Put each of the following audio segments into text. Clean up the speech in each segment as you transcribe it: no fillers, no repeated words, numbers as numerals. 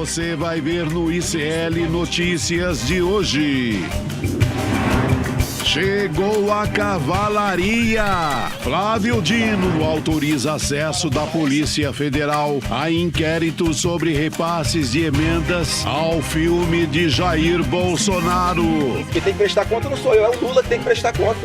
você vai ver no ICL Notícias de hoje. Chegou a cavalaria. Flávio Dino autoriza acesso da Polícia Federal a inquérito sobre repasses de emendas ao filme de Jair Bolsonaro. Quem tem que prestar conta não sou eu, é o Lula que tem que prestar conta.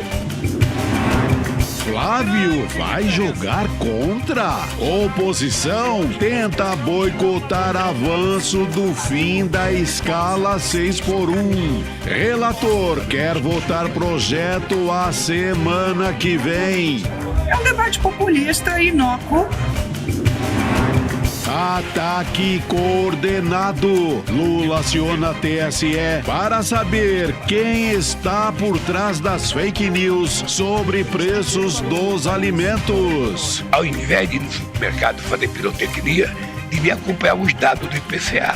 Flávio vai jogar contra? Oposição tenta boicotar avanço do fim da escala 6x1. Relator quer votar projeto a semana que vem. É um debate populista e inócuo. Ataque coordenado. Lula aciona TSE para saber quem está por trás das fake news sobre preços dos alimentos. Ao invés de ir no supermercado fazer pirotecnia, devia acompanhar os dados do IPCA.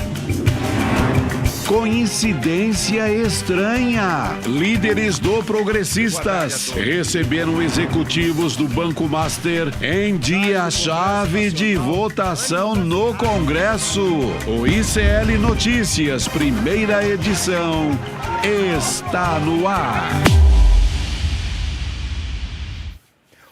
Coincidência estranha. Líderes do Progressistas receberam executivos do Banco Master em dia-chave de votação no Congresso. O ICL Notícias, primeira edição, está no ar.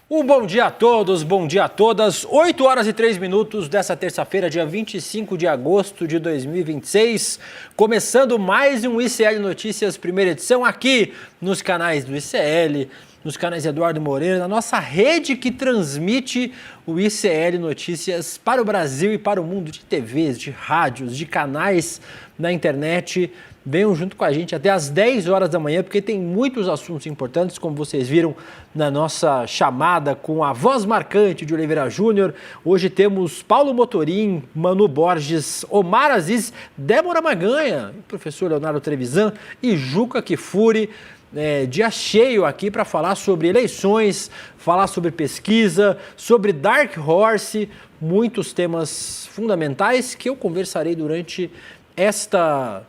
Um bom dia a todos, bom dia a todas. 8 horas e 3 minutos dessa terça-feira, dia 25 de agosto de 2026. Começando mais um ICL Notícias, primeira edição, aqui nos canais do ICL, nos canais Eduardo Moreira, na nossa rede que transmite o ICL Notícias para o Brasil e para o mundo, de TVs, de rádios, de canais na internet. Venham junto com a gente até às 10 horas da manhã, porque tem muitos assuntos importantes, como vocês viram na nossa chamada com a voz marcante de Oliveira Júnior. Hoje temos Paulo Motorim, Manu Borges, Omar Aziz, Débora Maganha, professor Leonardo Trevisan e Juca Kfouri. Dia cheio aqui para falar sobre eleições, falar sobre pesquisa, sobre Dark Horse, muitos temas fundamentais que eu conversarei durante esta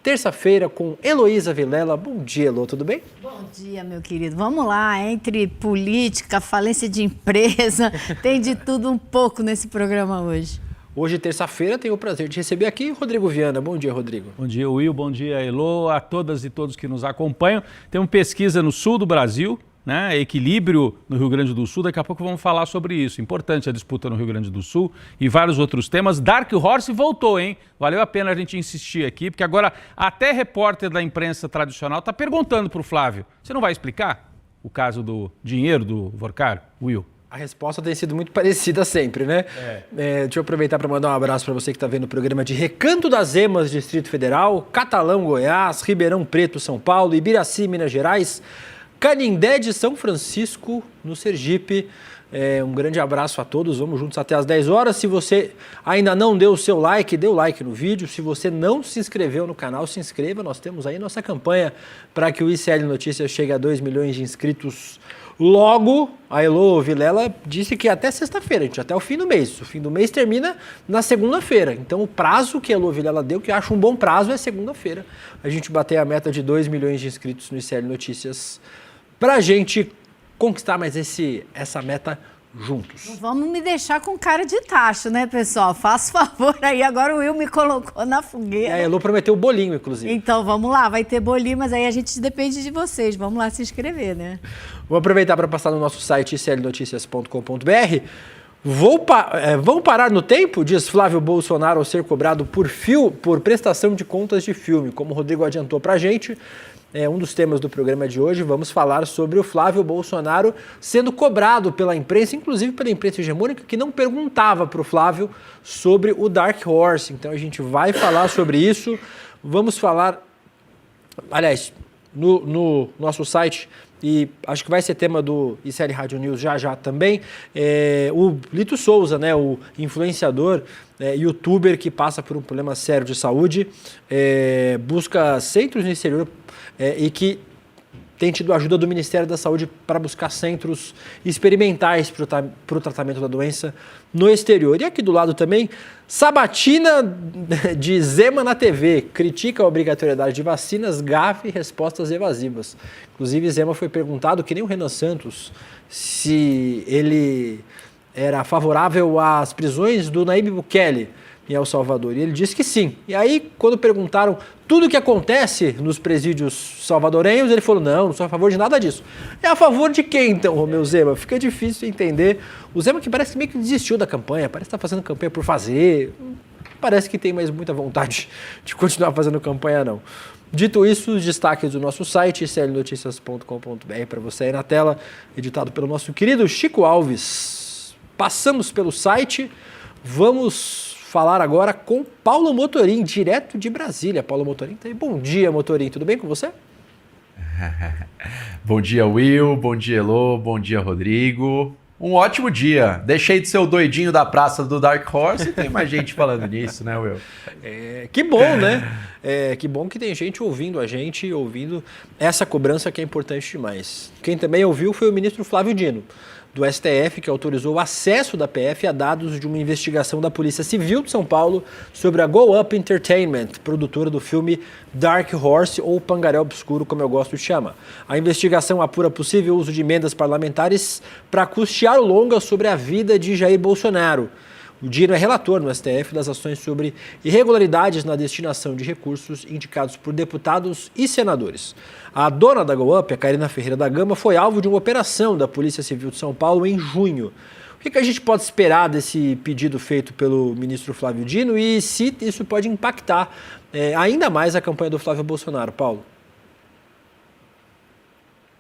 terça-feira com Heloísa Vilela. Bom dia, Elô, tudo bem? Bom dia, meu querido. Vamos lá, entre política, falência de empresa, tem de tudo um pouco nesse programa hoje. Hoje, terça-feira, tenho o prazer de receber aqui Rodrigo Viana. Bom dia, Rodrigo. Bom dia, Will. Bom dia, Elô, a todas e todos que nos acompanham. Tem uma pesquisa no sul do Brasil, né? Equilíbrio no Rio Grande do Sul. Daqui a pouco vamos falar sobre isso. Importante a disputa no Rio Grande do Sul e vários outros temas. Dark Horse voltou, hein? Valeu a pena a gente insistir aqui, porque agora até repórter da imprensa tradicional está perguntando para o Flávio. Você não vai explicar o caso do dinheiro do Vorcar, Will? A resposta tem sido muito parecida sempre, né? Deixa eu aproveitar para mandar um abraço para você que está vendo o programa de Recanto das Emas, Distrito Federal, Catalão, Goiás, Ribeirão Preto, São Paulo, Ibiraci, Minas Gerais, Canindé de São Francisco, no Sergipe. Um grande abraço a todos, vamos juntos até às 10 horas. Se você ainda não deu o seu like, dê o like no vídeo. Se você não se inscreveu no canal, se inscreva. Nós temos aí nossa campanha para que o ICL Notícias chegue a 2 milhões de inscritos logo. A Elô Vilela disse que até sexta-feira, gente, até o fim do mês. O fim do mês termina na segunda-feira. Então o prazo que a Elô Vilela deu, que eu acho um bom prazo, é segunda-feira. A gente bater a meta de 2 milhões de inscritos no ICL Notícias para a gente conquistar mais essa meta juntos. Não vamos me deixar com cara de tacho, né, pessoal? Faça favor aí, agora o Will me colocou na fogueira. A Elô prometeu o bolinho, inclusive. Então, vamos lá, vai ter bolinho, mas aí a gente depende de vocês. Vamos lá se inscrever, né? Vou aproveitar para passar no nosso site iclnoticias.com.br. Vão parar no tempo, diz Flávio Bolsonaro ao ser cobrado por prestação de contas de filme. Como o Rodrigo adiantou para a gente, um dos temas do programa de hoje, vamos falar sobre o Flávio Bolsonaro sendo cobrado pela imprensa, inclusive pela imprensa hegemônica, que não perguntava para o Flávio sobre o Dark Horse. Então a gente vai falar sobre isso, vamos falar, aliás, no nosso site, e acho que vai ser tema do ICL Rádio News já também, o Lito Souza, né, o influenciador, youtuber que passa por um problema sério de saúde, busca centros no exterior e que tem tido ajuda do Ministério da Saúde para buscar centros experimentais para o tratamento da doença no exterior. E aqui do lado também, sabatina de Zema na TV, critica a obrigatoriedade de vacinas, gafe e respostas evasivas. Inclusive, Zema foi perguntado, que nem o Renan Santos, se ele era favorável às prisões do Nayib Bukele. em El Salvador. E ele disse que sim. E aí, quando perguntaram tudo o que acontece nos presídios salvadorenhos, ele falou, não sou a favor de nada disso. É a favor de quem, então, Romeu Zema? Fica difícil entender. O Zema que parece que meio que desistiu da campanha, parece que está fazendo campanha por fazer, parece que tem mais muita vontade de continuar fazendo campanha, não. Dito isso, os destaques do nosso site, iclnoticias.com.br, para você aí na tela, editado pelo nosso querido Chico Alves. Passamos pelo site, vamos falar agora com Paulo Motorim, direto de Brasília. Paulo Motorim, tá aí. Bom dia, Motorim, tudo bem com você? Bom dia, Will, bom dia, Elô, bom dia, Rodrigo. Um ótimo dia. Deixei de ser o doidinho da praça do Dark Horse e tem mais gente falando nisso, né, Will? Que bom, né? Que bom que tem gente ouvindo a gente, ouvindo essa cobrança que é importante demais. Quem também ouviu foi o ministro Flávio Dino, do STF, que autorizou o acesso da PF a dados de uma investigação da Polícia Civil de São Paulo sobre a Go Up Entertainment, produtora do filme Dark Horse, ou Pangaré Obscuro, como eu gosto de chamar. A investigação apura possível uso de emendas parlamentares para custear o longa sobre a vida de Jair Bolsonaro. O Dino é relator no STF das ações sobre irregularidades na destinação de recursos indicados por deputados e senadores. A dona da Go Up, a Karina Ferreira da Gama, foi alvo de uma operação da Polícia Civil de São Paulo em junho. O que a gente pode esperar desse pedido feito pelo ministro Flávio Dino e se isso pode impactar ainda mais a campanha do Flávio Bolsonaro, Paulo?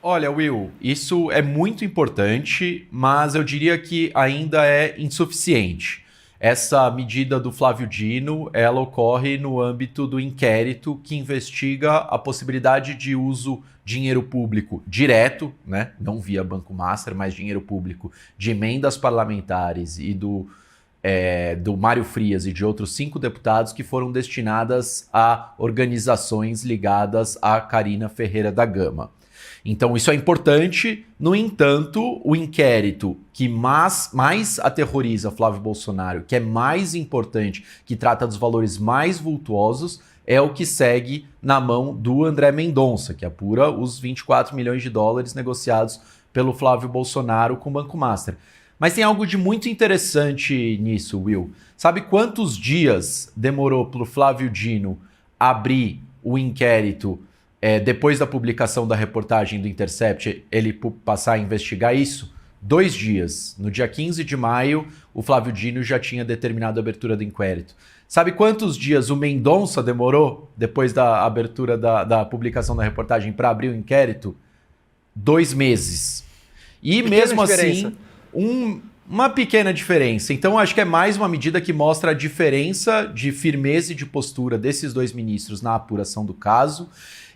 Olha, Will, isso é muito importante, mas eu diria que ainda é insuficiente. Essa medida do Flávio Dino, ela ocorre no âmbito do inquérito que investiga a possibilidade de uso de dinheiro público direto, né? Não via Banco Master, mas dinheiro público de emendas parlamentares e do Mário Frias e de outros 5 deputados que foram destinadas a organizações ligadas a Karina Ferreira da Gama. Então isso é importante, no entanto, o inquérito que mais aterroriza Flávio Bolsonaro, que é mais importante, que trata dos valores mais vultuosos, é o que segue na mão do André Mendonça, que apura os 24 milhões de dólares negociados pelo Flávio Bolsonaro com o Banco Master. Mas tem algo de muito interessante nisso, Will. Sabe quantos dias demorou para o Flávio Dino abrir o inquérito depois da publicação da reportagem do Intercept, ele passar a investigar isso? 2 dias. No dia 15 de maio, o Flávio Dino já tinha determinado a abertura do inquérito. Sabe quantos dias o Mendonça demorou, depois da abertura da publicação da reportagem, para abrir o inquérito? 2 meses. E mesmo assim, uma pequena diferença. Então, acho que é mais uma medida que mostra a diferença de firmeza e de postura desses 2 ministros na apuração do caso.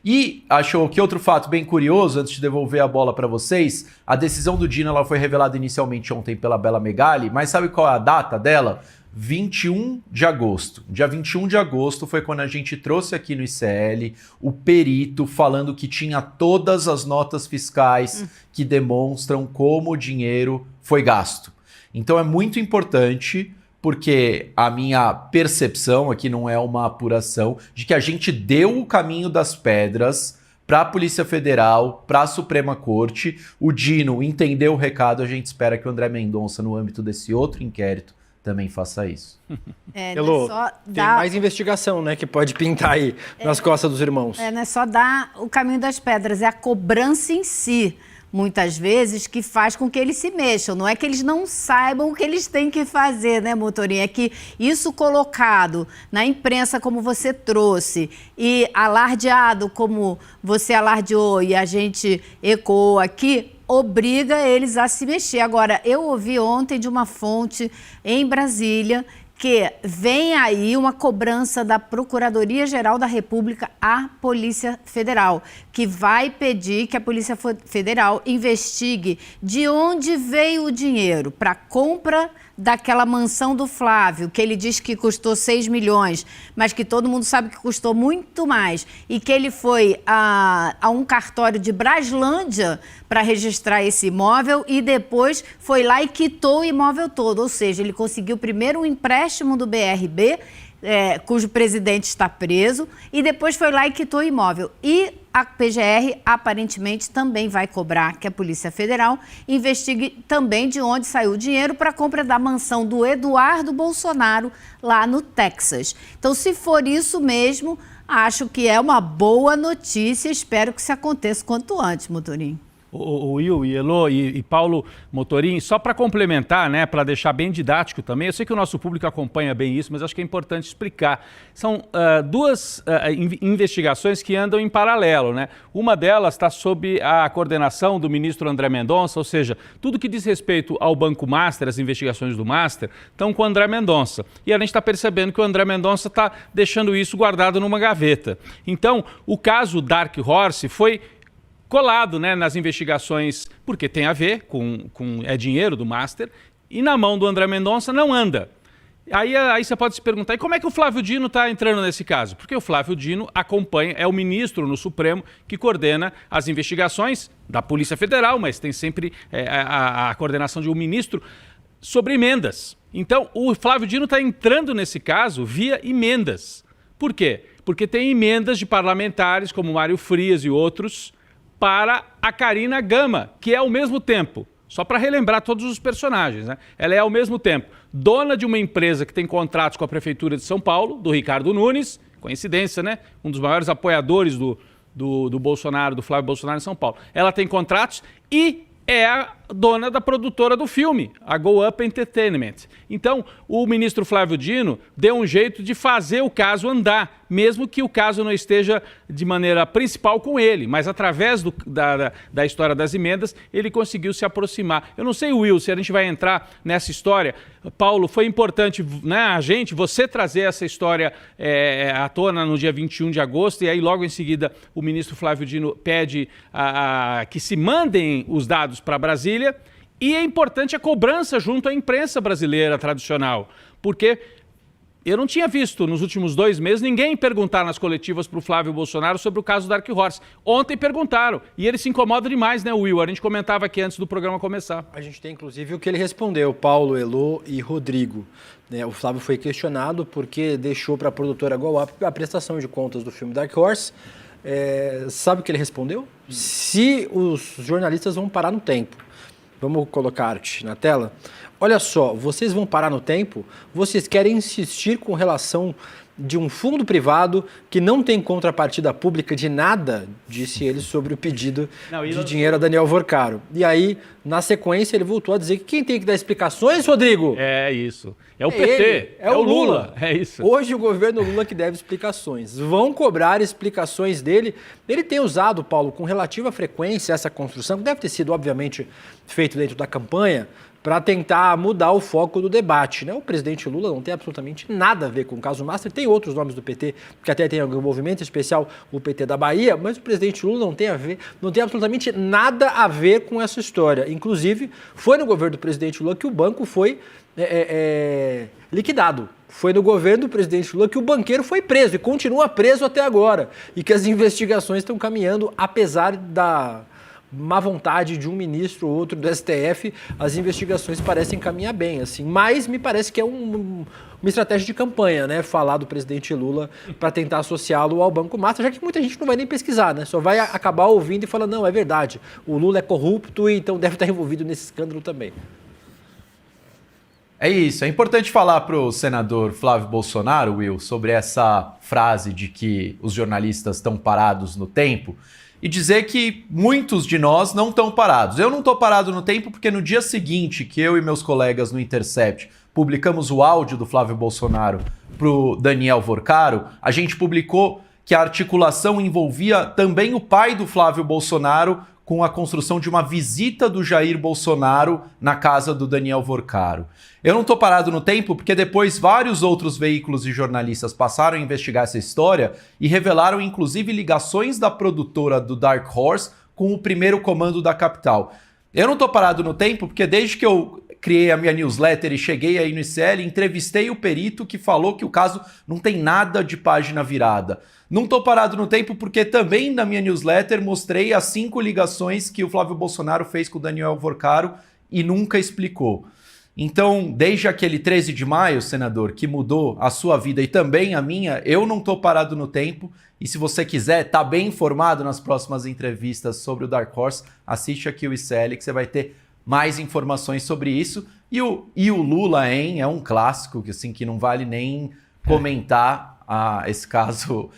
E acho que outro fato bem curioso, antes de devolver a bola para vocês, a decisão do Dino ela foi revelada inicialmente ontem pela Bela Megali, mas sabe qual é a data dela? 21 de agosto. Dia 21 de agosto foi quando a gente trouxe aqui no ICL o perito falando que tinha todas as notas fiscais que demonstram como o dinheiro foi gasto. Então é muito importante, porque a minha percepção aqui não é uma apuração, de que a gente deu o caminho das pedras para a Polícia Federal, para a Suprema Corte. O Dino entendeu o recado, a gente espera que o André Mendonça, no âmbito desse outro inquérito, também faça isso. Elô, tem mais investigação, né, que pode pintar aí nas costas dos irmãos. Não é só dar o caminho das pedras, é a cobrança em si, muitas vezes, que faz com que eles se mexam. Não é que eles não saibam o que eles têm que fazer, né, Motorim? É que isso colocado na imprensa, como você trouxe, e alardeado como você alardeou e a gente ecoou aqui, obriga eles a se mexer. Agora, eu ouvi ontem de uma fonte em Brasília que vem aí uma cobrança da Procuradoria-Geral da República à Polícia Federal, que vai pedir que a Polícia Federal investigue de onde veio o dinheiro para a compra daquela mansão do Flávio, que ele diz que custou 6 milhões, mas que todo mundo sabe que custou muito mais, e que ele foi a um cartório de Braslândia para registrar esse imóvel e depois foi lá e quitou o imóvel todo, ou seja, ele conseguiu primeiro um empréstimo do BRB, cujo presidente está preso, e depois foi lá e quitou o imóvel. E a PGR aparentemente também vai cobrar que a Polícia Federal investigue também de onde saiu o dinheiro para a compra da mansão do Eduardo Bolsonaro lá no Texas. Então, se for isso mesmo, acho que é uma boa notícia. Espero que isso aconteça quanto antes, Motorim. O Will e Elô e Paulo Motorim, só para complementar, né, para deixar bem didático também, eu sei que o nosso público acompanha bem isso, mas acho que é importante explicar. São duas investigações que andam em paralelo, né? Uma delas está sob a coordenação do ministro André Mendonça, ou seja, tudo que diz respeito ao Banco Master, as investigações do Master, estão com o André Mendonça. E a gente está percebendo que o André Mendonça está deixando isso guardado numa gaveta. Então, o caso Dark Horse foi colado, né, nas investigações, porque tem a ver com dinheiro do Master, e na mão do André Mendonça não anda. Aí você pode se perguntar, e como é que o Flávio Dino está entrando nesse caso? Porque o Flávio Dino acompanha, é o ministro no Supremo que coordena as investigações da Polícia Federal, mas tem sempre a coordenação de um ministro sobre emendas. Então, o Flávio Dino está entrando nesse caso via emendas. Por quê? Porque tem emendas de parlamentares, como Mário Frias e outros, para a Karina Gama, que é ao mesmo tempo, só para relembrar todos os personagens, né? Ela é ao mesmo tempo dona de uma empresa que tem contratos com a Prefeitura de São Paulo, do Ricardo Nunes, coincidência, né? Um dos maiores apoiadores do Bolsonaro, do Flávio Bolsonaro em São Paulo. Ela tem contratos e é a dona da produtora do filme, a Go Up Entertainment. Então, o ministro Flávio Dino deu um jeito de fazer o caso andar, mesmo que o caso não esteja de maneira principal com ele, mas através da história das emendas, ele conseguiu se aproximar. Eu não sei, Will, se a gente vai entrar nessa história. Paulo, foi importante, né, você trazer essa história à tona no dia 21 de agosto, e aí logo em seguida o ministro Flávio Dino pede que se mandem os dados para Brasília. E é importante a cobrança junto à imprensa brasileira tradicional, porque eu não tinha visto nos últimos 2 meses ninguém perguntar nas coletivas para o Flávio Bolsonaro sobre o caso Dark Horse. Ontem perguntaram, e ele se incomoda demais, né, Will? A gente comentava aqui antes do programa começar. A gente tem, inclusive, o que ele respondeu, Paulo, Elô e Rodrigo. O Flávio foi questionado porque deixou para a produtora Go Up a prestação de contas do filme Dark Horse. Sabe o que ele respondeu? Se os jornalistas vão parar no tempo. Vamos colocar arte na tela. Olha só, vocês vão parar no tempo, vocês querem insistir com relação de um fundo privado que não tem contrapartida pública de nada, disse ele sobre o pedido de dinheiro a Daniel Vorcaro. E aí, na sequência, ele voltou a dizer que quem tem que dar explicações, Rodrigo? É isso. É o PT, ele, é o Lula. É isso. Hoje o governo Lula que deve explicações. Vão cobrar explicações dele. Ele tem usado, Paulo, com relativa frequência essa construção, que deve ter sido, obviamente, feito dentro da campanha, para tentar mudar o foco do debate, né? O presidente Lula não tem absolutamente nada a ver com o caso Master. Tem outros nomes do PT, que até tem algum movimento especial, o PT da Bahia, mas o presidente Lula não tem absolutamente nada a ver com essa história. Inclusive, foi no governo do presidente Lula que o banco foi liquidado. Foi no governo do presidente Lula que o banqueiro foi preso e continua preso até agora. E que as investigações estão caminhando, apesar da má vontade de um ministro ou outro do STF, as investigações parecem caminhar bem, assim. Mas me parece que é uma estratégia de campanha, né? Falar do presidente Lula para tentar associá-lo ao Banco Master, já que muita gente não vai nem pesquisar, né? Só vai acabar ouvindo e falar, não, é verdade, o Lula é corrupto e então deve estar envolvido nesse escândalo também. É isso, é importante falar para o senador Flávio Bolsonaro, Will, sobre essa frase de que os jornalistas estão parados no tempo, e dizer que muitos de nós não estão parados. Eu não estou parado no tempo porque no dia seguinte que eu e meus colegas no Intercept publicamos o áudio do Flávio Bolsonaro para o Daniel Vorcaro, a gente publicou que a articulação envolvia também o pai do Flávio Bolsonaro com a construção de uma visita do Jair Bolsonaro na casa do Daniel Vorcaro. Eu não estou parado no tempo porque depois vários outros veículos e jornalistas passaram a investigar essa história e revelaram inclusive ligações da produtora do Dark Horse com o primeiro comando da capital. Eu não estou parado no tempo porque desde que eu criei a minha newsletter e cheguei aí no ICL, entrevistei o perito que falou que o caso não tem nada de página virada. Não estou parado no tempo porque também na minha newsletter mostrei as 5 ligações que o Flávio Bolsonaro fez com o Daniel Vorcaro e nunca explicou. Então, desde aquele 13 de maio, senador, que mudou a sua vida e também a minha, eu não estou parado no tempo. E se você quiser estar bem informado nas próximas entrevistas sobre o Dark Horse, assiste aqui o ICL que você vai ter mais informações sobre isso. E o Lula, hein, é um clássico assim, que não vale nem comentar esse caso,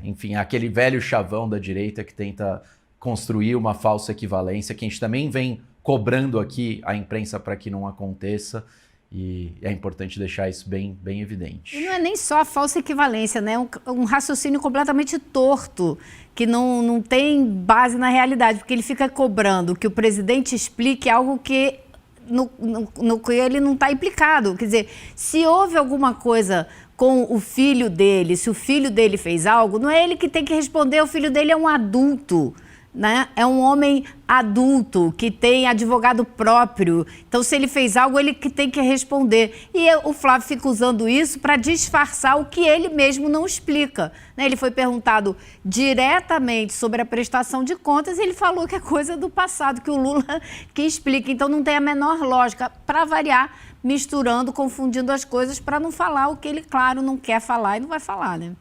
enfim, aquele velho chavão da direita que tenta construir uma falsa equivalência, que a gente também vem cobrando aqui a imprensa para que não aconteça, e é importante deixar isso bem evidente. E não é nem só a falsa equivalência, né? Um raciocínio completamente torto, que não tem base na realidade, porque ele fica cobrando que o presidente explique algo que no que ele não está implicado. Quer dizer, se houve alguma coisa com o filho dele, se o filho dele fez algo, não é ele que tem que responder, o filho dele é um adulto, né? É um homem adulto que tem advogado próprio. Então, se ele fez algo, ele que tem que responder. E o Flávio fica usando isso para disfarçar o que ele mesmo não explica, né? Ele foi perguntado diretamente sobre a prestação de contas e ele falou que é coisa do passado, que o Lula que explica. Então, não tem a menor lógica, para variar, misturando, confundindo as coisas para não falar o que ele, claro, não quer falar e não vai falar, né?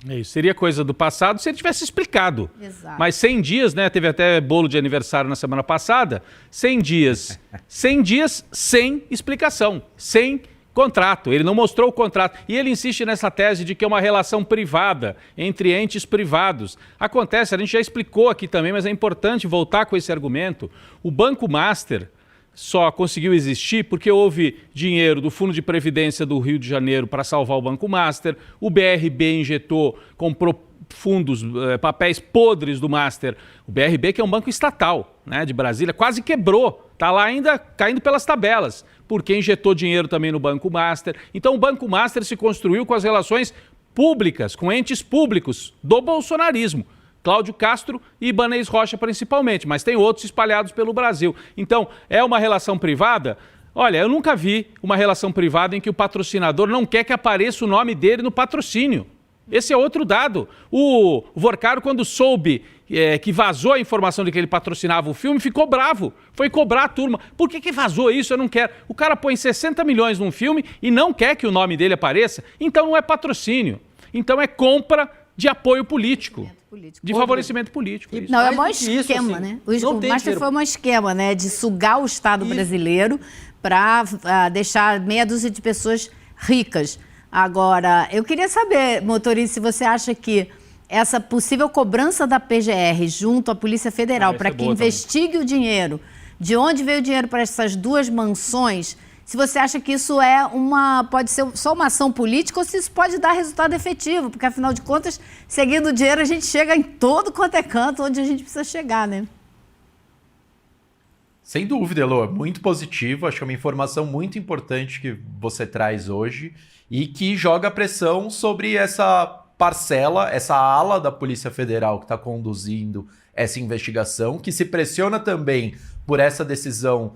É isso, seria coisa do passado se ele tivesse explicado. Exato. Mas 100 dias, né? Teve até bolo de aniversário na semana passada. 100 dias. 100 dias sem explicação, sem contrato. Ele não mostrou o contrato. E ele insiste nessa tese de que é uma relação privada, entre entes privados. Acontece, a gente já explicou aqui também, mas é importante voltar com esse argumento. O Banco Master só conseguiu existir porque houve dinheiro do Fundo de Previdência do Rio de Janeiro para salvar o Banco Master, o BRB injetou, comprou fundos, papéis podres do Master. O BRB, que é um banco estatal, né, de Brasília, quase quebrou, está lá ainda caindo pelas tabelas, porque injetou dinheiro também no Banco Master. Então o Banco Master se construiu com as relações públicas, com entes públicos do bolsonarismo. Cláudio Castro e Ibanez Rocha principalmente, mas tem outros espalhados pelo Brasil. Então, é uma relação privada? Olha, eu nunca vi uma relação privada em que o patrocinador não quer que apareça o nome dele no patrocínio. Esse é outro dado. O Vorcaro, quando soube que vazou a informação de que ele patrocinava o filme, ficou bravo. Foi cobrar a turma. Por que vazou isso? Eu não quero. O cara põe 60 milhões num filme e não quer que o nome dele apareça, então não é patrocínio. Então é compra de apoio político. De favorecimento político. Não, é um esquema, né? O Master foi um esquema, né? De sugar o Estado brasileiro para deixar meia dúzia de pessoas ricas. Agora, eu queria saber, motorista, se você acha que essa possível cobrança da PGR junto à Polícia Federal para que investigue o dinheiro, de onde veio o dinheiro para essas duas mansões, se você acha que isso pode ser só uma ação política ou se isso pode dar resultado efetivo, porque afinal de contas, seguindo o dinheiro, a gente chega em todo quanto é canto onde a gente precisa chegar, né? Sem dúvida, Elô, muito positivo, acho que é uma informação muito importante que você traz hoje e que joga pressão sobre essa parcela, essa ala da Polícia Federal que está conduzindo essa investigação, que se pressiona também por essa decisão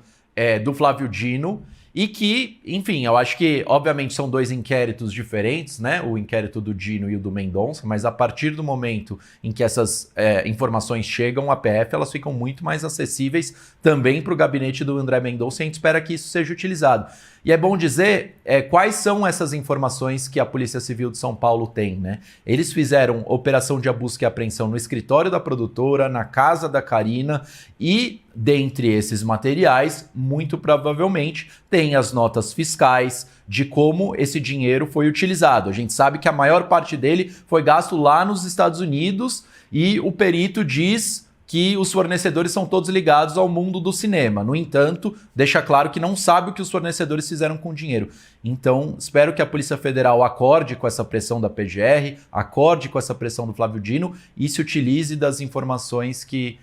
do Flávio Dino. E que, enfim, eu acho que, obviamente, são dois inquéritos diferentes, né? O inquérito do Dino e o do Mendonça, mas a partir do momento em que essas informações chegam à PF, elas ficam muito mais acessíveis também para o gabinete do André Mendonça e a gente espera que isso seja utilizado. E é bom dizer quais são essas informações que a Polícia Civil de São Paulo tem, né? Eles fizeram operação de busca e apreensão no escritório da produtora, na casa da Karina e, dentre esses materiais, muito provavelmente, tem as notas fiscais de como esse dinheiro foi utilizado. A gente sabe que a maior parte dele foi gasto lá nos Estados Unidos e o perito diz que os fornecedores são todos ligados ao mundo do cinema. No entanto, deixa claro que não sabe o que os fornecedores fizeram com o dinheiro. Então, espero que a Polícia Federal acorde com essa pressão da PGR, acorde com essa pressão do Flávio Dino e se utilize das informações que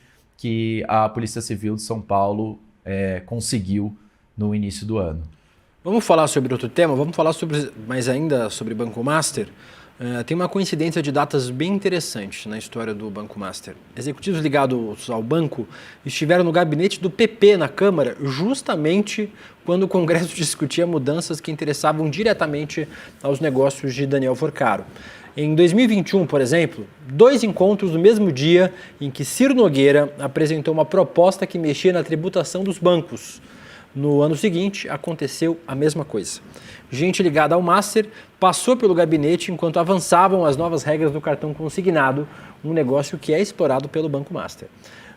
a Polícia Civil de São Paulo conseguiu no início do ano. Vamos falar sobre outro tema? Vamos falar mais ainda sobre Banco Master? Tem uma coincidência de datas bem interessante na história do Banco Master. Executivos ligados ao banco estiveram no gabinete do PP na Câmara justamente quando o Congresso discutia mudanças que interessavam diretamente aos negócios de Daniel Vorcaro. Em 2021, por exemplo, 2 encontros no mesmo dia em que Ciro Nogueira apresentou uma proposta que mexia na tributação dos bancos. No ano seguinte, aconteceu a mesma coisa. Gente ligada ao Master passou pelo gabinete enquanto avançavam as novas regras do cartão consignado, um negócio que é explorado pelo Banco Master.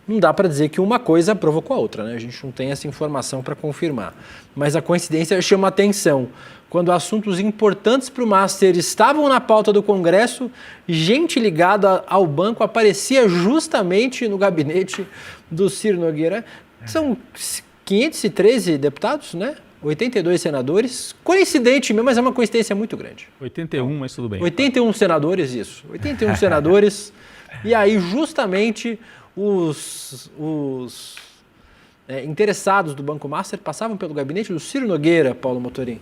Não dá para dizer que uma coisa provocou a outra, né? A gente não tem essa informação para confirmar. Mas a coincidência chama atenção. Quando assuntos importantes para o Master estavam na pauta do Congresso, gente ligada ao banco aparecia justamente no gabinete do Ciro Nogueira. São 513 deputados, né? 82 senadores. Coincidente mesmo, mas é uma coincidência muito grande. 81, mas tudo bem. 81 senadores, isso. 81 senadores. E aí, justamente, os interessados do Banco Master passavam pelo gabinete do Ciro Nogueira, Paulo Motorim.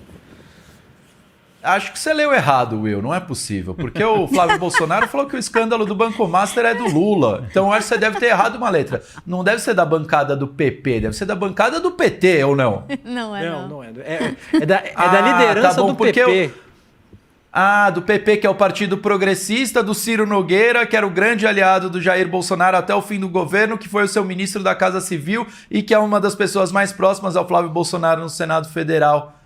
Acho que você leu errado, Will. Não é possível. Porque o Flávio Bolsonaro falou que o escândalo do Banco Master é do Lula. Então, acho que você deve ter errado uma letra. Não deve ser da bancada do PP, deve ser da bancada do PT, ou não? Não é, não. Não é. É da liderança do PP. Do PP, que é o Partido Progressista, do Ciro Nogueira, que era o grande aliado do Jair Bolsonaro até o fim do governo, que foi o seu ministro da Casa Civil e que é uma das pessoas mais próximas ao Flávio Bolsonaro no Senado Federal.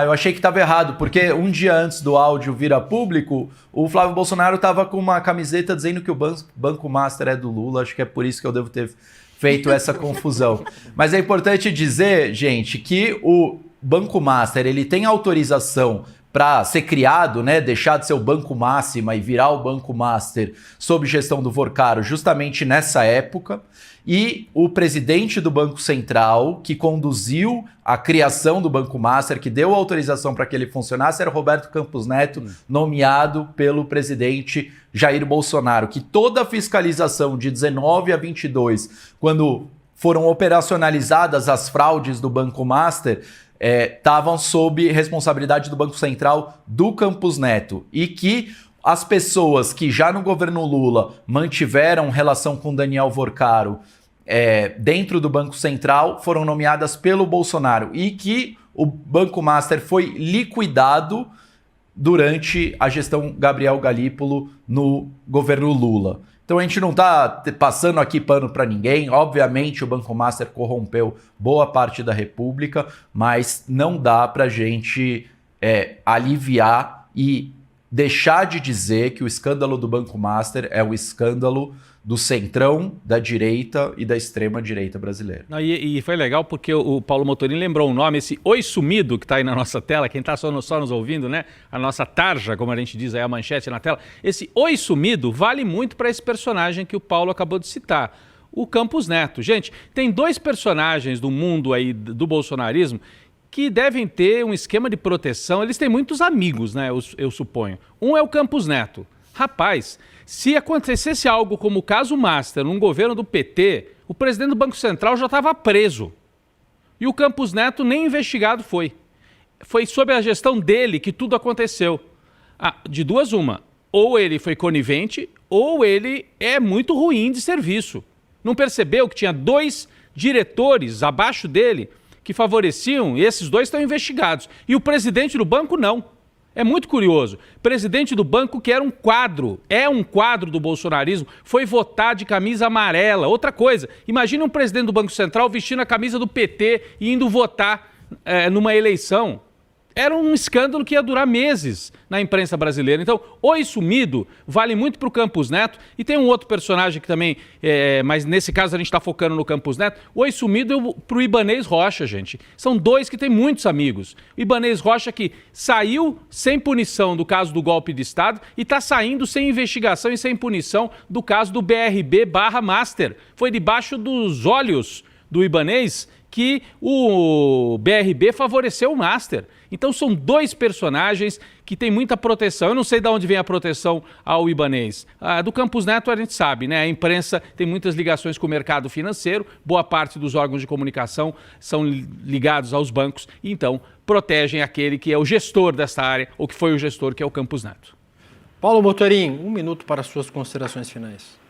Eu achei que estava errado, porque um dia antes do áudio vir a público, o Flávio Bolsonaro estava com uma camiseta dizendo que o Banco Master é do Lula. Acho que é por isso que eu devo ter feito essa confusão. Mas é importante dizer, gente, que o Banco Master ele tem autorização para ser criado, né, deixar de ser o Banco Máxima e virar o Banco Master sob gestão do Vorcaro justamente nessa época. E o presidente do Banco Central, que conduziu a criação do Banco Master, que deu autorização para que ele funcionasse, era Roberto Campos Neto, nomeado pelo presidente Jair Bolsonaro, que toda a fiscalização de 19 a 22, quando foram operacionalizadas as fraudes do Banco Master, estavam sob responsabilidade do Banco Central do Campos Neto, e que as pessoas que já no governo Lula mantiveram relação com Daniel Vorcaro dentro do Banco Central foram nomeadas pelo Bolsonaro, e que o Banco Master foi liquidado durante a gestão Gabriel Galípolo no governo Lula. Então a gente não está passando aqui pano para ninguém. Obviamente o Banco Master corrompeu boa parte da República, mas não dá para a gente aliviar e deixar de dizer que o escândalo do Banco Master é o escândalo do centrão, da direita e da extrema-direita brasileira. E foi legal porque o Paulo Motorim lembrou um nome, esse Oi Sumido, que está aí na nossa tela, quem está só nos ouvindo, né? A nossa tarja, como a gente diz aí, a manchete na tela. Esse Oi Sumido vale muito para esse personagem que o Paulo acabou de citar, o Campos Neto. Gente, tem dois personagens do mundo aí do bolsonarismo que devem ter um esquema de proteção. Eles têm muitos amigos, né? Eu suponho. Um é o Campos Neto. Rapaz, se acontecesse algo como o caso Master num governo do PT, o presidente do Banco Central já estava preso. E o Campos Neto nem investigado foi. Foi sob a gestão dele que tudo aconteceu. De duas uma. Ou ele foi conivente, ou ele é muito ruim de serviço. Não percebeu que tinha dois diretores abaixo dele que favoreciam, e esses dois estão investigados. E o presidente do banco não. É muito curioso. Presidente do banco que era um quadro do bolsonarismo, foi votar de camisa amarela. Outra coisa, imagine um presidente do Banco Central vestindo a camisa do PT e indo votar numa eleição. Era um escândalo que ia durar meses na imprensa brasileira. Então, Oi Sumido vale muito para o Campos Neto. E tem um outro personagem que também, mas nesse caso a gente está focando no Campos Neto. Oi Sumido para o Ibanez Rocha, gente. São dois que têm muitos amigos. O Ibanez Rocha que saiu sem punição do caso do golpe de Estado e está saindo sem investigação e sem punição do caso do BRB/Master. Foi debaixo dos olhos do Ibanez que o BRB favoreceu o Master. Então são dois personagens que têm muita proteção. Eu não sei de onde vem a proteção ao Ibanez. Do Campos Neto a gente sabe, né? A imprensa tem muitas ligações com o mercado financeiro, boa parte dos órgãos de comunicação são ligados aos bancos, então protegem aquele que é o gestor dessa área, ou que foi o gestor, que é o Campos Neto. Paulo Motorim, 1 minuto para as suas considerações finais.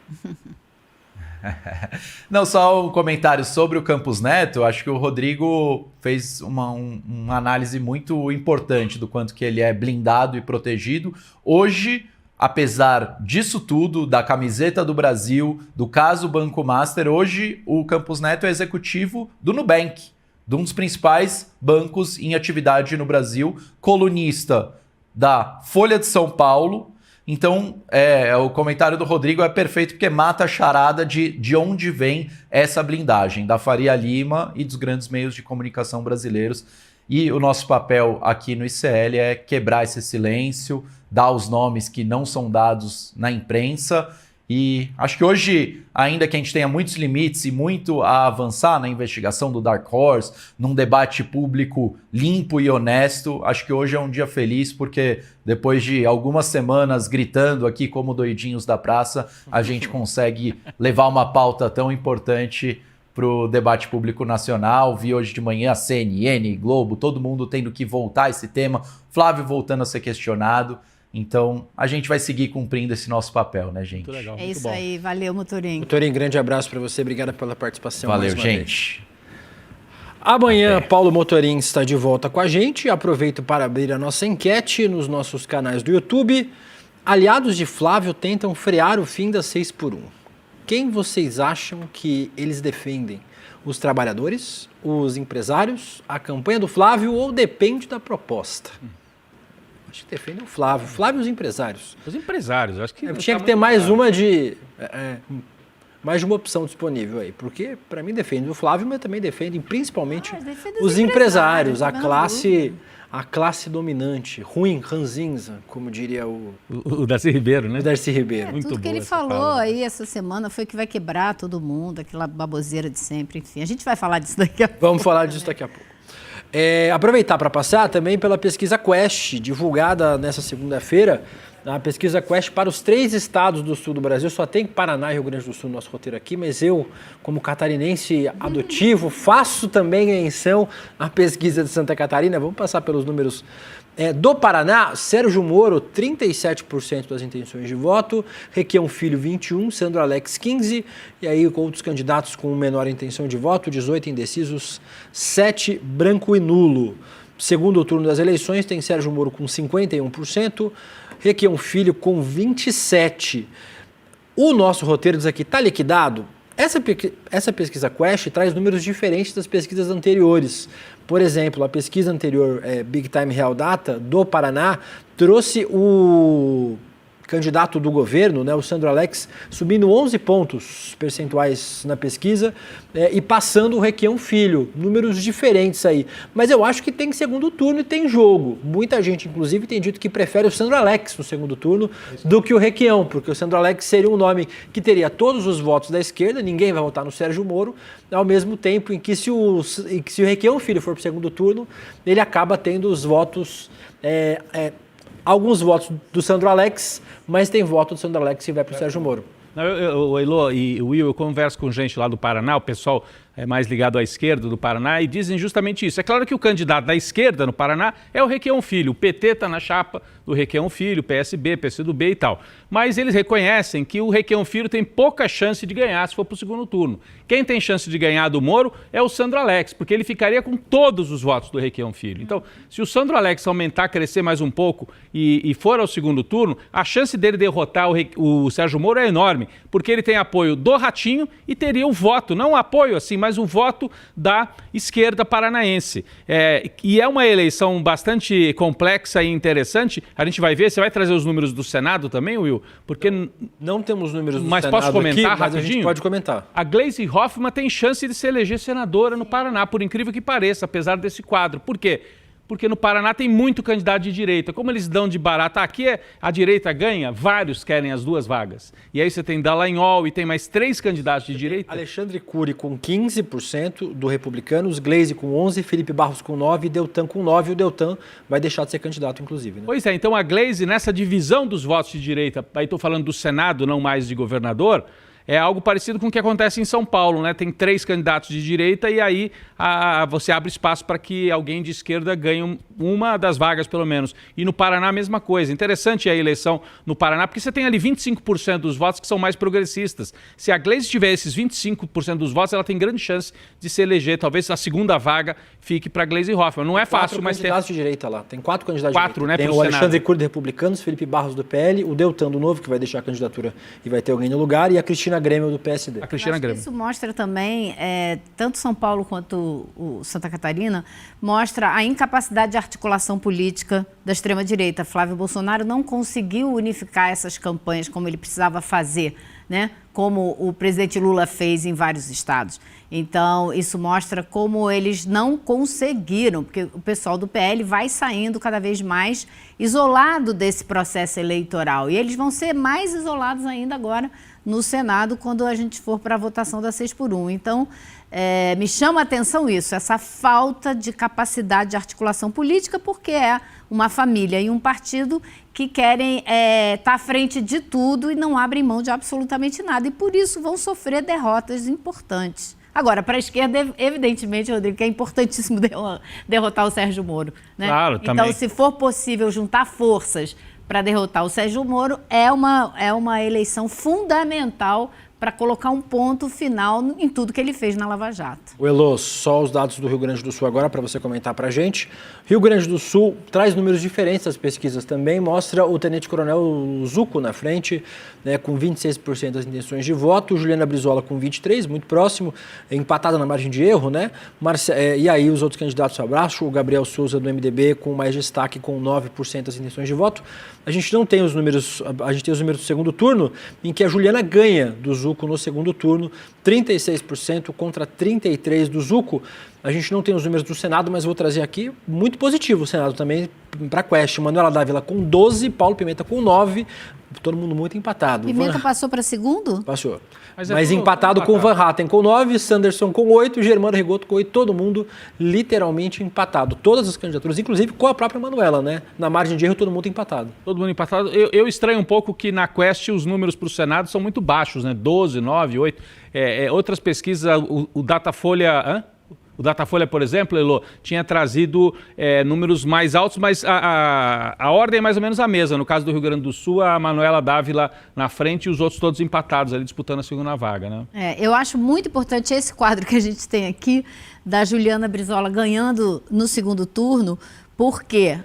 Não, só um comentário sobre o Campos Neto. Acho que o Rodrigo fez uma análise muito importante do quanto que ele é blindado e protegido. Hoje, apesar disso tudo, da camiseta do Brasil, do caso Banco Master, hoje o Campos Neto é executivo do Nubank. de um dos principais bancos em atividade no Brasil, colunista da Folha de São Paulo. Então, o comentário do Rodrigo é perfeito porque mata a charada de onde vem essa blindagem, da Faria Lima e dos grandes meios de comunicação brasileiros. E o nosso papel aqui no ICL é quebrar esse silêncio, dar os nomes que não são dados na imprensa. E acho que hoje, ainda que a gente tenha muitos limites e muito a avançar na investigação do Dark Horse, num debate público limpo e honesto, acho que hoje é um dia feliz porque depois de algumas semanas gritando aqui como doidinhos da praça, a gente consegue levar uma pauta tão importante para o debate público nacional. Vi hoje de manhã a CNN, Globo, todo mundo tendo que voltar a esse tema, Flávio voltando a ser questionado. Então, a gente vai seguir cumprindo esse nosso papel, né, gente? Muito legal, É muito isso bom. aí, valeu, Motorinho. Motorinho, grande abraço para você, obrigado pela participação. Valeu, mais uma gente. vez. Amanhã, Paulo Motorim está de volta com a gente. Aproveito para abrir a nossa enquete nos nossos canais do YouTube. Aliados de Flávio tentam frear o fim das 6x1. Quem vocês acham que eles defendem? Os trabalhadores, os empresários, a campanha do Flávio ou depende da proposta? Acho que defendem o Flávio. Flávio e os empresários. Os empresários, acho que... Tinha que ter mais uma de... mais de uma opção disponível aí, porque para mim defende o Flávio, mas também defendem principalmente os empresários, a classe dominante, ruim, ranzinza, como diria o Darcy Ribeiro, né? o Darcy Ribeiro. Muito Tudo que boa ele essa falou fala. aí essa semana foi que vai quebrar todo mundo, aquela baboseira de sempre, enfim. A gente vai falar disso daqui a pouco. Vamos falar disso daqui a pouco. Aproveitar para passar também pela pesquisa Quest, divulgada nessa segunda-feira, a pesquisa Quest para os 3 estados do sul do Brasil. Só tem Paraná e Rio Grande do Sul no nosso roteiro aqui, mas eu, como catarinense adotivo, faço também menção à pesquisa de Santa Catarina. Vamos passar pelos números do Paraná. Sérgio Moro, 37% das intenções de voto, Requião Filho, 21%, Sandro Alex, 15%, e aí com outros candidatos com menor intenção de voto, 18 indecisos, 7 branco e nulo. Segundo turno das eleições tem Sérgio Moro com 51%, Requião Filho com 27%. O nosso roteiro diz aqui, está liquidado? Essa pesquisa Quest traz números diferentes das pesquisas anteriores. Por exemplo, a pesquisa anterior, Big Time Real Data, do Paraná, trouxe o candidato do governo, né, o Sandro Alex, subindo 11 pontos percentuais na pesquisa e passando o Requião Filho. Números diferentes aí. Mas eu acho que tem segundo turno e tem jogo. Muita gente, inclusive, tem dito que prefere o Sandro Alex no segundo turno do que o Requião, porque o Sandro Alex seria um nome que teria todos os votos da esquerda, ninguém vai votar no Sérgio Moro, ao mesmo tempo em que se o Requião Filho for para o segundo turno, ele acaba tendo os votos... alguns votos do Sandro Alex, mas tem voto do Sandro Alex que vai para o Sérgio Moro. O Elô e o Will, eu converso com gente lá do Paraná, o pessoal é mais ligado à esquerda do Paraná, e dizem justamente isso. É claro que o candidato da esquerda no Paraná é o Requião Filho. O PT está na chapa do Requião Filho, PSB, PCdoB e tal. Mas eles reconhecem que o Requião Filho tem pouca chance de ganhar se for para o segundo turno. Quem tem chance de ganhar do Moro é o Sandro Alex, porque ele ficaria com todos os votos do Requião Filho. Então, se o Sandro Alex aumentar, crescer mais um pouco e for ao segundo turno, a chance dele derrotar o Sérgio Moro é enorme, porque ele tem apoio do Ratinho e teria o voto, não o apoio assim, mas o voto da esquerda paranaense. E é uma eleição bastante complexa e interessante. A gente vai ver, você vai trazer os números do Senado também, Will? Porque não temos números do mas Senado posso comentar aqui, mas rapidinho? a gente pode comentar. A Gleisi Hoffmann tem chance de se eleger senadora no Paraná, por incrível que pareça, apesar desse quadro. Por quê? Porque no Paraná tem muito candidato de direita. Como eles dão de barata, aqui a direita ganha, vários querem as 2 vagas. E aí você tem Dallagnol e tem mais 3 candidatos de direita. Alexandre Cury com 15% do Republicanos, Gleisi com 11%, Felipe Barros com 9%, Deltan com 9%. O Deltan vai deixar de ser candidato, inclusive. Né? Pois é, então a Gleisi, nessa divisão dos votos de direita, aí estou falando do Senado, não mais de governador, é algo parecido com o que acontece em São Paulo, né? Tem 3 candidatos de direita e aí você abre espaço para que alguém de esquerda ganhe uma das vagas, pelo menos. E no Paraná, a mesma coisa. Interessante a eleição no Paraná, porque você tem ali 25% dos votos que são mais progressistas. Se a Gleisi tiver esses 25% dos votos, ela tem grande chance de se eleger. Talvez a segunda vaga fique para a Gleisi Hoffmann. Não é fácil, mas tem... 4 candidatos de direita lá. Tem 4 candidatos 4, de direita. né, Tem pro o Alexandre Senado. Cury do Republicanos, Felipe Barros do PL, o Deltan do Novo, que vai deixar a candidatura e vai ter alguém no lugar, e a Cristina Cristina Grêmio do PSD. A Cristina Grêmio. Isso mostra também, tanto São Paulo quanto o Santa Catarina, mostra a incapacidade de articulação política da extrema-direita. Flávio Bolsonaro não conseguiu unificar essas campanhas como ele precisava fazer, né? Como o presidente Lula fez em vários estados. Então, isso mostra como eles não conseguiram, porque o pessoal do PL vai saindo cada vez mais isolado desse processo eleitoral. E eles vão ser mais isolados ainda agora no Senado, quando a gente for para a votação da 6x1. Então, me chama a atenção isso, essa falta de capacidade de articulação política, porque é uma família e um partido que querem estar à frente de tudo e não abrem mão de absolutamente nada. E por isso vão sofrer derrotas importantes. Agora, para a esquerda, evidentemente, Rodrigo, que é importantíssimo derrotar o Sérgio Moro, né? Claro, então, também. se for possível juntar forças para derrotar o Sérgio Moro, é uma eleição fundamental para colocar um ponto final em tudo que ele fez na Lava Jato. O Elô, só os dados do Rio Grande do Sul agora para você comentar para a gente. Rio Grande do Sul traz números diferentes das pesquisas também, mostra o tenente-coronel Zucco na frente, né, com 26% das intenções de voto, Juliana Brizola com 23%, muito próximo, empatada na margem de erro, né? E aí os outros candidatos abaixo, o Gabriel Souza do MDB com mais destaque, com 9% das intenções de voto. A gente não tem os números, a gente tem os números do segundo turno, em que a Juliana ganha do Zucco no segundo turno, 36% contra 33% do Zucco. A gente não tem os números do Senado, mas vou trazer aqui, muito positivo o Senado também para a Quest. Manuela Dávila com 12%, Paulo Pimenta com 9%, todo mundo muito empatado. Pimenta passou para segundo? Passou. Mas empatado com Van Hatten com 9%, Sanderson com 8%, Germano Rigoto com 8%, todo mundo literalmente empatado. Todas as candidaturas, inclusive com a própria Manuela, né? Na margem de erro, todo mundo empatado. Todo mundo empatado. Eu estranho um pouco que na Quest os números para o Senado são muito baixos, né? 12, 9, 8. Outras pesquisas, o Datafolha... O Datafolha, por exemplo, Elô, tinha trazido números mais altos, mas a ordem é mais ou menos a mesma. No caso do Rio Grande do Sul, a Manuela Dávila na frente e os outros todos empatados ali, disputando a segunda vaga, né? Eu acho muito importante esse quadro que a gente tem aqui, da Juliana Brizola ganhando no segundo turno, porque,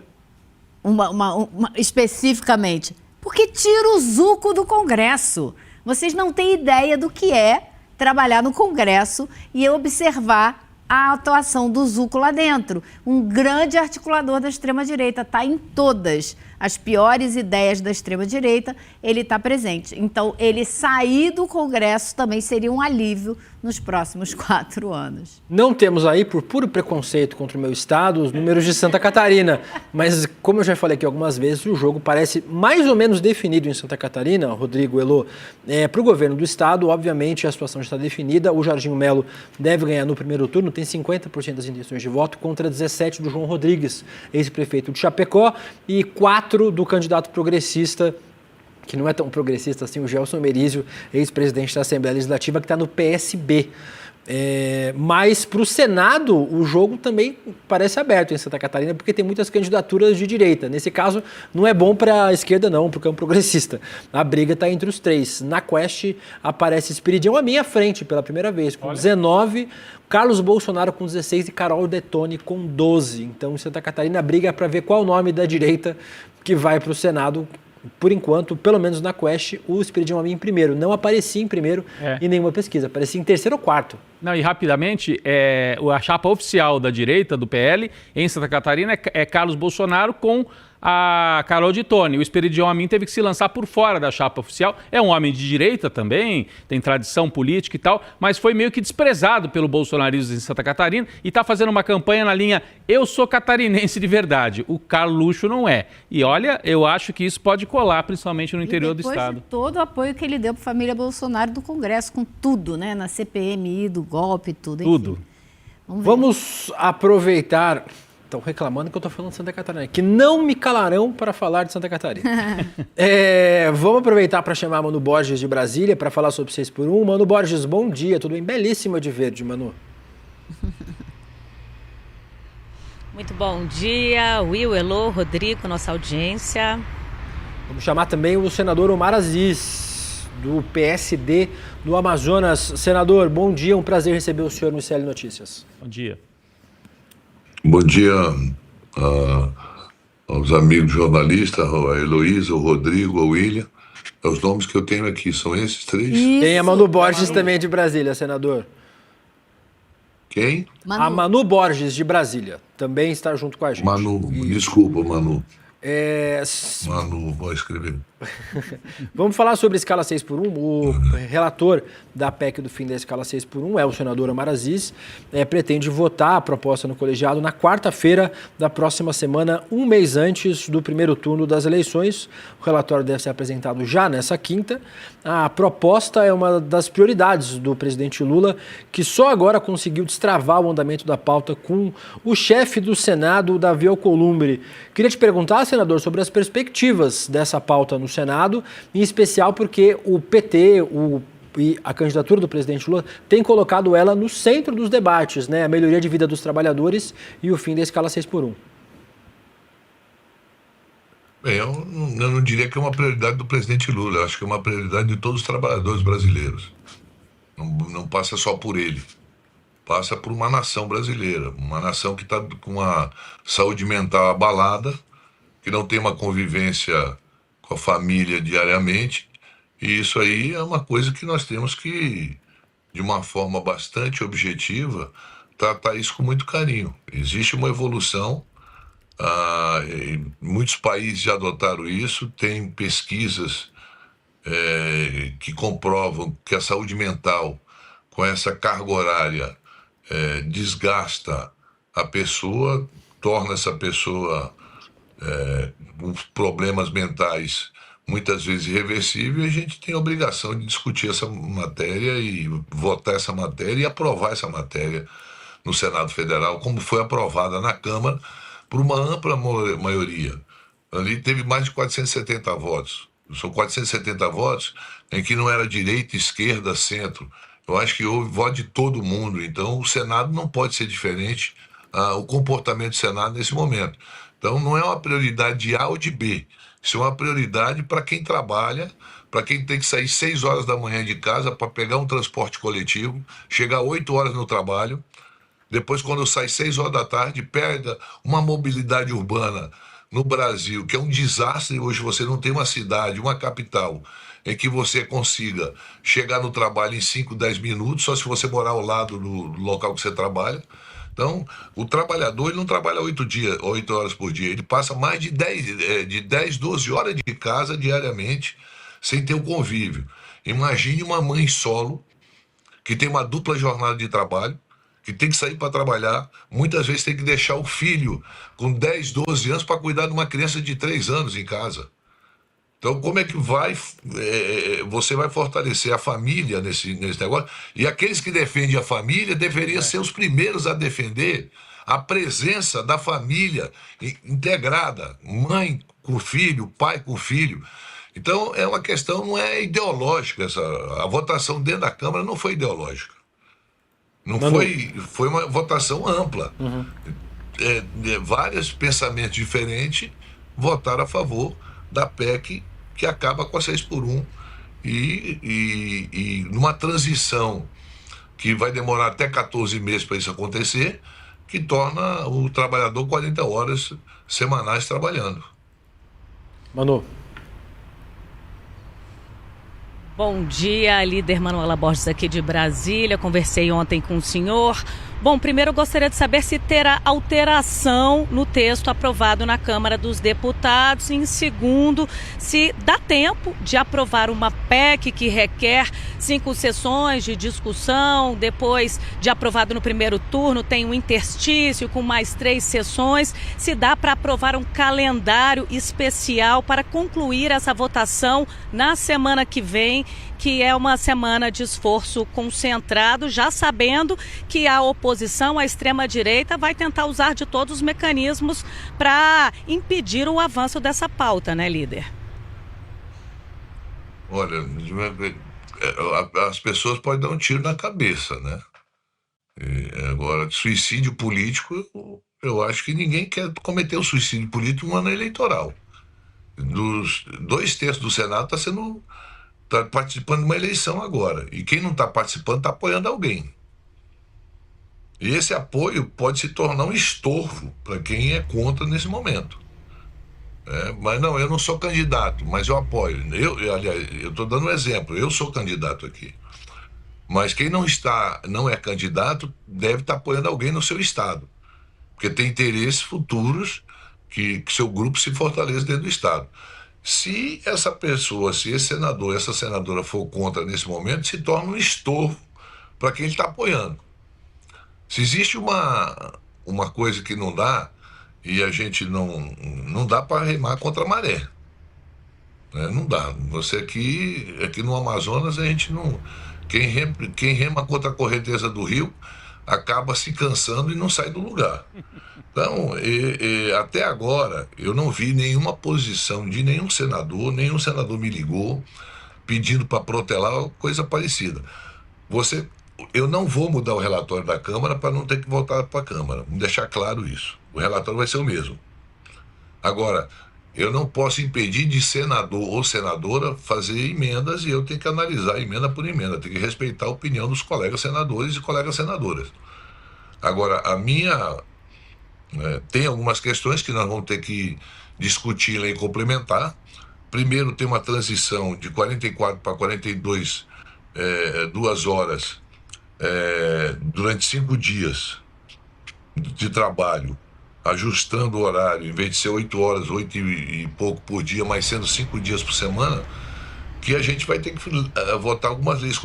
especificamente, porque tira o Zucco do Congresso. Vocês não têm ideia do que é trabalhar no Congresso e observar a atuação do Zucco lá dentro. Um grande articulador da extrema-direita, está em todas as piores ideias da extrema-direita, ele está presente. Então, ele sair do Congresso também seria um alívio nos próximos 4 anos. Não temos aí, por puro preconceito contra o meu estado, os números de Santa Catarina. Mas, como eu já falei aqui algumas vezes, o jogo parece mais ou menos definido em Santa Catarina, Rodrigo, Elô. Para o governo do estado, obviamente, a situação já está definida. O Jorginho Melo deve ganhar no primeiro turno, tem 50% das intenções de voto, contra 17% do João Rodrigues, ex-prefeito de Chapecó, e 4% do candidato progressista, que não é tão progressista assim, o Gelson Merizio, ex-presidente da Assembleia Legislativa, que está no PSB. Mas para o Senado, o jogo também parece aberto em Santa Catarina, porque tem muitas candidaturas de direita. Nesse caso, não é bom para a esquerda não, para o campo progressista. A briga está entre os 3. Na Quest aparece Espiridião à minha frente pela primeira vez, com 19%, Carlos Bolsonaro com 16% e Carol Detone com 12%. Então, em Santa Catarina, a briga é para ver qual o nome da direita que vai para o Senado. Por enquanto, pelo menos na Quest, o Espiridião Amin em primeiro. Não aparecia em primeiro em nenhuma pesquisa, aparecia em terceiro ou quarto. Não, e rapidamente, a chapa oficial da direita, do PL, em Santa Catarina, é Carlos Bolsonaro com a Carol Detone. O Espiridião Amin teve que se lançar por fora da chapa oficial. É um homem de direita também, tem tradição política e tal, mas foi meio que desprezado pelo bolsonarismo em Santa Catarina e está fazendo uma campanha na linha eu sou catarinense de verdade. O Carluxo não é. E olha, eu acho que isso pode colar, principalmente no interior do estado. Depois de todo o apoio que ele deu para a família Bolsonaro do Congresso, com tudo, né? Na CPMI, do golpe, tudo. Enfim. Tudo. Vamos aproveitar... Estão reclamando que eu estou falando de Santa Catarina, que não me calarão para falar de Santa Catarina. Vamos aproveitar para chamar a Manu Borges de Brasília para falar sobre 6x1. Manu Borges, bom dia, tudo bem? Belíssima de verde, Manu. Muito bom dia, Will, Elô, Rodrigo, nossa audiência. Vamos chamar também o senador Omar Aziz, do PSD do Amazonas. Senador, bom dia, um prazer receber o senhor no ICL Notícias. Bom dia. Bom dia aos amigos jornalistas, a Heloísa, o Rodrigo, o William. Os nomes que eu tenho aqui são esses 3? Tem a Manu Borges também de Brasília, senador. Quem? A Manu Borges de Brasília também está junto com a gente. Manu, desculpa, Manu. É... Manu, vou escrever. Vamos falar sobre a escala 6x1. O relator da PEC do fim da escala 6x1 é o senador Omar Aziz. Pretende votar a proposta no colegiado na quarta-feira da próxima semana, um mês antes do primeiro turno das eleições. O relatório deve ser apresentado já nessa quinta. A proposta é uma das prioridades do presidente Lula, que só agora conseguiu destravar o andamento da pauta com o chefe do Senado, Davi Alcolumbre. Queria te perguntar, senador, sobre as perspectivas dessa pauta no Senado, em especial porque o PT, e a candidatura do presidente Lula tem colocado ela no centro dos debates, né? A melhoria de vida dos trabalhadores e o fim da escala 6x1. Bem, eu não diria que é uma prioridade do presidente Lula, eu acho que é uma prioridade de todos os trabalhadores brasileiros. Não passa só por ele, passa por uma nação brasileira, uma nação que está com a saúde mental abalada, que não tem uma convivência com a família diariamente, e isso aí é uma coisa que nós temos que, de uma forma bastante objetiva, tratar isso com muito carinho. Existe uma evolução, muitos países já adotaram isso, tem pesquisas que comprovam que a saúde mental, com essa carga horária, desgasta a pessoa, torna essa pessoa com problemas mentais muitas vezes irreversíveis, e a gente tem a obrigação de discutir essa matéria e votar essa matéria e aprovar essa matéria no Senado Federal, como foi aprovada na Câmara por uma ampla maioria. Ali teve mais de 470 votos. São 470 votos em que não era direita, esquerda, centro. Eu acho que houve voto de todo mundo. Então o Senado não pode ser diferente, o comportamento do Senado nesse momento. Então não é uma prioridade de A ou de B. Isso é uma prioridade para quem trabalha, para quem tem que sair 6 horas da manhã de casa para pegar um transporte coletivo, chegar 8 horas no trabalho, depois quando sai 6 horas da tarde, pega uma mobilidade urbana no Brasil, que é um desastre. Hoje você não tem uma cidade, uma capital, em que você consiga chegar no trabalho em 5, 10 minutos, só se você morar ao lado do local que você trabalha. Então, o trabalhador ele não trabalha 8 horas por dia, ele passa mais de 10, 12 horas de casa diariamente, sem ter o convívio. Imagine uma mãe solo, que tem uma dupla jornada de trabalho, que tem que sair para trabalhar, muitas vezes tem que deixar o filho com 10, 12 anos para cuidar de uma criança de 3 anos em casa. Então, como é que você vai fortalecer a família nesse negócio? E aqueles que defendem a família deveriam ser os primeiros a defender a presença da família integrada, mãe com filho, pai com filho. Então, é uma questão, não é ideológica. A votação dentro da Câmara não foi ideológica. Foi uma votação ampla. Uhum. Vários pensamentos diferentes votaram a favor da PEC que acaba com a 6x1 e numa transição que vai demorar até 14 meses para isso acontecer, que torna o trabalhador 40 horas semanais trabalhando. Manu. Bom dia, líder Manuela Borges aqui de Brasília. Conversei ontem com o senhor. Bom, primeiro eu gostaria de saber se terá alteração no texto aprovado na Câmara dos Deputados. E, em segundo, se dá tempo de aprovar uma PEC que requer 5 sessões de discussão. Depois de aprovado no primeiro turno, tem um interstício com mais 3 sessões. Se dá para aprovar um calendário especial para concluir essa votação na semana que vem, que é uma semana de esforço concentrado, já sabendo que a oposição, a extrema-direita, vai tentar usar de todos os mecanismos para impedir o avanço dessa pauta, né, líder? Olha, as pessoas podem dar um tiro na cabeça, né? Agora, suicídio político, eu acho que ninguém quer cometer o suicídio político no ano eleitoral. Dos 2/3 do Senado está participando de uma eleição agora. E quem não está participando está apoiando alguém. E esse apoio pode se tornar um estorvo para quem é contra nesse momento. Mas não, eu não sou candidato, mas eu apoio. Aliás, eu estou dando um exemplo, eu sou candidato aqui. Mas quem não é candidato deve estar apoiando alguém no seu estado. Porque tem interesses futuros que seu grupo se fortaleça dentro do estado. Se essa pessoa, se esse senador, essa senadora for contra nesse momento, se torna um estorvo para quem ele está apoiando. Se existe uma coisa que não dá, e a gente não dá para remar contra a maré. Não dá. Você aqui no Amazonas, a gente não... Quem rema contra a correnteza do rio acaba se cansando e não sai do lugar. Então, até agora, eu não vi nenhuma posição de nenhum senador me ligou pedindo para protelar coisa parecida. Eu não vou mudar o relatório da Câmara para não ter que voltar para a Câmara. Vamos deixar claro isso. O relatório vai ser o mesmo. Agora, eu não posso impedir de senador ou senadora fazer emendas e eu tenho que analisar emenda por emenda. Tenho que respeitar a opinião dos colegas senadores e colegas senadoras. Agora, tem algumas questões que nós vamos ter que discutir em lei complementar. Primeiro, tem uma transição de 44 para 42 2 horas durante 5 dias de trabalho, ajustando o horário, em vez de ser 8 horas, 8 e pouco por dia, mas sendo 5 dias por semana, que a gente vai ter que votar algumas leis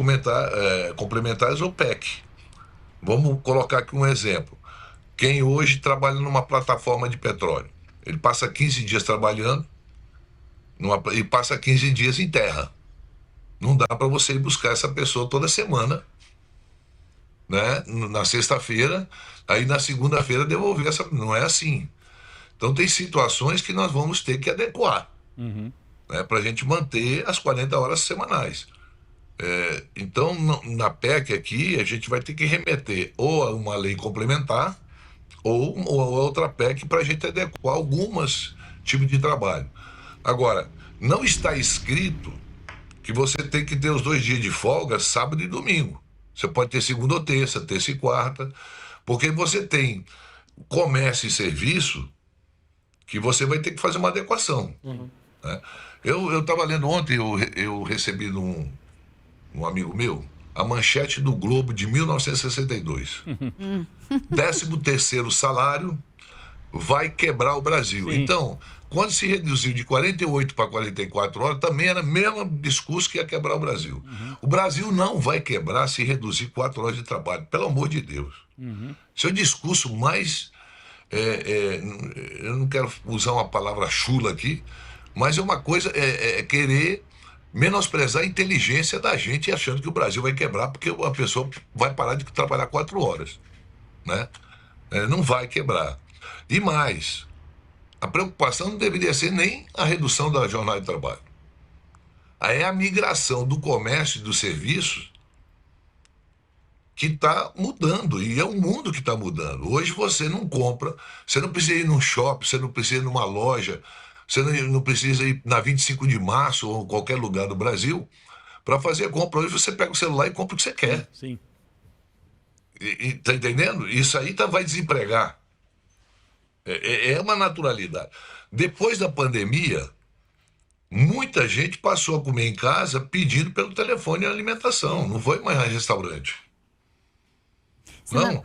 complementares ou PEC. Vamos colocar aqui um exemplo. Quem hoje trabalha numa plataforma de petróleo, ele passa 15 dias trabalhando e passa 15 dias em terra. Não dá para você ir buscar essa pessoa toda semana, né? Na sexta-feira, aí na segunda-feira devolver essa... Não é assim. Então tem situações que nós vamos ter que adequar, né? Para a gente manter as 40 horas semanais. Então, na PEC aqui, a gente vai ter que remeter ou a uma lei complementar ou a outra PEC para a gente adequar alguns tipos de trabalho. Agora, não está escrito que você tem que ter os 2 dias de folga, sábado e domingo. Você pode ter segunda ou terça e quarta, porque você tem comércio e serviço que você vai ter que fazer uma adequação. Né? Eu estava lendo ontem, eu recebi de um amigo meu, a manchete do Globo de 1962. 13º salário vai quebrar o Brasil. Sim. Então, quando se reduziu de 48 para 44 horas, também era o mesmo discurso que ia quebrar o Brasil. O Brasil não vai quebrar se reduzir 4 horas de trabalho, pelo amor de Deus. Isso é o discurso mais... eu não quero usar uma palavra chula aqui, mas é uma coisa, querer menosprezar a inteligência da gente achando que o Brasil vai quebrar porque a pessoa vai parar de trabalhar 4 horas. Né? Não vai quebrar. E mais, a preocupação não deveria ser nem a redução da jornada de trabalho. É a migração do comércio e dos serviços que está mudando, e é o mundo que está mudando. Hoje você não compra, você não precisa ir num shopping, você não precisa ir numa loja, você não precisa ir na 25 de março ou qualquer lugar do Brasil para fazer a compra. Hoje você pega o celular e compra o que você quer. Sim. Tá entendendo? Isso aí vai desempregar. É uma naturalidade. Depois da pandemia, muita gente passou a comer em casa pedindo pelo telefone a alimentação. Não foi mais a restaurante. Não.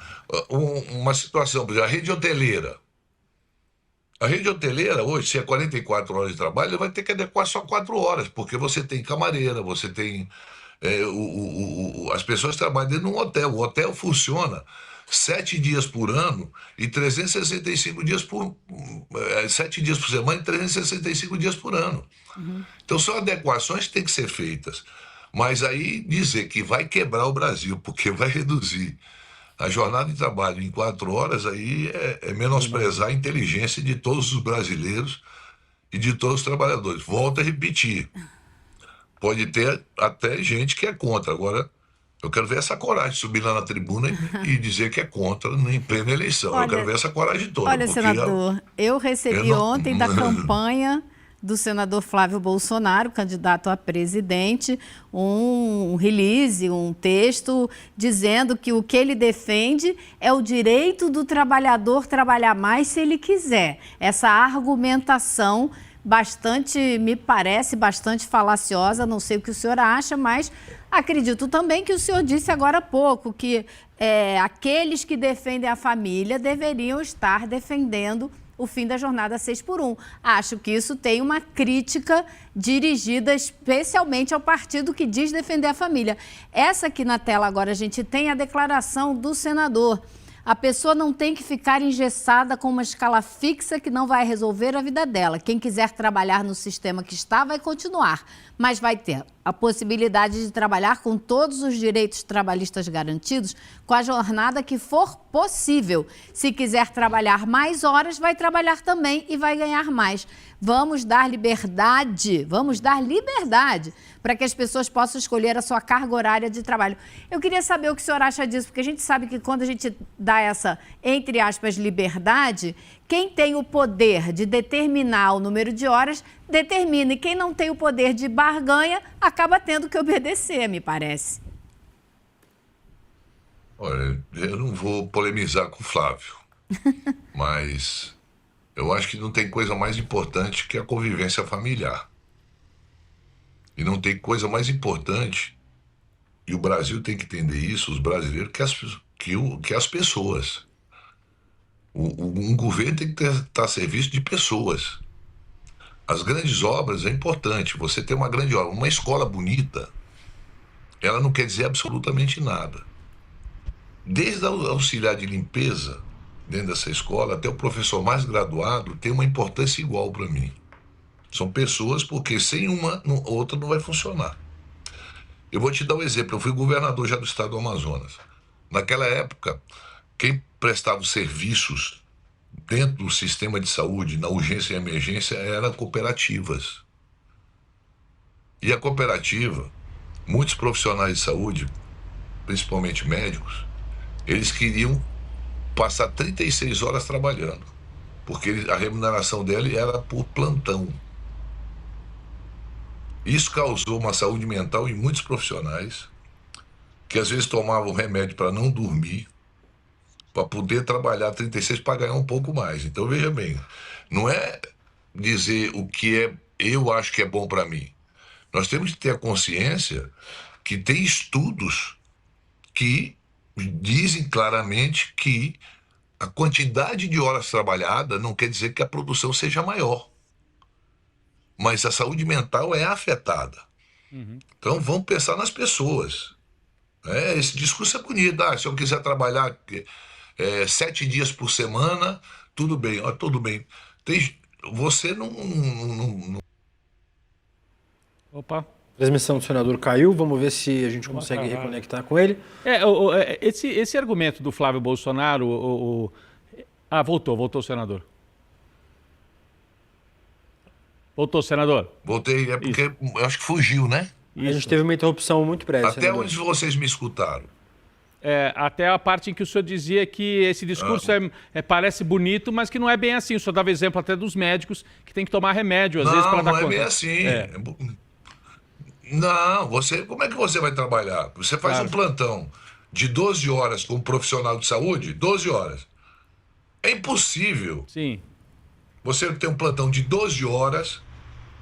Uma situação, por exemplo, a rede hoteleira. A rede hoteleira hoje, se é 44 horas de trabalho, ele vai ter que adequar só 4 horas, porque você tem camareira, você tem... as pessoas trabalham dentro de um hotel. O hotel funciona 7 dias por ano e 365 dias por... 7 dias por semana e 365 dias por ano. Então são adequações que têm que ser feitas. Mas aí dizer que vai quebrar o Brasil porque vai reduzir a jornada de trabalho em 4 horas, aí é menosprezar a inteligência de todos os brasileiros e de todos os trabalhadores. Volto a repetir. Pode ter até gente que é contra. Agora, eu quero ver essa coragem de subir lá na tribuna e dizer que é contra em plena eleição. Eu quero ver essa coragem toda. Olha, senador, eu recebi ontem da campanha do senador Flávio Bolsonaro, candidato a presidente, um release, um texto dizendo que o que ele defende é o direito do trabalhador trabalhar mais se ele quiser. Essa argumentação me parece bastante falaciosa, não sei o que o senhor acha, mas acredito também que o senhor disse agora há pouco que aqueles que defendem a família deveriam estar defendendo o fim da jornada 6x1. Acho que isso tem uma crítica dirigida especialmente ao partido que diz defender a família. Essa aqui na tela agora a gente tem a declaração do senador. A pessoa não tem que ficar engessada com uma escala fixa que não vai resolver a vida dela. Quem quiser trabalhar no sistema que está vai continuar, mas vai ter a possibilidade de trabalhar com todos os direitos trabalhistas garantidos com a jornada que for possível. Se quiser trabalhar mais horas, vai trabalhar também e vai ganhar mais. Vamos dar liberdade para que as pessoas possam escolher a sua carga horária de trabalho. Eu queria saber o que o senhor acha disso, porque a gente sabe que quando a gente dá essa, entre aspas, liberdade, quem tem o poder de determinar o número de horas, determina. E quem não tem o poder de barganha, acaba tendo que obedecer, me parece. Olha, eu não vou polemizar com o Flávio, mas eu acho que não tem coisa mais importante que a convivência familiar. E não tem coisa mais importante, e o Brasil tem que entender isso, os brasileiros, que as pessoas. Um governo tem que estar a serviço de pessoas. As grandes obras é importante, você ter uma grande obra. Uma escola bonita, ela não quer dizer absolutamente nada. Desde o auxiliar de limpeza, dentro dessa escola, até o professor mais graduado, tem uma importância igual para mim. São pessoas, porque sem uma, outra não vai funcionar. Eu vou te dar um exemplo. Eu fui governador já do estado do Amazonas. Naquela época, quem prestava os serviços dentro do sistema de saúde, na urgência e emergência, eram cooperativas. E a cooperativa, muitos profissionais de saúde, principalmente médicos, eles queriam passar 36 horas trabalhando, porque a remuneração dele era por plantão. Isso causou uma saúde mental em muitos profissionais, que às vezes tomavam remédio para não dormir, para poder trabalhar 36 para ganhar um pouco mais. Então veja bem, não é dizer o que eu acho que é bom para mim. Nós temos que ter a consciência que tem estudos que dizem claramente que a quantidade de horas trabalhadas não quer dizer que a produção seja maior. Mas a saúde mental é afetada. Então vamos pensar nas pessoas. Esse discurso é bonito. Se eu quiser trabalhar 7 dias por semana, tudo bem. Tudo bem. Você não... Opa. A transmissão do senador caiu, vamos ver se a gente consegue reconectar com ele. Esse argumento do Flávio Bolsonaro... voltou o senador. Voltou, senador? Voltei, porque eu acho que fugiu, né? Isso. A gente teve uma interrupção muito breve, Até senador. Onde vocês me escutaram? Até a parte em que o senhor dizia que esse discurso parece bonito, mas que não é bem assim. O senhor dava exemplo até dos médicos que tem que tomar remédio, às vezes, para dar conta. Não é bem assim. Não, como é que você vai trabalhar? Você faz um plantão de 12 horas como profissional de saúde, 12 horas. É impossível. Sim. Você tem um plantão de 12 horas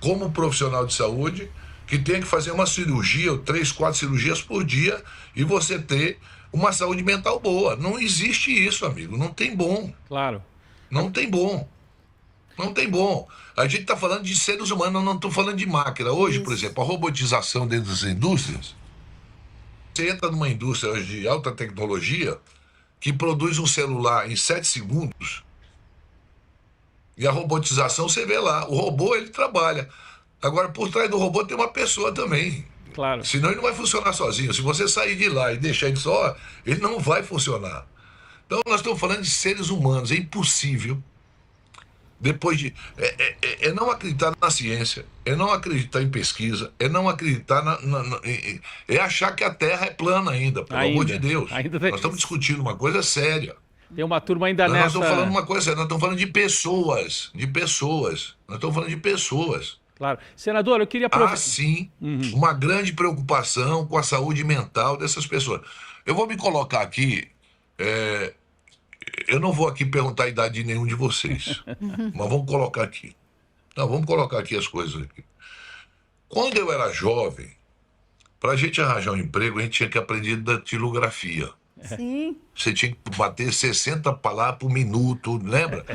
como profissional de saúde que tem que fazer uma cirurgia, ou 3, 4 cirurgias por dia, e você ter uma saúde mental boa. Não existe isso, amigo. Não tem bom. Claro. Não tem bom. Não tem bom. A gente está falando de seres humanos, não estou falando de máquina. Hoje, por exemplo, a robotização dentro das indústrias, você entra numa indústria hoje de alta tecnologia que produz um celular em 7 segundos, e a robotização, você vê lá, o robô, ele trabalha. Agora, por trás do robô tem uma pessoa também. Claro. Senão ele não vai funcionar sozinho. Se você sair de lá e deixar ele só, ele não vai funcionar. Então, nós estamos falando de seres humanos. É impossível. Depois de... É não acreditar na ciência, é não acreditar em pesquisa, é não acreditar é achar que a Terra é plana ainda, pelo amor de Deus. Nós estamos discutindo uma coisa séria. Tem uma turma ainda Nós nessa... estamos falando uma coisa, nós estamos falando de pessoas. Nós estamos falando de pessoas. Claro. Senador, eu queria... Há, sim, uma grande preocupação com a saúde mental dessas pessoas. Eu vou me colocar aqui... eu não vou aqui perguntar a idade de nenhum de vocês, mas vamos colocar aqui. Não, vamos colocar aqui as coisas aqui. Quando eu era jovem, para a gente arranjar um emprego, a gente tinha que aprender datilografia. Sim. Você tinha que bater 60 palavras por minuto, lembra?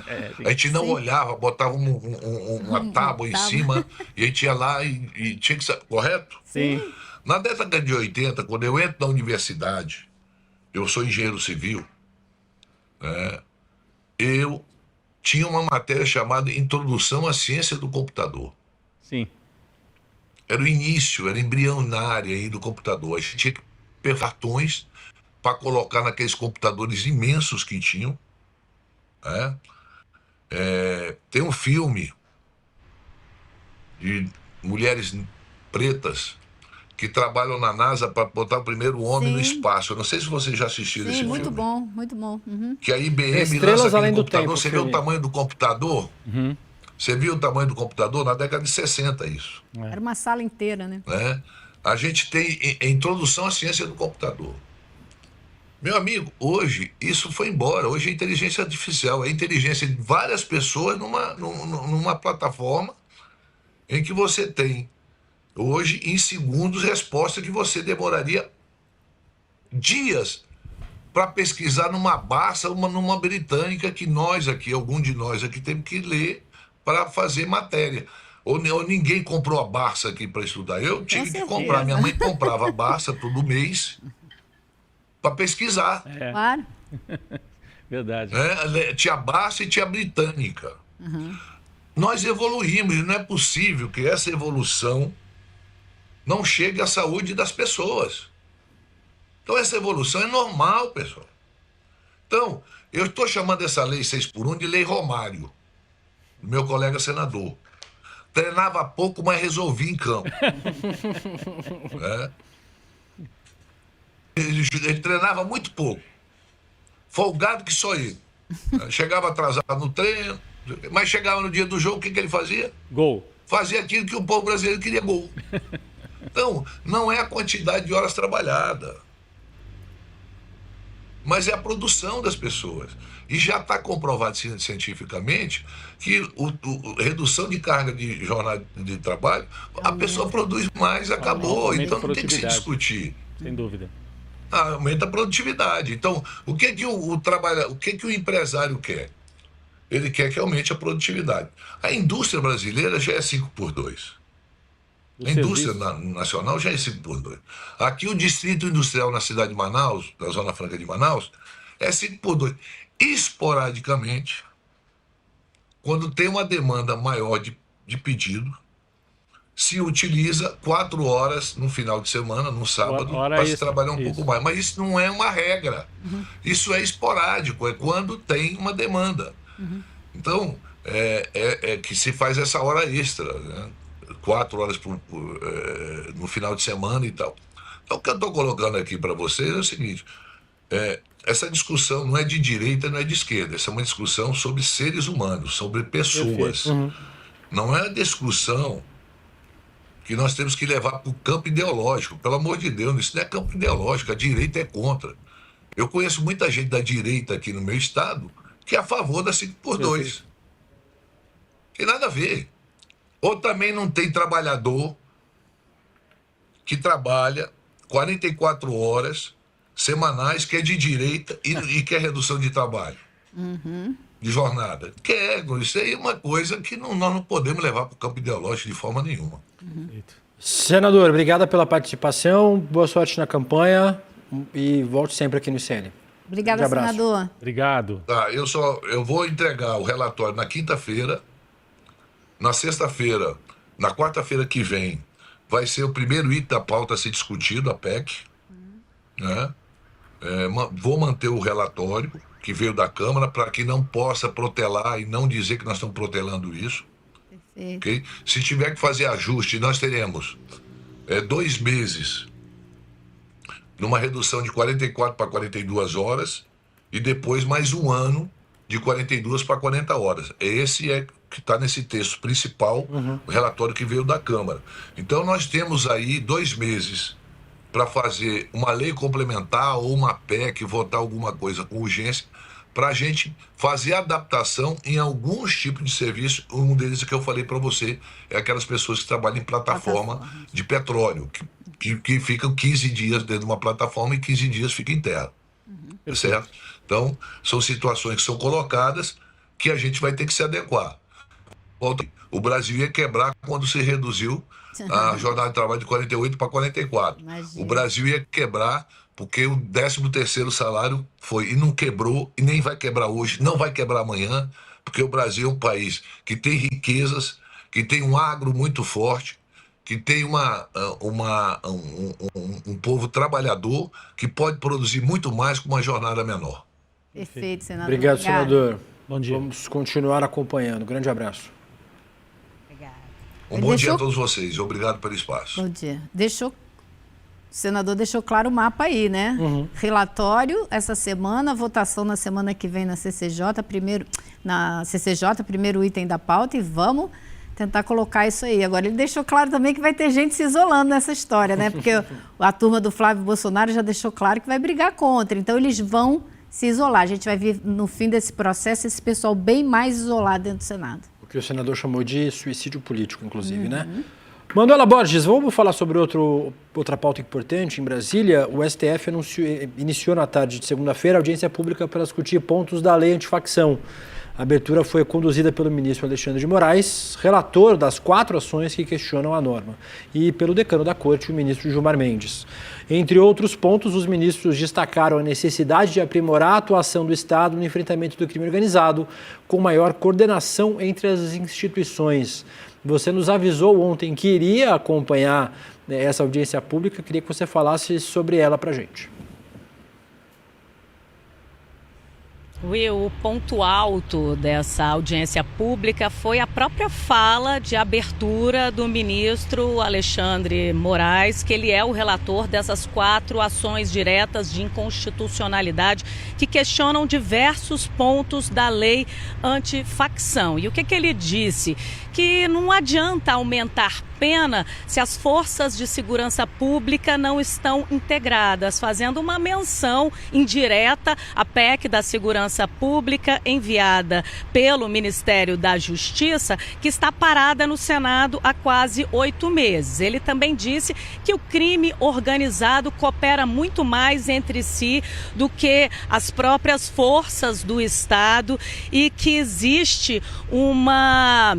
A gente não olhava, botava uma tábua em cima e a gente ia lá e tinha que saber, correto? Sim. Na década de 80, quando eu entro na universidade, eu sou engenheiro civil, eu tinha uma matéria chamada Introdução à Ciência do Computador. Sim. Era o início, era embrionária aí do computador. A gente tinha que pegar cartões para colocar naqueles computadores imensos que tinham. Tem um filme de mulheres pretas que trabalham na NASA para botar o primeiro homem no espaço. Eu não sei se vocês já assistiram esse filme. Muito bom, muito bom. Que a IBM Estrelas lança Além aquele do computador. Tempo, Você viu o filme. tamanho do computador? Você viu o tamanho do computador? Na década de 60, isso. Era uma sala inteira, né? A gente tem a introdução à ciência do computador. Meu amigo, hoje isso foi embora. Hoje é inteligência artificial. É a inteligência de várias pessoas numa plataforma em que você tem, hoje, em segundos, resposta que você demoraria dias para pesquisar numa Barça, numa britânica que nós aqui, algum de nós aqui, temos que ler para fazer matéria. Ou ninguém comprou a Barça aqui para estudar. Eu tinha que comprar. Minha mãe comprava a Barça todo mês para pesquisar. Claro. Verdade. Tinha Barça e tinha Britânica. Nós evoluímos e não é possível que essa evolução não chegue à saúde das pessoas. Então essa evolução é normal, pessoal. Então, eu estou chamando essa lei 6x1 de Lei Romário, do meu colega senador. Treinava pouco, mas resolvia em campo. Ele treinava muito pouco. Folgado que só ele. Chegava atrasado no treino, mas chegava no dia do jogo, o que ele fazia? Gol. Fazia aquilo que o povo brasileiro queria, gol. Então, não é a quantidade de horas trabalhadas, mas é a produção das pessoas. E já está comprovado cientificamente que a redução de carga de jornada de trabalho, a pessoa produz mais, acabou. Aumenta Então a não tem que se produtividade. discutir. Sem dúvida. Aumenta a produtividade. Então, o que o empresário quer? Ele quer que aumente a produtividade. A indústria brasileira já é 5x2. A indústria nacional já é 5x2. Aqui o distrito industrial na cidade de Manaus, na Zona Franca de Manaus, é 5x2. Esporadicamente, quando tem uma demanda maior de pedido, se utiliza 4 horas no final de semana, no sábado, para se trabalhar um pouco mais. Mas isso não é uma regra. Isso é esporádico, é quando tem uma demanda. Então, é que se faz essa hora extra, né? 4 horas no final de semana e tal. Então, o que eu estou colocando aqui para vocês é o seguinte: essa discussão não é de direita, não é de esquerda. Essa é uma discussão sobre seres humanos, sobre pessoas. Não é a discussão que nós temos que levar para o campo ideológico. Pelo amor de Deus, isso não é campo ideológico, a direita é contra. Eu conheço muita gente da direita aqui no meu estado que é a favor da 5x2. Tem nada a ver. Ou também não tem trabalhador que trabalha 44 horas semanais, que é de direita e quer redução de trabalho, de jornada. Isso aí é uma coisa que nós não podemos levar para o campo ideológico de forma nenhuma. Senador, obrigada pela participação, boa sorte na campanha e volte sempre aqui no ICL. Obrigada, senador. Obrigado. Tá, eu vou entregar o relatório na quinta-feira. Na sexta-feira, na quarta-feira que vem, vai ser o primeiro item da pauta a ser discutido, a PEC. Né? Vou manter o relatório que veio da Câmara para que não possa protelar e não dizer que nós estamos protelando isso. Okay? Se tiver que fazer ajuste, nós teremos 2 meses numa redução de 44 para 42 horas e depois mais 1 ano de 42 para 40 horas. Esse é que está nesse texto principal, o relatório que veio da Câmara. Então nós temos aí 2 meses para fazer uma lei complementar ou uma PEC, votar alguma coisa com urgência, para a gente fazer adaptação em alguns tipos de serviço. Um deles que eu falei para você é aquelas pessoas que trabalham em plataforma de petróleo, que ficam 15 dias dentro de uma plataforma e 15 dias ficam em terra. Certo? Então, são situações que são colocadas que a gente vai ter que se adequar. O Brasil ia quebrar quando se reduziu a jornada de trabalho de 48 para 44. Imagina. O Brasil ia quebrar porque o 13º salário foi, e não quebrou, e nem vai quebrar hoje, não vai quebrar amanhã, porque o Brasil é um país que tem riquezas, que tem um agro muito forte, que tem um povo trabalhador que pode produzir muito mais com uma jornada menor. Perfeito, senador. Obrigado, senador. Bom dia. Vamos continuar acompanhando. Grande abraço. Bom dia a todos vocês. Obrigado pelo espaço. Bom dia. O senador deixou claro o mapa aí, né? Relatório essa semana, votação na semana que vem na CCJ, primeiro item da pauta, e vamos tentar colocar isso aí. Agora, ele deixou claro também que vai ter gente se isolando nessa história, né? Porque a turma do Flávio Bolsonaro já deixou claro que vai brigar contra. Então, eles vão se isolar. A gente vai ver, no fim desse processo, esse pessoal bem mais isolado dentro do Senado. O que o senador chamou de suicídio político, inclusive, né? Manuela Borges, vamos falar sobre outra pauta importante. Em Brasília, o STF iniciou na tarde de segunda-feira a audiência pública para discutir pontos da lei antifacção. A abertura foi conduzida pelo ministro Alexandre de Moraes, relator das 4 ações que questionam a norma, e pelo decano da Corte, o ministro Gilmar Mendes. Entre outros pontos, os ministros destacaram a necessidade de aprimorar a atuação do Estado no enfrentamento do crime organizado, com maior coordenação entre as instituições. Você nos avisou ontem que iria acompanhar essa audiência pública. Queria que você falasse sobre ela para a gente. Will, o ponto alto dessa audiência pública foi a própria fala de abertura do ministro Alexandre Moraes, que ele é o relator dessas 4 ações diretas de inconstitucionalidade que questionam diversos pontos da lei antifacção. E o que ele disse? Que não adianta aumentar pena se as forças de segurança pública não estão integradas, fazendo uma menção indireta à PEC da Segurança Pública enviada pelo Ministério da Justiça, que está parada no Senado há quase 8 meses. Ele também disse que o crime organizado coopera muito mais entre si do que as próprias forças do Estado e que existe uma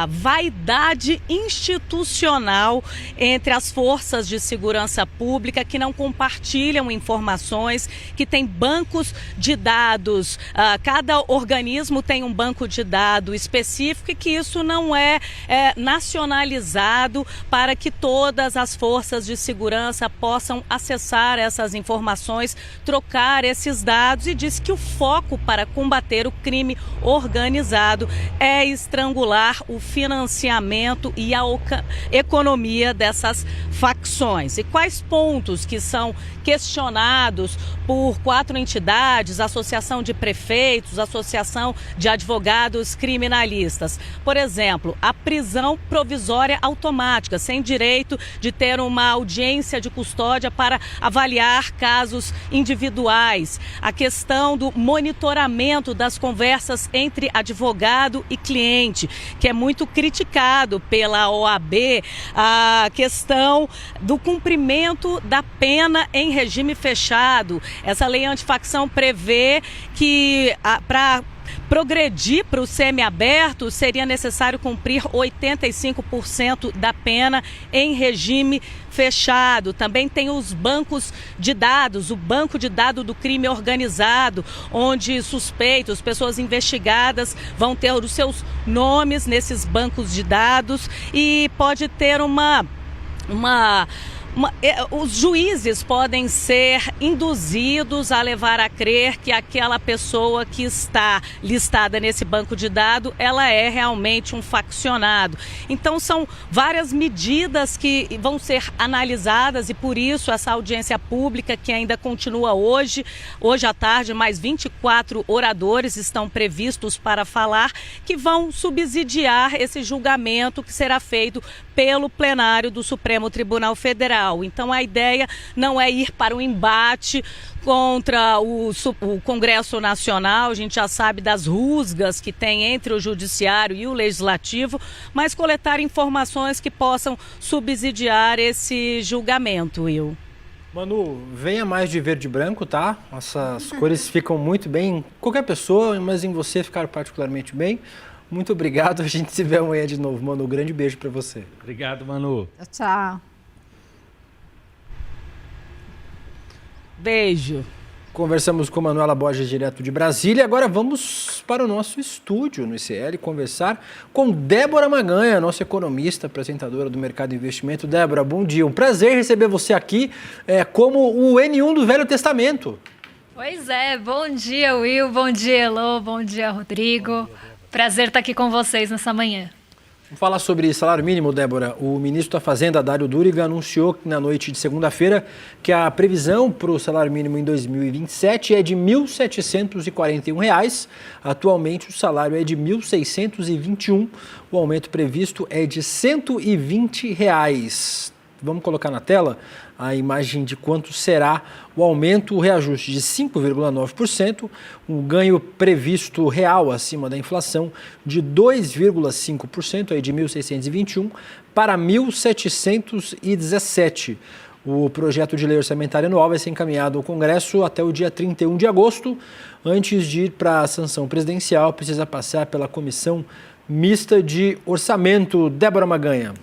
vaidade institucional entre as forças de segurança pública que não compartilham informações, que tem bancos de dados, cada organismo tem um banco de dados específico e que isso não é nacionalizado para que todas as forças de segurança possam acessar essas informações, trocar esses dados, e diz que o foco para combater o crime organizado é estrangular o financiamento e a economia dessas facções. E quais pontos que são questionados por 4 entidades, Associação de Prefeitos, Associação de Advogados Criminalistas? Por exemplo, a prisão provisória automática, sem direito de ter uma audiência de custódia para avaliar casos individuais. A questão do monitoramento das conversas entre advogado e cliente, que é muito criticado pela OAB, a questão do cumprimento da pena em regime fechado. Essa lei antifacção prevê que para progredir para o semiaberto seria necessário cumprir 85% da pena em regime fechado. Também tem os bancos de dados, o banco de dados do crime organizado, onde suspeitos, pessoas investigadas vão ter os seus nomes nesses bancos de dados e pode ter uma os juízes podem ser induzidos a levar a crer que aquela pessoa que está listada nesse banco de dados, ela é realmente um faccionado. Então são várias medidas que vão ser analisadas e por isso essa audiência pública que ainda continua hoje à tarde, mais 24 oradores estão previstos para falar, que vão subsidiar esse julgamento que será feito pelo plenário do Supremo Tribunal Federal. Então a ideia não é ir para um embate contra o Congresso Nacional, a gente já sabe das rusgas que tem entre o Judiciário e o Legislativo, mas coletar informações que possam subsidiar esse julgamento, Will. Manu, venha mais de verde e branco, tá? Essas cores ficam muito bem em qualquer pessoa, mas em você ficaram particularmente bem. Muito obrigado, a gente se vê amanhã de novo. Manu, um grande beijo para você. Obrigado, Manu. Tchau. Beijo. Conversamos com Manuela Borges, direto de Brasília. Agora vamos para o nosso estúdio no ICL conversar com Débora Maganha, nossa economista, apresentadora do Mercado de Investimento. Débora, bom dia. Um prazer receber você aqui como o N1 do Velho Testamento. Pois é, bom dia, Will, bom dia, Elô, bom dia, Rodrigo. Prazer estar aqui com vocês nessa manhã. Vamos falar sobre salário mínimo, Débora. O ministro da Fazenda, Dário Duriga, anunciou na noite de segunda-feira que a previsão para o salário mínimo em 2027 é de R$ 1.741. Atualmente, o salário é de R$ 1.621. O aumento previsto é de R$ 120. Vamos colocar na tela a imagem de quanto será o aumento, o reajuste de 5,9%, um ganho previsto real acima da inflação de 2,5%, aí de 1.621 para 1.717. O projeto de lei orçamentária anual vai ser encaminhado ao Congresso até o dia 31 de agosto. Antes de ir para a sanção presidencial, precisa passar pela Comissão Mista de Orçamento. Débora Maganha.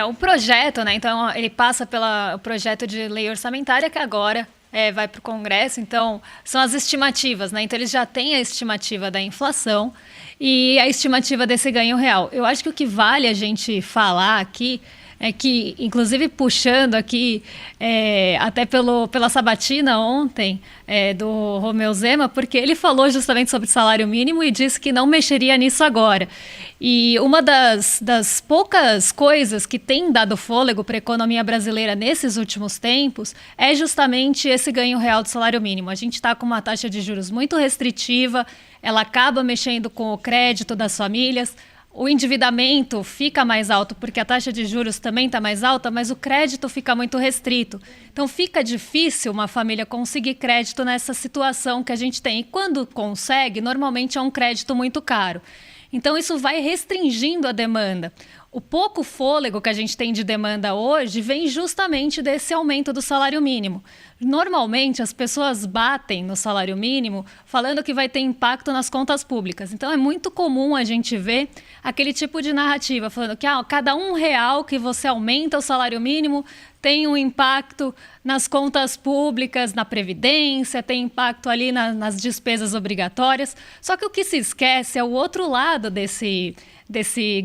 O projeto, né? Então, ele passa pelo projeto de lei orçamentária que agora vai para o Congresso. Então, são as estimativas, né? Então, eles já têm a estimativa da inflação e a estimativa desse ganho real. Eu acho que o que vale a gente falar aqui é que, inclusive puxando aqui até pela sabatina ontem do Romeu Zema, porque ele falou justamente sobre salário mínimo e disse que não mexeria nisso agora. E uma das poucas coisas que tem dado fôlego para a economia brasileira nesses últimos tempos é justamente esse ganho real do salário mínimo. A gente está com uma taxa de juros muito restritiva, ela acaba mexendo com o crédito das famílias. O endividamento fica mais alto porque a taxa de juros também está mais alta, mas o crédito fica muito restrito. Então fica difícil uma família conseguir crédito nessa situação que a gente tem. E quando consegue, normalmente é um crédito muito caro. Então isso vai restringindo a demanda. O pouco fôlego que a gente tem de demanda hoje vem justamente desse aumento do salário mínimo. Normalmente, as pessoas batem no salário mínimo falando que vai ter impacto nas contas públicas. Então, é muito comum a gente ver aquele tipo de narrativa, falando que cada R$1 que você aumenta o salário mínimo tem um impacto nas contas públicas, na Previdência, tem impacto ali nas despesas obrigatórias. Só que o que se esquece é o outro lado desse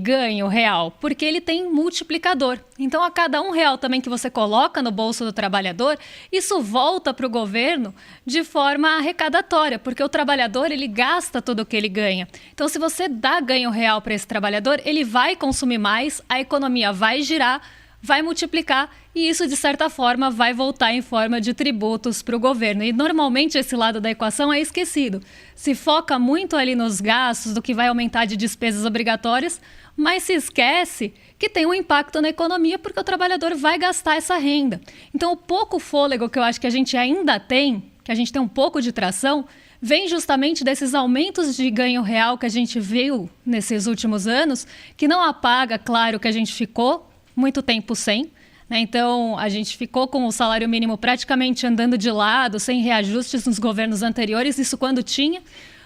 ganho real, porque ele tem multiplicador. Então, a cada R$1 também que você coloca no bolso do trabalhador, isso volta para o governo de forma arrecadatória, porque o trabalhador ele gasta tudo o que ele ganha. Então, se você dá ganho real para esse trabalhador, ele vai consumir mais, a economia vai girar, vai multiplicar e isso, de certa forma, vai voltar em forma de tributos para o governo. E, normalmente, esse lado da equação é esquecido. Se foca muito ali nos gastos, do que vai aumentar de despesas obrigatórias, mas se esquece que tem um impacto na economia porque o trabalhador vai gastar essa renda. Então, o pouco fôlego que eu acho que a gente ainda tem, que a gente tem um pouco de tração, vem justamente desses aumentos de ganho real que a gente viu nesses últimos anos, que não apaga, claro, que a gente ficou muito tempo sem, né? Então, a gente ficou com o salário mínimo praticamente andando de lado, sem reajustes nos governos anteriores, isso quando tinha,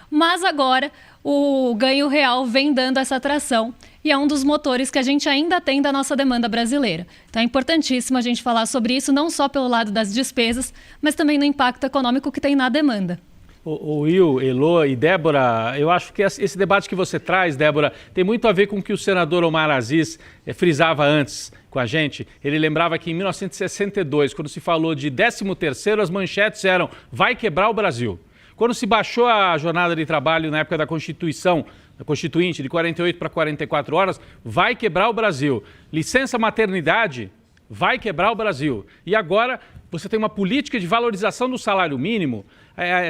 mas agora o ganho real vem dando essa tração e é um dos motores que a gente ainda tem da nossa demanda brasileira. Então, é importantíssimo a gente falar sobre isso, não só pelo lado das despesas, mas também no impacto econômico que tem na demanda. O Will, Elô e Débora, eu acho que esse debate que você traz, Débora, tem muito a ver com o que o senador Omar Aziz frisava antes com a gente. Ele lembrava que em 1962, quando se falou de 13º, as manchetes eram "vai quebrar o Brasil". Quando se baixou a jornada de trabalho na época da Constituinte, de 48 para 44 horas, "vai quebrar o Brasil". Licença maternidade, vai quebrar o Brasil. E agora você tem uma política de valorização do salário mínimo.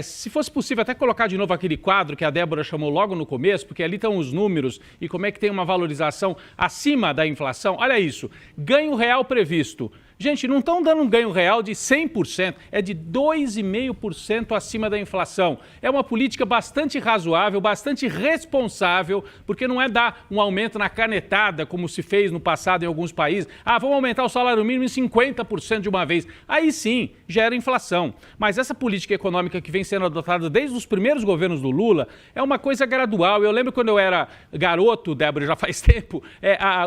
Se fosse possível até colocar de novo aquele quadro que a Débora chamou logo no começo, porque ali estão os números e como é que tem uma valorização acima da inflação. Olha isso, ganho real previsto. Gente, não estão dando um ganho real de 100%, é de 2,5% acima da inflação. É uma política bastante razoável, bastante responsável, porque não é dar um aumento na canetada, como se fez no passado em alguns países. Vamos aumentar o salário mínimo em 50% de uma vez. Aí sim, gera inflação. Mas essa política econômica que vem sendo adotada desde os primeiros governos do Lula é uma coisa gradual. Eu lembro quando eu era garoto, Débora, já faz tempo,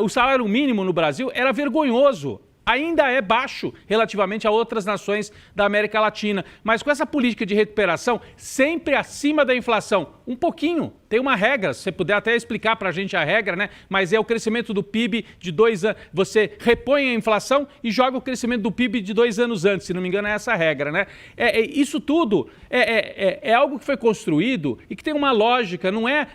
o salário mínimo no Brasil era vergonhoso. Ainda é baixo relativamente a outras nações da América Latina. Mas com essa política de recuperação, sempre acima da inflação. Um pouquinho. Tem uma regra, se você puder até explicar para a gente a regra, né? Mas é o crescimento do PIB de 2 anos. Você repõe a inflação e joga o crescimento do PIB de 2 anos antes. Se não me engano, é essa a regra, né? Isso tudo é algo que foi construído e que tem uma lógica. Não é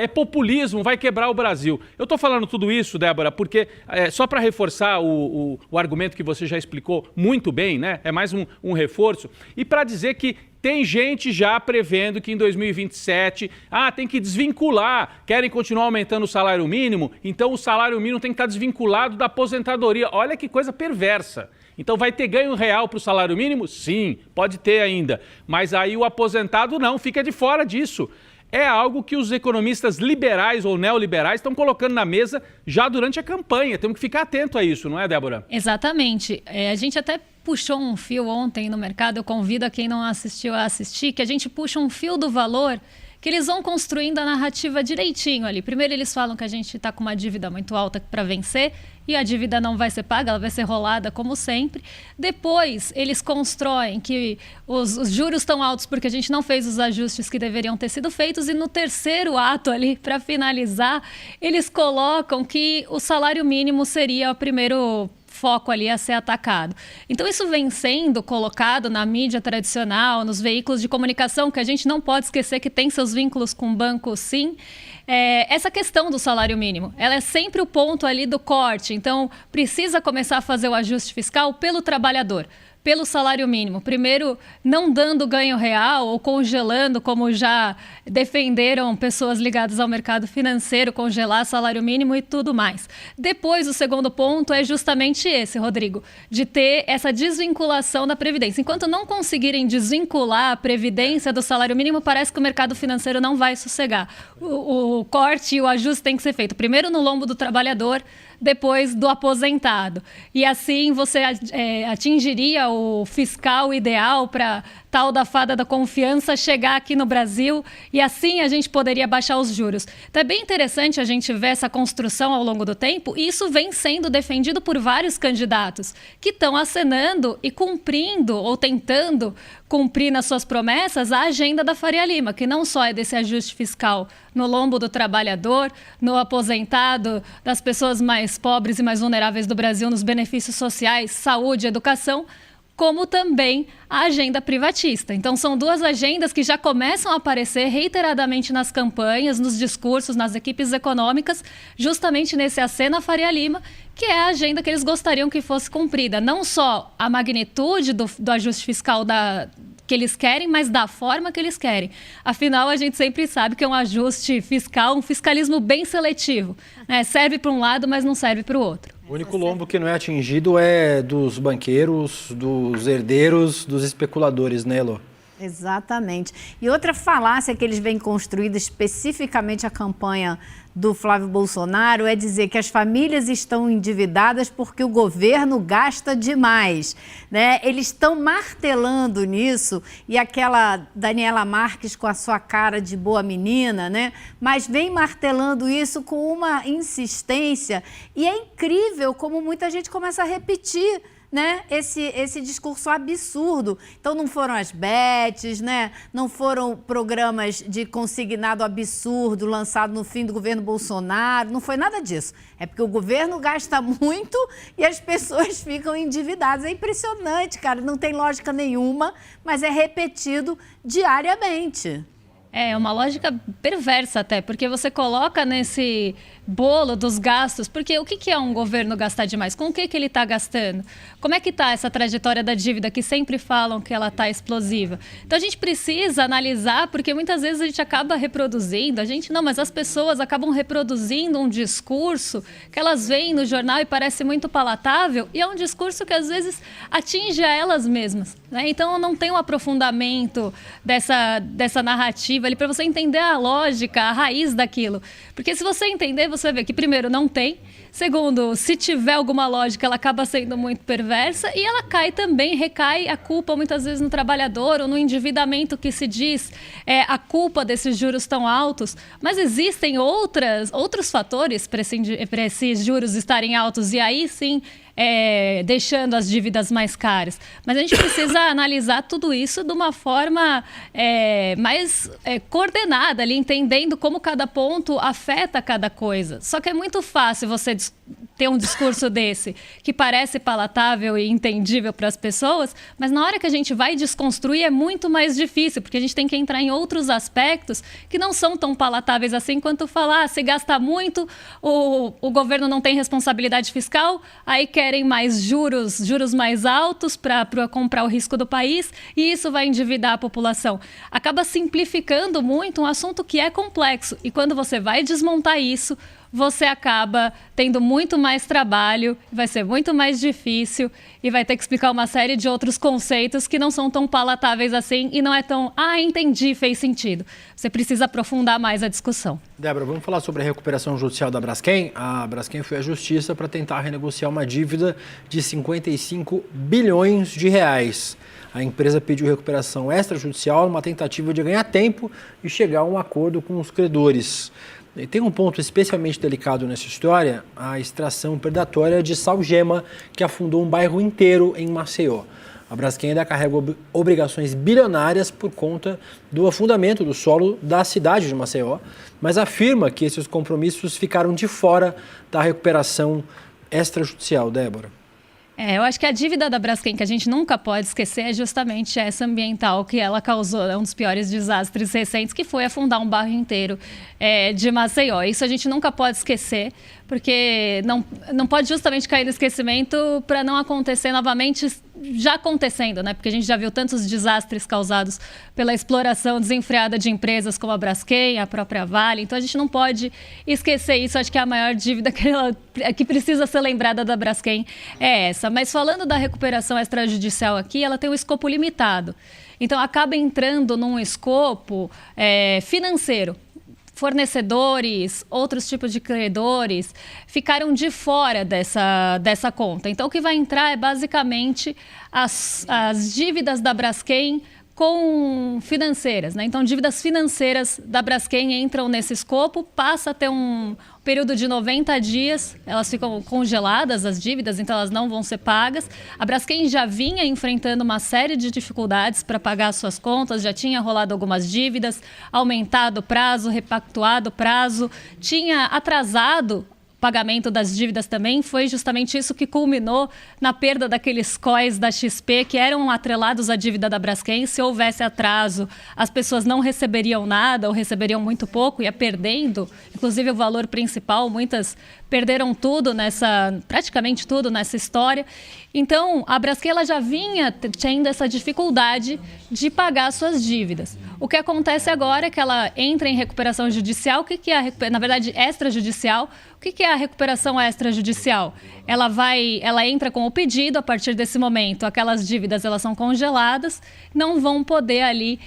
populismo, vai quebrar o Brasil. Eu estou falando tudo isso, Débora, porque só para reforçar o argumento que você já explicou muito bem, né? É mais um reforço. E para dizer que tem gente já prevendo que em 2027, tem que desvincular, querem continuar aumentando o salário mínimo, então o salário mínimo tem que estar desvinculado da aposentadoria. Olha que coisa perversa. Então vai ter ganho real para o salário mínimo? Sim, pode ter ainda. Mas aí o aposentado não, fica de fora disso. É algo que os economistas liberais ou neoliberais estão colocando na mesa já durante a campanha. Temos que ficar atento a isso, não é, Débora? Exatamente. A gente até puxou um fio ontem no mercado, eu convido a quem não assistiu a assistir, que a gente puxa um fio do valor, que eles vão construindo a narrativa direitinho ali. Primeiro eles falam que a gente está com uma dívida muito alta para vencer, e a dívida não vai ser paga, ela vai ser rolada como sempre. Depois, eles constroem que os juros estão altos porque a gente não fez os ajustes que deveriam ter sido feitos. E no terceiro ato ali, para finalizar, eles colocam que o salário mínimo seria o primeiro foco ali a ser atacado. Então isso vem sendo colocado na mídia tradicional, nos veículos de comunicação, que a gente não pode esquecer que tem seus vínculos com o banco, sim. Essa questão do salário mínimo, ela é sempre o ponto ali do corte. Então precisa começar a fazer o ajuste fiscal pelo trabalhador, pelo salário mínimo. Primeiro, não dando ganho real ou congelando, como já defenderam pessoas ligadas ao mercado financeiro, congelar salário mínimo e tudo mais. Depois, o segundo ponto é justamente esse, Rodrigo, de ter essa desvinculação da Previdência. Enquanto não conseguirem desvincular a Previdência do salário mínimo, parece que o mercado financeiro não vai sossegar. O corte e o ajuste tem que ser feito primeiro no lombo do trabalhador, depois do aposentado. E assim você atingiria o fiscal ideal para tal da fada da confiança chegar aqui no Brasil, e assim a gente poderia baixar os juros. Então é bem interessante a gente ver essa construção ao longo do tempo, e isso vem sendo defendido por vários candidatos que estão acenando e cumprindo ou tentando cumprir nas suas promessas a agenda da Faria Lima, que não só é desse ajuste fiscal no lombo do trabalhador, no aposentado, das pessoas mais pobres e mais vulneráveis do Brasil, nos benefícios sociais, saúde, educação, como também a agenda privatista. Então, são duas agendas que já começam a aparecer reiteradamente nas campanhas, nos discursos, nas equipes econômicas, justamente nesse aceno à Faria Lima, que é a agenda que eles gostariam que fosse cumprida. Não só a magnitude do ajuste fiscal que eles querem, mas da forma que eles querem. Afinal, a gente sempre sabe que é um ajuste fiscal, um fiscalismo bem seletivo, né? Serve para um lado, mas não serve para o outro. O único lombo que não é atingido é dos banqueiros, dos herdeiros, dos especuladores, né, Elô? Exatamente. E outra falácia que eles vêm construindo, especificamente a campanha do Flávio Bolsonaro, é dizer que as famílias estão endividadas porque o governo gasta demais, né? Eles estão martelando nisso, e aquela Daniela Marques com a sua cara de boa menina, né? Mas vem martelando isso com uma insistência, e é incrível como muita gente começa a repetir, né, esse discurso absurdo. Então não foram as bets, né, não foram programas de consignado absurdo lançado no fim do governo Bolsonaro, não foi nada disso. É porque o governo gasta muito e as pessoas ficam endividadas. É impressionante, cara, não tem lógica nenhuma, mas é repetido diariamente. É uma lógica perversa até, porque você coloca nesse bolo dos gastos, porque o que é um governo gastar demais? Com o que ele está gastando? Como é que está essa trajetória da dívida que sempre falam que ela está explosiva? Então a gente precisa analisar, porque muitas vezes a gente acaba reproduzindo, mas as pessoas acabam reproduzindo um discurso que elas veem no jornal e parece muito palatável, e é um discurso que às vezes atinge a elas mesmas, né? Então não tem um aprofundamento dessa narrativa ali para você entender a lógica, a raiz daquilo. Porque se você entender, você vai ver que, primeiro, não tem. Segundo, se tiver alguma lógica, ela acaba sendo muito perversa e ela recai a culpa muitas vezes no trabalhador ou no endividamento que se diz a culpa desses juros tão altos. Mas existem outros fatores para esses juros estarem altos e aí sim deixando as dívidas mais caras. Mas a gente precisa analisar tudo isso de uma forma mais coordenada, ali, entendendo como cada ponto afeta cada coisa. Só que é muito fácil você ter um discurso desse que parece palatável e entendível para as pessoas, mas na hora que a gente vai desconstruir é muito mais difícil, porque a gente tem que entrar em outros aspectos que não são tão palatáveis assim quanto falar, se gasta muito, o governo não tem responsabilidade fiscal, aí querem mais juros mais altos para comprar o risco do país e isso vai endividar a população. Acaba simplificando muito um assunto que é complexo e quando você vai desmontar isso, você acaba tendo muito mais trabalho, vai ser muito mais difícil e vai ter que explicar uma série de outros conceitos que não são tão palatáveis assim e não é tão, entendi, fez sentido. Você precisa aprofundar mais a discussão. Débora, vamos falar sobre a recuperação judicial da Braskem? A Braskem foi à justiça para tentar renegociar uma dívida de 55 bilhões de reais. A empresa pediu recuperação extrajudicial numa tentativa de ganhar tempo e chegar a um acordo com os credores. E tem um ponto especialmente delicado nessa história, a extração predatória de salgema que afundou um bairro inteiro em Maceió. A Braskem ainda carrega obrigações bilionárias por conta do afundamento do solo da cidade de Maceió, mas afirma que esses compromissos ficaram de fora da recuperação extrajudicial. Débora. Eu acho que a dívida da Braskem que a gente nunca pode esquecer é justamente essa ambiental que ela causou, um dos piores desastres recentes, que foi afundar um bairro inteiro de Maceió. Isso a gente nunca pode esquecer, porque não pode justamente cair no esquecimento para não acontecer novamente, já acontecendo, né? Porque a gente já viu tantos desastres causados pela exploração desenfreada de empresas como a Braskem, a própria Vale. Então a gente não pode esquecer isso. Acho que a maior dívida que precisa ser lembrada da Braskem é essa. Mas falando da recuperação extrajudicial aqui, ela tem um escopo limitado. Então acaba entrando num escopo financeiro. Fornecedores, outros tipos de credores ficaram de fora dessa conta. Então, o que vai entrar é basicamente as dívidas da Braskem com financeiras, né? Então, dívidas financeiras da Braskem entram nesse escopo, passa a ter um período de 90 dias, elas ficam congeladas, as dívidas, então elas não vão ser pagas. A Braskem já vinha enfrentando uma série de dificuldades para pagar suas contas, já tinha rolado algumas dívidas, aumentado o prazo, repactuado o prazo, tinha atrasado pagamento das dívidas também, foi justamente isso que culminou na perda daqueles COIs da XP que eram atrelados à dívida da Braskem. Se houvesse atraso, as pessoas não receberiam nada ou receberiam muito pouco, ia perdendo, inclusive o valor principal. Muitas perderam tudo praticamente tudo nessa história. Então, a Braskem ela já vinha tendo essa dificuldade de pagar suas dívidas. O que acontece agora é que ela entra em recuperação judicial. O que é na verdade, extrajudicial? O que é a recuperação extrajudicial? Ela entra com o pedido, a partir desse momento, aquelas dívidas elas são congeladas, não vão poder ali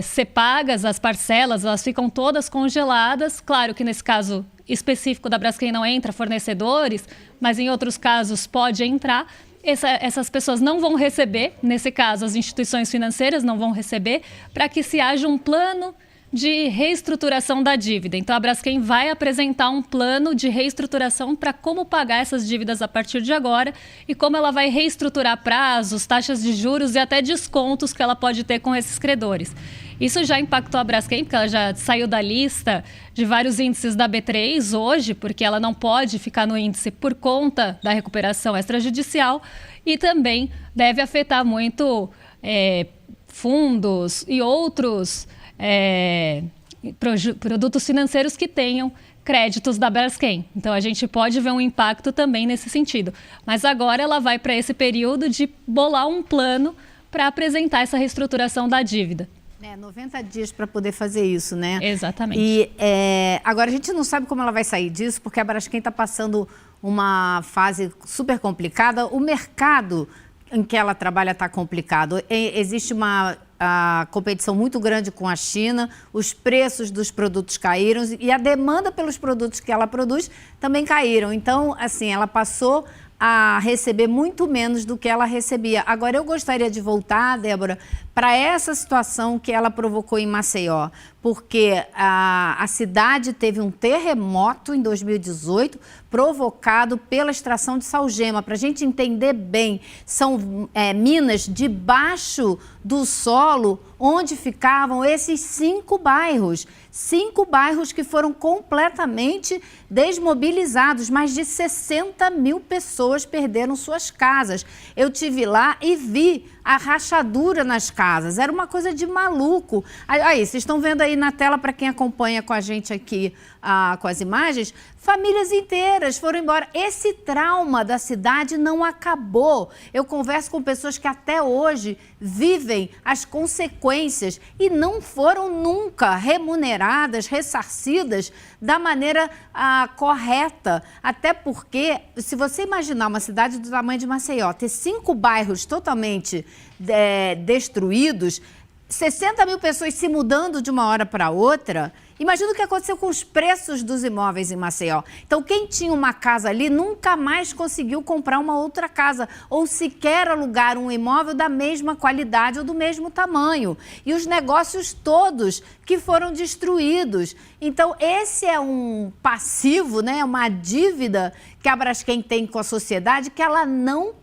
ser pagas, as parcelas, elas ficam todas congeladas. Claro que nesse caso específico da Braskem não entra fornecedores, mas em outros casos pode entrar. Essas pessoas não vão receber, nesse caso as instituições financeiras não vão receber, para que se haja um plano de reestruturação da dívida. Então, a Braskem vai apresentar um plano de reestruturação para como pagar essas dívidas a partir de agora e como ela vai reestruturar prazos, taxas de juros e até descontos que ela pode ter com esses credores. Isso já impactou a Braskem, porque ela já saiu da lista de vários índices da B3 hoje, porque ela não pode ficar no índice por conta da recuperação extrajudicial, e também deve afetar muito fundos e outros produtos financeiros que tenham créditos da Braskem. Então, a gente pode ver um impacto também nesse sentido. Mas agora ela vai para esse período de bolar um plano para apresentar essa reestruturação da dívida. 90 dias para poder fazer isso, né? Exatamente. E agora a gente não sabe como ela vai sair disso, porque a Braskem está passando uma fase super complicada. O mercado em que ela trabalha está complicado. Existe uma competição muito grande com a China, os preços dos produtos caíram e a demanda pelos produtos que ela produz também caíram. Então, assim, ela passou a receber muito menos do que ela recebia. Agora, eu gostaria de voltar, Débora, para essa situação que ela provocou em Maceió, porque a cidade teve um terremoto em 2018 provocado pela extração de salgema. Para a gente entender bem, são minas debaixo do solo onde ficavam esses 5 bairros. 5 bairros que foram completamente desmobilizados. Mais de 60 mil pessoas perderam suas casas. Eu estive lá e vi a rachadura nas casas. Era uma coisa de maluco. Aí, vocês estão vendo aí na tela, para quem acompanha com a gente aqui com as imagens, famílias inteiras foram embora. Esse trauma da cidade não acabou. Eu converso com pessoas que até hoje vivem as consequências e não foram nunca remuneradas, ressarcidas da maneira correta. Até porque, se você imaginar uma cidade do tamanho de Maceió, ter 5 bairros totalmente destruídos, 60 mil pessoas se mudando de uma hora para outra, imagina o que aconteceu com os preços dos imóveis em Maceió. Então, quem tinha uma casa ali nunca mais conseguiu comprar uma outra casa ou sequer alugar um imóvel da mesma qualidade ou do mesmo tamanho. E os negócios todos que foram destruídos. Então, esse é um passivo, né? Uma dívida que a Braskem tem com a sociedade que ela não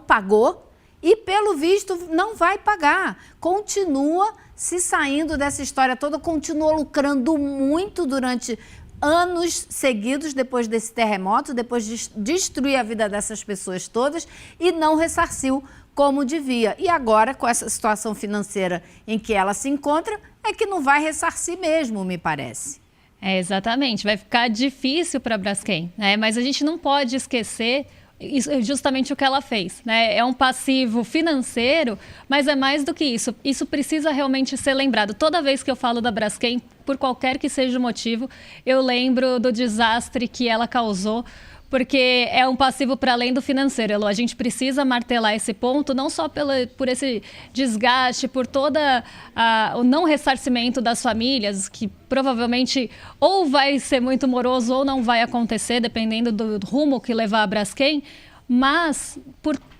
pagou. E, pelo visto, não vai pagar. Continua se saindo dessa história toda, continua lucrando muito durante anos seguidos depois desse terremoto, depois de destruir a vida dessas pessoas todas e não ressarciu como devia. E agora, com essa situação financeira em que ela se encontra, é que não vai ressarcir mesmo, me parece. Exatamente. Vai ficar difícil para a Braskem, né? Mas a gente não pode esquecer isso é justamente o que ela fez, né? É um passivo financeiro, mas é mais do que isso. Isso precisa realmente ser lembrado. Toda vez que eu falo da Braskem, por qualquer que seja o motivo, eu lembro do desastre que ela causou, porque é um passivo para além do financeiro, Elô. A gente precisa martelar esse ponto, não só por esse desgaste, por toda o não ressarcimento das famílias, que provavelmente ou vai ser muito moroso ou não vai acontecer, dependendo do rumo que levar a Braskem, mas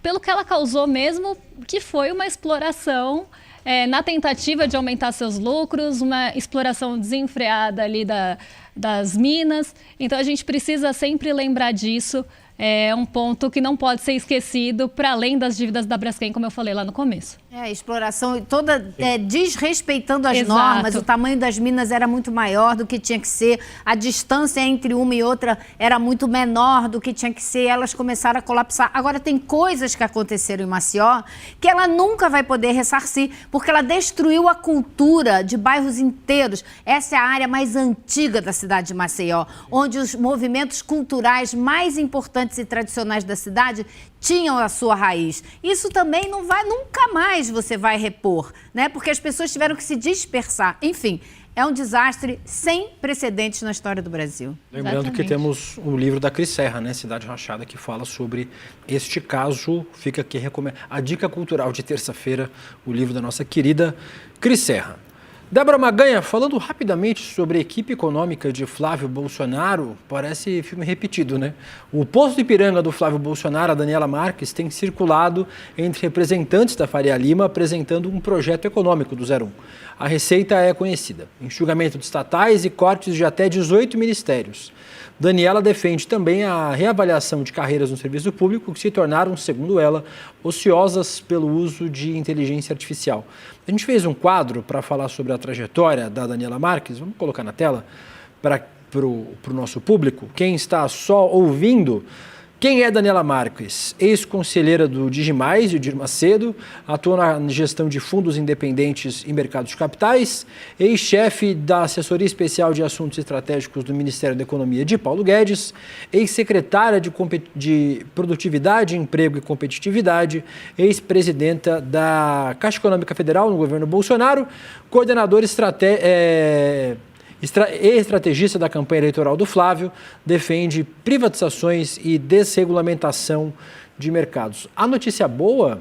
pelo que ela causou mesmo, que foi uma exploração na tentativa de aumentar seus lucros, uma exploração desenfreada ali das minas. Então, a gente precisa sempre lembrar disso. É um ponto que não pode ser esquecido, para além das dívidas da Braskem, como eu falei lá no começo. Exploração toda desrespeitando as normas, o tamanho das minas era muito maior do que tinha que ser, a distância entre uma e outra era muito menor do que tinha que ser, elas começaram a colapsar. Agora, tem coisas que aconteceram em Maceió que ela nunca vai poder ressarcir, porque ela destruiu a cultura de bairros inteiros. Essa é a área mais antiga da cidade de Maceió, onde os movimentos culturais mais importantes e tradicionais da cidade tinham a sua raiz. Isso também não vai, nunca mais você vai repor, né? Porque as pessoas tiveram que se dispersar. Enfim, é um desastre sem precedentes na história do Brasil. Lembrando que temos o livro da Cris Serra, né? Cidade Rachada, que fala sobre este caso. Fica aqui a dica cultural de terça-feira, o livro da nossa querida Cris Serra. Débora Maganha, falando rapidamente sobre a equipe econômica de Flávio Bolsonaro, parece filme repetido, né? O posto Ipiranga do Flávio Bolsonaro, a Daniela Marques, tem circulado entre representantes da Faria Lima apresentando um projeto econômico do 01. A receita é conhecida: enxugamento de estatais e cortes de até 18 ministérios. Daniela defende também a reavaliação de carreiras no serviço público que se tornaram, segundo ela, ociosas pelo uso de inteligência artificial. A gente fez um quadro para falar sobre a trajetória da Daniela Marques. Vamos colocar na tela para o nosso público. Quem está só ouvindo, quem é Daniela Marques? Ex-conselheira do Digimais, de Edir Macedo, atuou na gestão de fundos independentes e mercados de capitais, ex-chefe da Assessoria Especial de Assuntos Estratégicos do Ministério da Economia de Paulo Guedes, ex-secretária de Produtividade, Emprego e Competitividade, ex-presidenta da Caixa Econômica Federal no governo Bolsonaro, coordenadora estrategista da campanha eleitoral do Flávio, defende privatizações e desregulamentação de mercados. A notícia boa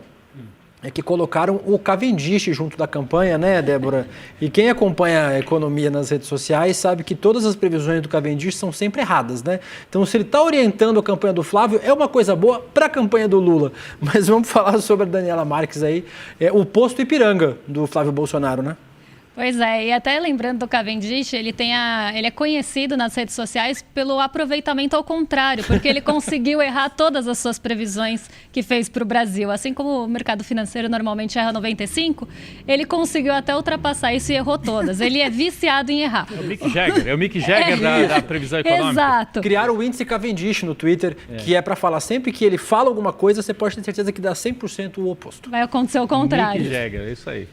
é que colocaram o Cavendish junto da campanha, né, Débora? E quem acompanha a economia nas redes sociais sabe que todas as previsões do Cavendish são sempre erradas, né? Então, se ele está orientando a campanha do Flávio, é uma coisa boa para a campanha do Lula. Mas vamos falar sobre a Daniela Marques aí, o posto Ipiranga do Flávio Bolsonaro, né? Pois é, e até lembrando do Cavendish, ele é conhecido nas redes sociais pelo aproveitamento ao contrário, porque ele conseguiu errar todas as suas previsões que fez para o Brasil. Assim como o mercado financeiro normalmente erra 95, ele conseguiu até ultrapassar isso e errou todas. Ele é viciado em errar. É o Mick Jagger da previsão econômica. Exato. Criaram o índice Cavendish no Twitter, que é para falar sempre que ele fala alguma coisa, você pode ter certeza que dá 100% o oposto. Vai acontecer o contrário. Mick Jagger, é isso aí.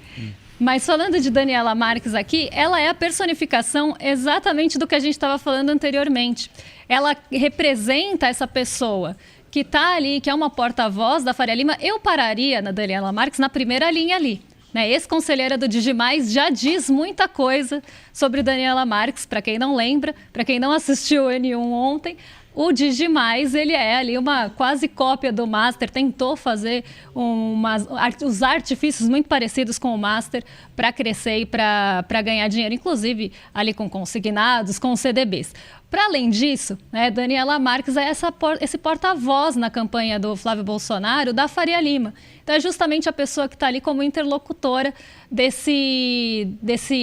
Mas falando de Daniela Marques aqui, ela é a personificação exatamente do que a gente estava falando anteriormente. Ela representa essa pessoa que está ali, que é uma porta-voz da Faria Lima. Eu pararia na Daniela Marques na primeira linha ali. Né? Ex-conselheira do Digimais já diz muita coisa sobre Daniela Marques, para quem não lembra, para quem não assistiu o N1 ontem. O Digimais, ele é ali uma quase cópia do Master, tentou fazer usar artifícios muito parecidos com o Master para crescer e para ganhar dinheiro, inclusive ali com consignados, com CDBs. Para além disso, né, Daniela Marques é esse porta-voz na campanha do Flávio Bolsonaro da Faria Lima. Então é justamente a pessoa que está ali como interlocutora desse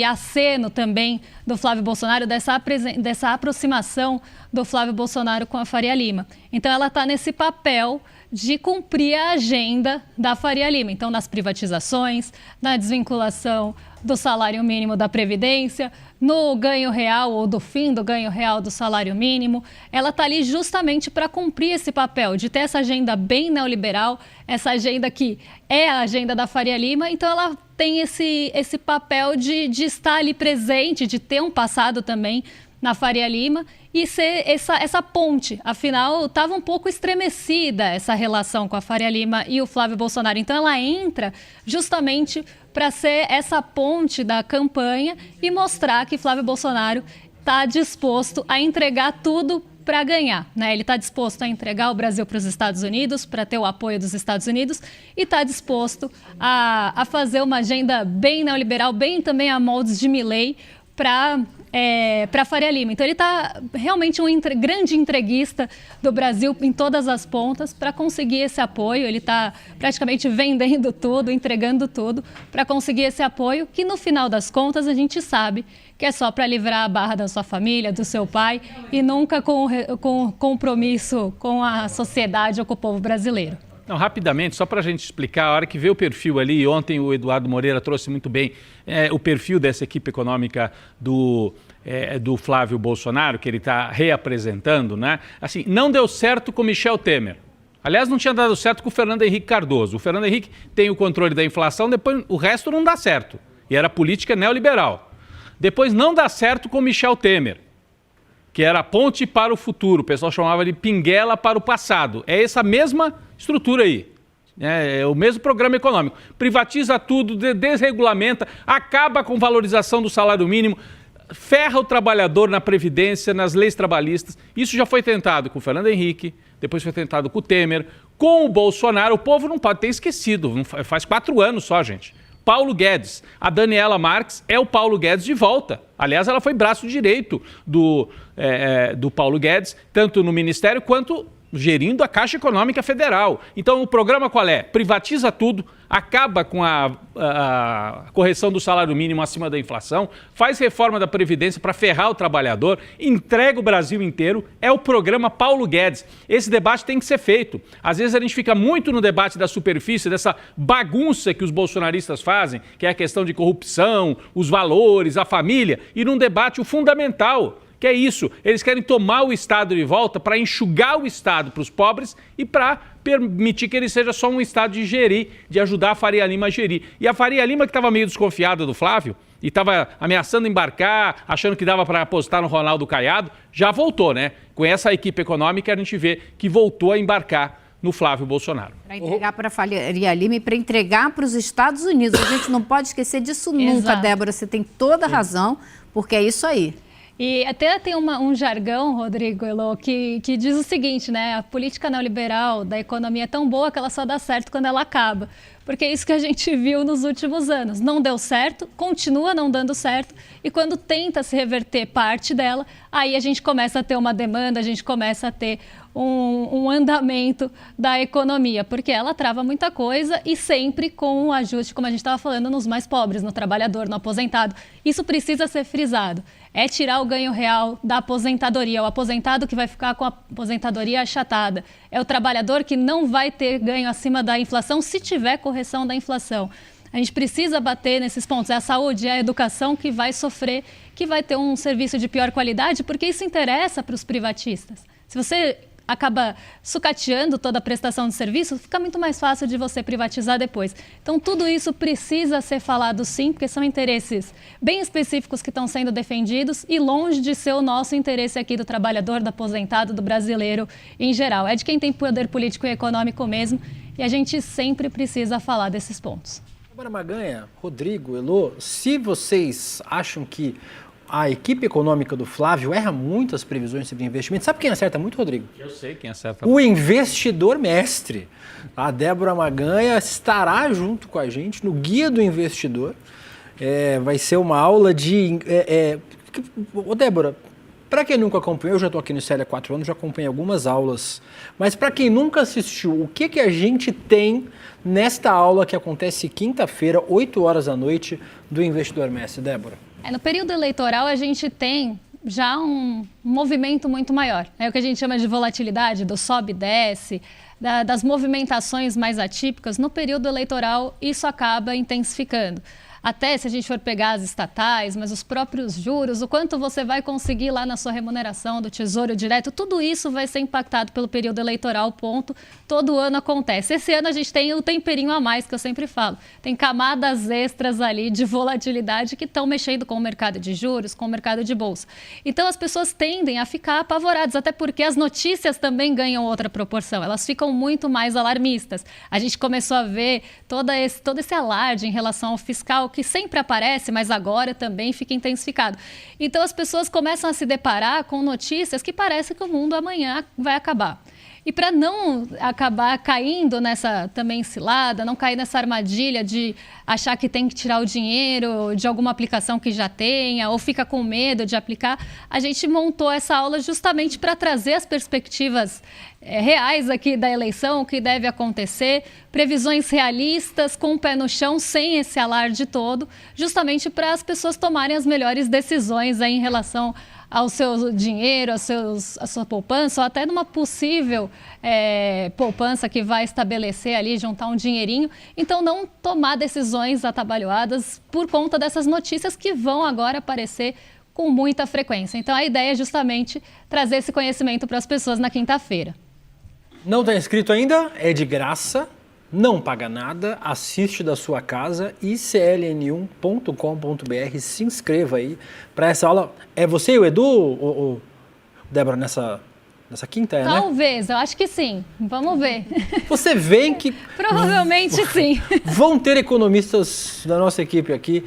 aceno também do Flávio Bolsonaro, dessa aproximação do Flávio Bolsonaro com a Faria Lima. Então ela está nesse papel de cumprir a agenda da Faria Lima. Então, nas privatizações, na desvinculação do salário mínimo da Previdência, no ganho real ou do fim do ganho real do salário mínimo. Ela está ali justamente para cumprir esse papel, de ter essa agenda bem neoliberal, essa agenda que é a agenda da Faria Lima. Então, ela tem esse papel de estar ali presente, de ter um passado também na Faria Lima e ser essa ponte. Afinal, estava um pouco estremecida essa relação com a Faria Lima e o Flávio Bolsonaro. Então, ela entra justamente para ser essa ponte da campanha e mostrar que Flávio Bolsonaro está disposto a entregar tudo para ganhar, né? Ele está disposto a entregar o Brasil para os Estados Unidos, para ter o apoio dos Estados Unidos, e está disposto a fazer uma agenda bem neoliberal, bem também a moldes de Milei, para Faria Lima. Então, ele está realmente um grande entreguista do Brasil em todas as pontas para conseguir esse apoio. Ele está praticamente vendendo tudo, entregando tudo para conseguir esse apoio, que no final das contas a gente sabe que é só para livrar a barra da sua família, do seu pai, e nunca com compromisso com a sociedade ou com o povo brasileiro. Não, rapidamente, só para a gente explicar, a hora que vê o perfil ali, ontem o Eduardo Moreira trouxe muito bem o perfil dessa equipe econômica do Flávio Bolsonaro, que ele está reapresentando, né? Assim, não deu certo com Michel Temer. Aliás, não tinha dado certo com o Fernando Henrique Cardoso. O Fernando Henrique tem o controle da inflação, depois o resto não dá certo. E era política neoliberal. Depois não dá certo com Michel Temer, que era a ponte para o futuro. O pessoal chamava de pinguela para o passado. É essa mesma estrutura aí. É o mesmo programa econômico. Privatiza tudo, desregulamenta, acaba com valorização do salário mínimo, ferra o trabalhador na Previdência, nas leis trabalhistas. Isso já foi tentado com o Fernando Henrique, depois foi tentado com o Temer, com o Bolsonaro. O povo não pode ter esquecido. Faz 4 anos só, gente. Paulo Guedes. A Daniela Marques é o Paulo Guedes de volta. Aliás, ela foi braço direito do Paulo Guedes, tanto no Ministério quanto gerindo a Caixa Econômica Federal. Então, o programa qual é? Privatiza tudo, acaba com a correção do salário mínimo acima da inflação, faz reforma da Previdência para ferrar o trabalhador, entrega o Brasil inteiro. É o programa Paulo Guedes. Esse debate tem que ser feito. Às vezes a gente fica muito no debate da superfície, dessa bagunça que os bolsonaristas fazem, que é a questão de corrupção, os valores, a família, e não debate o fundamental, que é isso, eles querem tomar o Estado de volta para enxugar o Estado para os pobres e para permitir que ele seja só um Estado de gerir, de ajudar a Faria Lima a gerir. E a Faria Lima, que estava meio desconfiada do Flávio e estava ameaçando embarcar, achando que dava para apostar no Ronaldo Caiado, já voltou, né? Com essa equipe econômica a gente vê que voltou a embarcar no Flávio Bolsonaro. Para entregar para a Faria Lima e para entregar para os Estados Unidos. A gente não pode esquecer disso nunca, Exato. Débora. Você tem toda a razão, porque é isso aí. E até tem um jargão, Rodrigo Elô, que diz o seguinte, né? A política neoliberal da economia é tão boa que ela só dá certo quando ela acaba. Porque é isso que a gente viu nos últimos anos. Não deu certo, continua não dando certo, e quando tenta se reverter parte dela, aí a gente começa a ter uma demanda, a gente começa a ter um andamento da economia, porque ela trava muita coisa e sempre com um ajuste, como a gente estava falando, nos mais pobres, no trabalhador, no aposentado. Isso precisa ser frisado. É tirar o ganho real da aposentadoria. O aposentado que vai ficar com a aposentadoria achatada. É o trabalhador que não vai ter ganho acima da inflação se tiver correção da inflação. A gente precisa bater nesses pontos. É a saúde, é a educação que vai sofrer, que vai ter um serviço de pior qualidade, porque isso interessa para os privatistas. Se você acaba sucateando toda a prestação de serviço, fica muito mais fácil de você privatizar depois. Então, tudo isso precisa ser falado sim, porque são interesses bem específicos que estão sendo defendidos e longe de ser o nosso interesse aqui do trabalhador, do aposentado, do brasileiro em geral. É de quem tem poder político e econômico mesmo, e a gente sempre precisa falar desses pontos. Agora, Maganha, Rodrigo, Elô, se vocês acham que a equipe econômica do Flávio erra muito as previsões sobre investimento, sabe quem acerta muito, Rodrigo? Eu sei quem acerta. O investidor mestre. A Débora Maganha estará junto com a gente no Guia do Investidor. Vai ser uma aula de... Ô, Débora, para quem nunca acompanhou, eu já estou aqui no ICL há 4 anos, já acompanhei algumas aulas, mas para quem nunca assistiu, o que a gente tem nesta aula que acontece quinta-feira, 8 horas da noite, do Investidor Mestre, Débora? No período eleitoral, a gente tem já um movimento muito maior. É o que a gente chama de volatilidade, do sobe e desce, das movimentações mais atípicas. No período eleitoral, isso acaba intensificando. Até se a gente for pegar as estatais, mas os próprios juros, o quanto você vai conseguir lá na sua remuneração do Tesouro Direto, tudo isso vai ser impactado pelo período eleitoral, ponto. Todo ano acontece. Esse ano a gente tem o temperinho a mais, que eu sempre falo. Tem camadas extras ali de volatilidade que estão mexendo com o mercado de juros, com o mercado de bolsa. Então as pessoas tendem a ficar apavoradas, até porque as notícias também ganham outra proporção. Elas ficam muito mais alarmistas. A gente começou a ver todo esse alarde em relação ao fiscal, que sempre aparece, mas agora também fica intensificado. Então as pessoas começam a se deparar com notícias que parece que o mundo amanhã vai acabar. E para não acabar caindo nessa também cilada, não cair nessa armadilha de achar que tem que tirar o dinheiro de alguma aplicação que já tenha ou fica com medo de aplicar, a gente montou essa aula justamente para trazer as perspectivas reais aqui da eleição, o que deve acontecer, previsões realistas, com o pé no chão, sem esse alarde todo, justamente para as pessoas tomarem as melhores decisões aí em relação ao seu dinheiro, a sua poupança, ou até numa possível poupança que vai estabelecer ali, juntar um dinheirinho. Então, não tomar decisões atabalhoadas por conta dessas notícias que vão agora aparecer com muita frequência. Então, a ideia é justamente trazer esse conhecimento para as pessoas na quinta-feira. Não está inscrito ainda? É de graça. Não paga nada, assiste da sua casa, icln1.com.br, se inscreva aí para essa aula. É você e o Edu, Débora, nessa quinta, né? Talvez, eu acho que sim. Vamos ver. Você vê que... Provavelmente sim. Vão ter economistas da nossa equipe aqui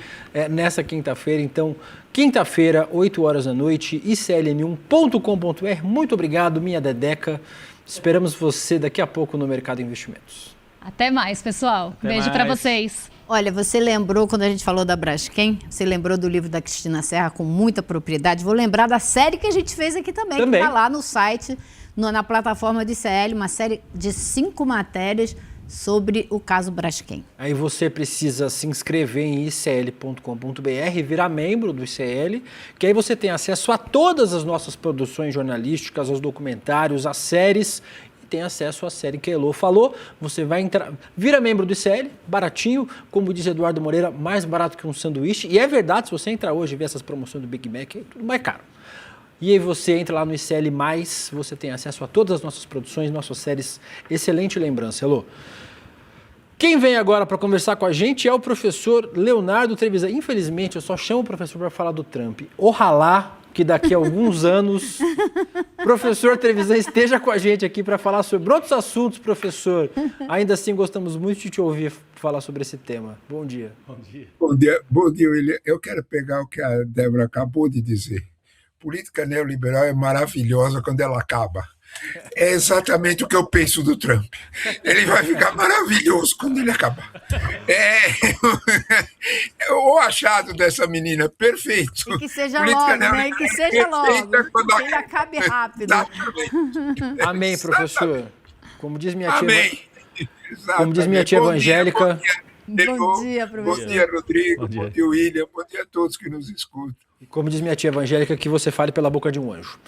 nessa quinta-feira. Então, quinta-feira, 8 horas da noite, icln1.com.br. Muito obrigado, minha Dedeca. Esperamos você daqui a pouco no Mercado Investimentos. Até mais, pessoal. Até Beijo para mais. vocês. Olha, você lembrou, quando a gente falou da Braskem, você lembrou do livro da Cristina Serra com muita propriedade. Vou lembrar da série que a gente fez aqui também. Que está lá no site, na plataforma do ICL, uma série de 5 matérias sobre o caso Braskem. Aí você precisa se inscrever em icl.com.br, virar membro do ICL, que aí você tem acesso a todas as nossas produções jornalísticas, aos documentários, às séries, e tem acesso à série que a Elô falou. Você vai entrar, vira membro do ICL, baratinho, como diz Eduardo Moreira, mais barato que um sanduíche. E é verdade, se você entrar hoje e ver essas promoções do Big Mac, é tudo mais caro. E aí você entra lá no ICL+, você tem acesso a todas as nossas produções, nossas séries. Excelente lembrança, Elô. Quem vem agora para conversar com a gente é o professor Leonardo Trevisan. Infelizmente, eu só chamo o professor para falar do Trump. Ojalá que daqui a alguns anos o professor Trevisan esteja com a gente aqui para falar sobre outros assuntos, professor. Ainda assim, gostamos muito de te ouvir falar sobre esse tema. Bom dia. Bom dia. Bom dia, William. Eu quero pegar o que a Débora acabou de dizer. Política neoliberal é maravilhosa quando ela acaba. É exatamente o que eu penso do Trump. Ele vai ficar maravilhoso quando ele acabar. O achado dessa menina, perfeito. E que seja logo, né? E que seja logo. Que ele acabe rápido. Amém, professor. Como diz minha tia, Amém. como diz minha tia evangélica. Bom dia, professor. Bom dia, Rodrigo. Bom dia, William. Bom dia a todos que nos escutam. Como diz minha tia evangélica, que você fale pela boca de um anjo.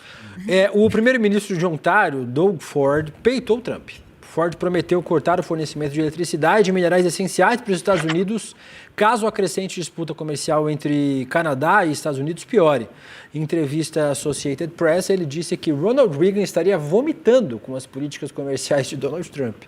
O primeiro-ministro de Ontário, Doug Ford, peitou o Trump. Ford prometeu cortar o fornecimento de eletricidade e minerais essenciais para os Estados Unidos caso a crescente disputa comercial entre Canadá e Estados Unidos piore. Em entrevista à Associated Press, ele disse que Ronald Reagan estaria vomitando com as políticas comerciais de Donald Trump.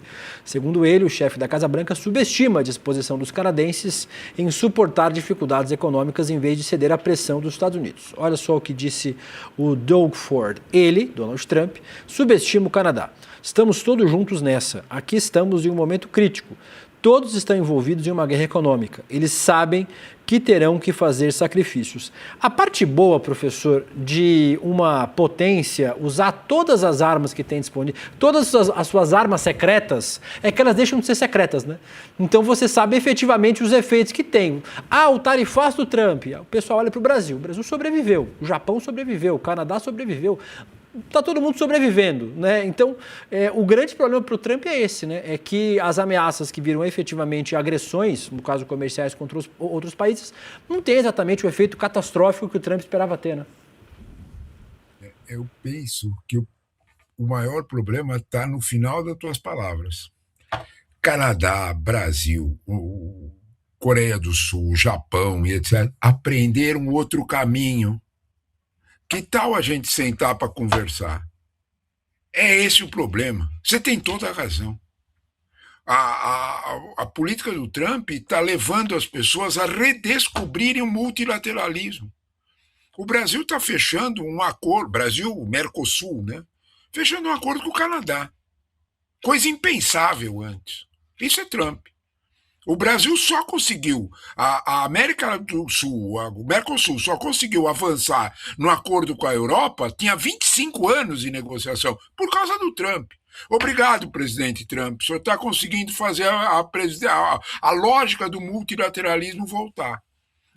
Segundo ele, o chefe da Casa Branca subestima a disposição dos canadenses em suportar dificuldades econômicas em vez de ceder à pressão dos Estados Unidos. Olha só o que disse o Doug Ford. Ele, Donald Trump, subestima o Canadá. Estamos todos juntos nessa. Aqui estamos em um momento crítico. Todos estão envolvidos em uma guerra econômica. Eles sabem que terão que fazer sacrifícios. A parte boa, professor, de uma potência usar todas as armas que tem disponível, todas as suas armas secretas, é que elas deixam de ser secretas, né? Então você sabe efetivamente os efeitos que tem. O tarifaço do Trump. O pessoal olha para o Brasil. O Brasil sobreviveu. O Japão sobreviveu. O Canadá sobreviveu. Está todo mundo sobrevivendo, né? Então, o grande problema para o Trump é esse, né? É que as ameaças que viram efetivamente agressões, no caso comerciais contra os outros países, não tem exatamente o efeito catastrófico que o Trump esperava ter, né? Eu penso que o maior problema está no final das tuas palavras. Canadá, Brasil, Coreia do Sul, Japão e etc. aprenderam outro caminho. Que tal a gente sentar para conversar? É esse o problema. Você tem toda a razão. A política do Trump está levando as pessoas a redescobrirem o multilateralismo. O Brasil está fechando um acordo, Brasil, Mercosul, né? Fechando um acordo com o Canadá. Coisa impensável antes. Isso é Trump. O Brasil só conseguiu, a América do Sul, o Mercosul só conseguiu avançar no acordo com a Europa, tinha 25 anos de negociação, por causa do Trump. Obrigado, presidente Trump, o senhor está conseguindo fazer a lógica do multilateralismo voltar.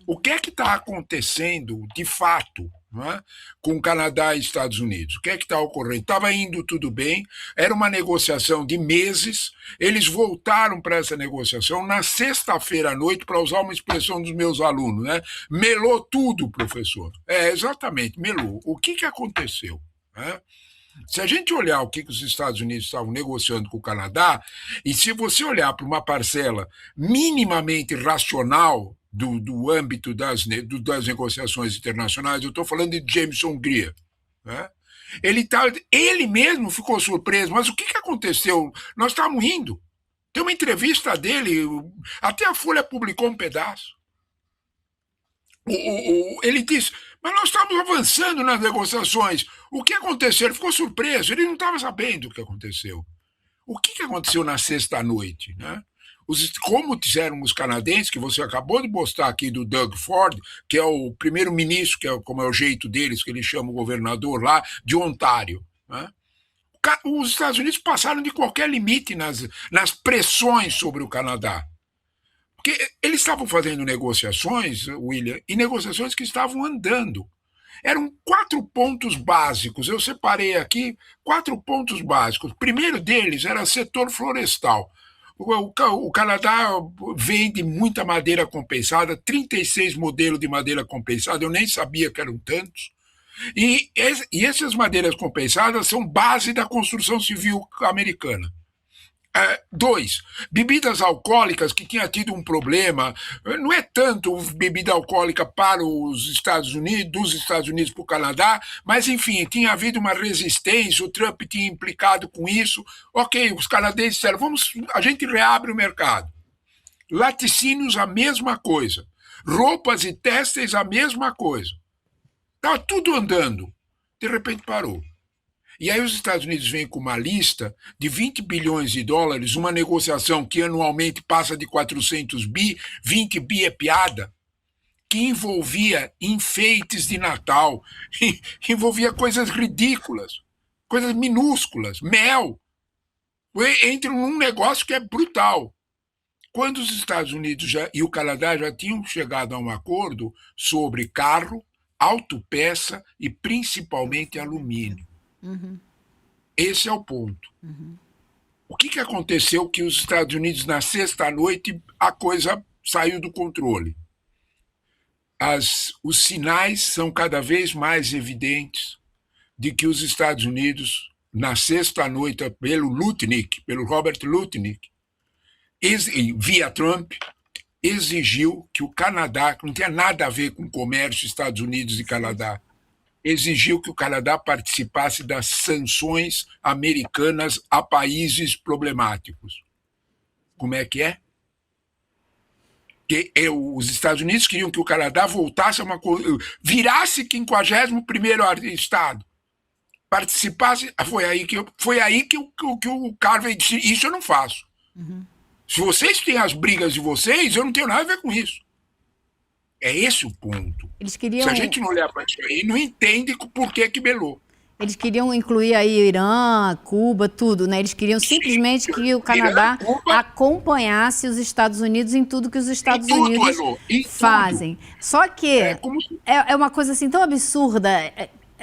O que é que está acontecendo, de fato, não é? Com Canadá e Estados Unidos? O que é que está ocorrendo? Estava indo tudo bem, era uma negociação de meses, eles voltaram para essa negociação na sexta-feira à noite, para usar uma expressão dos meus alunos, né? Melou tudo, professor. Exatamente, melou. O que aconteceu? Né? Se a gente olhar o que os Estados Unidos estavam negociando com o Canadá, e se você olhar para uma parcela minimamente racional do âmbito das negociações internacionais, eu estou falando de Jameson Greer, né? Ele mesmo ficou surpreso, mas o que aconteceu? Nós estávamos rindo. Tem uma entrevista dele, até a Folha publicou um pedaço. Ele disse, mas nós estamos avançando nas negociações. O que aconteceu? Ele ficou surpreso, ele não estava sabendo o que aconteceu. O que aconteceu na sexta-noite, né? Como disseram os canadenses, que você acabou de postar aqui do Doug Ford, que é o primeiro-ministro, como é o jeito deles, que ele chama o governador lá, de Ontário. Né? os Estados Unidos passaram de qualquer limite nas pressões sobre o Canadá. Porque eles estavam fazendo negociações, William, e negociações que estavam andando. Eram 4 pontos básicos. Eu separei aqui 4 pontos básicos. O primeiro deles era setor florestal. O Canadá vende muita madeira compensada, 36 modelos de madeira compensada, eu nem sabia que eram tantos. E essas madeiras compensadas são base da construção civil americana. 2, bebidas alcoólicas, que tinha tido um problema, não é tanto bebida alcoólica para os Estados Unidos, dos Estados Unidos para o Canadá, mas enfim, tinha havido uma resistência, o Trump tinha implicado com isso. Ok, os canadenses disseram, a gente reabre o mercado. Laticínios, a mesma coisa. Roupas e têxteis, a mesma coisa. Estava tudo andando. De repente parou. E aí os Estados Unidos vêm com uma lista de 20 bilhões de dólares, uma negociação que anualmente passa de 400 bi, 20 bi é piada, que envolvia enfeites de Natal, envolvia coisas ridículas, coisas minúsculas, mel. Entra num negócio que é brutal. Quando os Estados Unidos e o Canadá já tinham chegado a um acordo sobre carro, autopeça e principalmente alumínio. Uhum. Esse é o ponto. Uhum. O que aconteceu que os Estados Unidos, na sexta-noite, a coisa saiu do controle? Os sinais são cada vez mais evidentes de que os Estados Unidos, na sexta-noite, pelo Robert Lutnick, via Trump, exigiu que o Canadá, que não tinha nada a ver com comércio Estados Unidos e Canadá, exigiu que o Canadá participasse das sanções americanas a países problemáticos. Como é que é? Que os Estados Unidos queriam que o Canadá voltasse a virasse 51º estado, participasse. Foi aí que o Carver disse, isso eu não faço. Uhum. Se vocês têm as brigas de vocês, eu não tenho nada a ver com isso. É esse o ponto. Se a gente não olhar para isso aí, não entende por que melou. Eles queriam incluir aí Irã, Cuba, tudo, né? Eles queriam simplesmente que o Canadá acompanhasse os Estados Unidos em tudo que os Estados Unidos fazem. Só que é uma coisa assim tão absurda.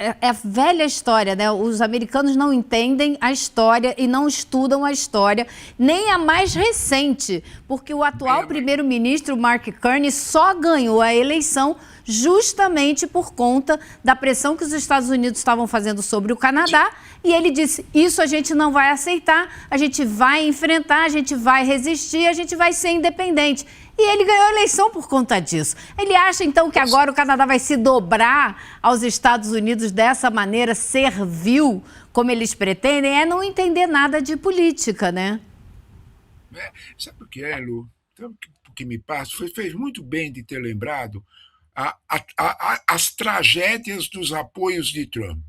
É a velha história, né? Os americanos não entendem a história e não estudam a história, nem a mais recente, porque o atual primeiro-ministro, Mark Carney, só ganhou a eleição justamente por conta da pressão que os Estados Unidos estavam fazendo sobre o Canadá, e ele disse, isso a gente não vai aceitar, a gente vai enfrentar, a gente vai resistir, a gente vai ser independente. E ele ganhou a eleição por conta disso. Ele acha, então, que agora o Canadá vai se dobrar aos Estados Unidos dessa maneira servil, como eles pretendem? É não entender nada de política, né? Sabe o que é, Lu? O que me passa? Fez muito bem de ter lembrado as tragédias dos apoios de Trump.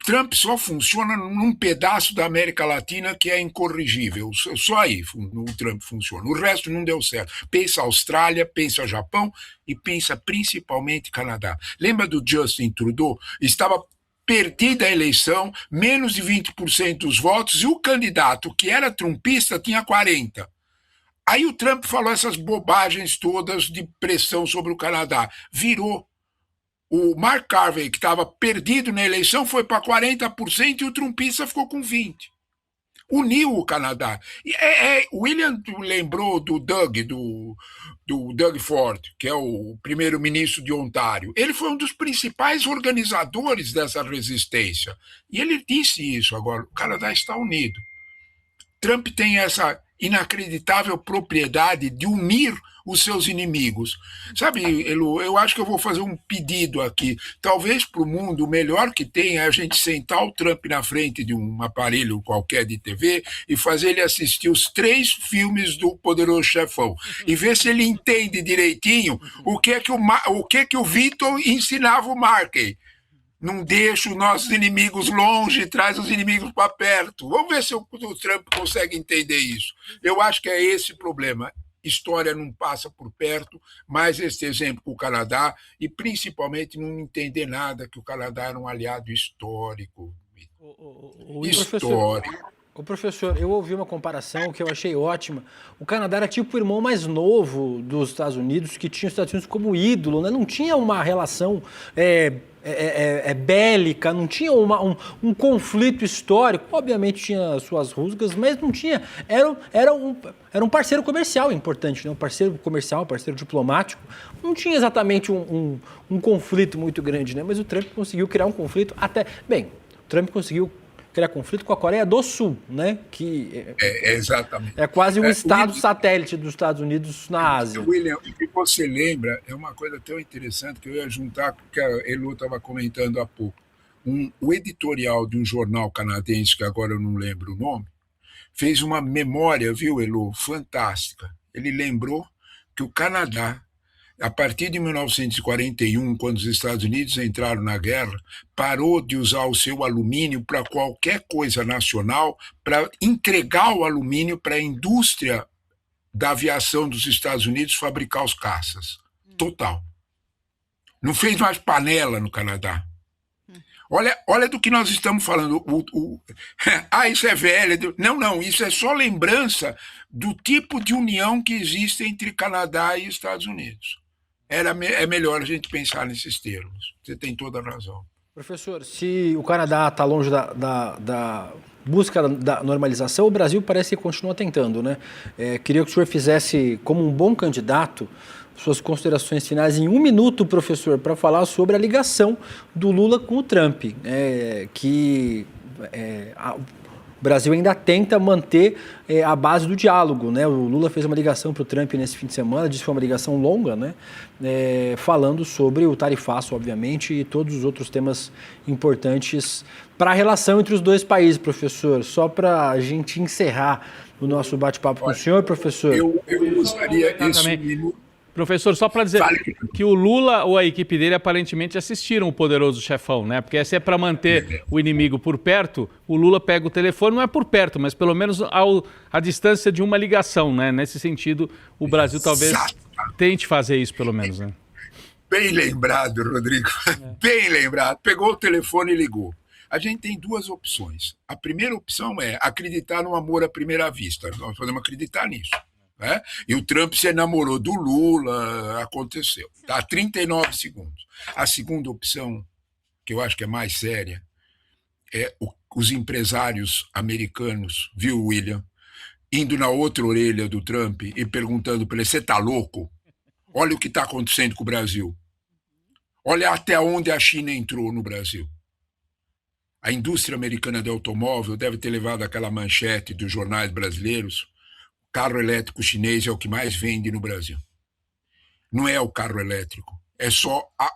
Trump só funciona num pedaço da América Latina que é incorrigível. Só aí o Trump funciona. O resto não deu certo. Pensa Austrália, pensa Japão e pensa principalmente Canadá. Lembra do Justin Trudeau? Estava perdida a eleição, menos de 20% dos votos, e o candidato que era trumpista tinha 40%. Aí o Trump falou essas bobagens todas de pressão sobre o Canadá. Virou. O Mark Carney, que estava perdido na eleição, foi para 40% e o trumpista ficou com 20%. Uniu o Canadá. O William lembrou do Doug Ford, que é o primeiro-ministro de Ontário. Ele foi um dos principais organizadores dessa resistência. E ele disse isso agora, o Canadá está unido. Trump tem essa inacreditável propriedade de unir os seus inimigos. Sabe, Elu, eu acho que eu vou fazer um pedido aqui. Talvez para o mundo o melhor que tem é a gente sentar o Trump na frente de um aparelho qualquer de TV e fazer ele assistir os 3 filmes do Poderoso Chefão e ver se ele entende direitinho o que o Vitor ensinava o Markey. Não deixa os nossos inimigos longe, traz os inimigos para perto. Vamos ver se o Trump consegue entender isso. Eu acho que é esse o problema. História não passa por perto, mais esse exemplo com o Canadá, e principalmente não entender nada que o Canadá era um aliado histórico. O professor, eu ouvi uma comparação que eu achei ótima. O Canadá era tipo o irmão mais novo dos Estados Unidos, que tinha os Estados Unidos como ídolo, né? Não tinha uma relação bélica, não tinha um conflito histórico. Obviamente tinha suas rusgas, mas não tinha. Era um parceiro comercial importante, né? Um parceiro comercial, um parceiro diplomático. Não tinha exatamente um conflito muito grande, né? Mas o Trump conseguiu criar um conflito até... Bem, o Trump conseguiu criar conflito com a Coreia do Sul, né? Que exatamente. É quase um estado satélite dos Estados Unidos na Ásia. William, o que você lembra é uma coisa tão interessante que eu ia juntar com o que a Elo estava comentando há pouco. O editorial de um jornal canadense, que agora eu não lembro o nome, fez uma memória, viu, Elo, fantástica. Ele lembrou que o Canadá, a partir de 1941, quando os Estados Unidos entraram na guerra, parou de usar o seu alumínio para qualquer coisa nacional, para entregar o alumínio para a indústria da aviação dos Estados Unidos fabricar os caças. Total. Não fez mais panela no Canadá. Olha do que nós estamos falando. Isso é velho. Não, isso é só lembrança do tipo de união que existe entre Canadá e Estados Unidos. É melhor a gente pensar nesses termos. Você tem toda a razão. Professor, se o Canadá está longe da busca da normalização, o Brasil parece que continua tentando, né? Queria que o senhor fizesse, como um bom candidato, suas considerações finais em 1 minuto, professor, para falar sobre a ligação do Lula com o Trump, o Brasil ainda tenta manter a base do diálogo, né? O Lula fez uma ligação para o Trump nesse fim de semana, disse que foi uma ligação longa, né? Falando sobre o tarifaço, obviamente, e todos os outros temas importantes para a relação entre os dois países, professor. Só para a gente encerrar o nosso bate-papo com o senhor, professor. Eu usaria esse minuto. Professor, só para dizer que o Lula ou a equipe dele aparentemente assistiram o Poderoso Chefão, né? Porque se é para manter o inimigo por perto, o Lula pega o telefone, não é por perto, mas pelo menos a distância de uma ligação, né? Nesse sentido, o Brasil talvez tente fazer isso, pelo menos, né? Bem lembrado, Rodrigo. Bem lembrado. Pegou o telefone e ligou. A gente tem 2 opções. A primeira opção é acreditar no amor à primeira vista. Nós podemos acreditar nisso. Né? E o Trump se enamorou do Lula, aconteceu. Tá? 39 segundos. A segunda opção, que eu acho que é mais séria, é os empresários americanos, viu, William, indo na outra orelha do Trump e perguntando para ele, você tá louco? Olha o que está acontecendo com o Brasil. Olha até onde a China entrou no Brasil. A indústria americana de automóvel deve ter levado aquela manchete dos jornais brasileiros: carro elétrico chinês é o que mais vende no Brasil. Não é o carro elétrico, é só a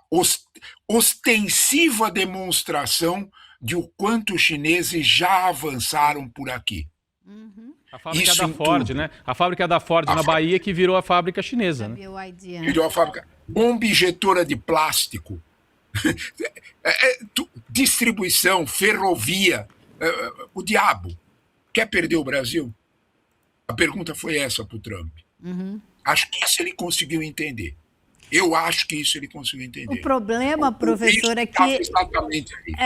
ostensiva demonstração de o quanto os chineses já avançaram por aqui. A fábrica da Ford, né? A fábrica da Ford na Bahia que virou a fábrica chinesa, né? Virou a fábrica. Bomba injetora de plástico. Distribuição, ferrovia. O diabo. Quer perder o Brasil? A pergunta foi essa para o Trump. Acho que isso ele conseguiu entender. Eu acho que isso ele conseguiu entender. O problema, professor, é que...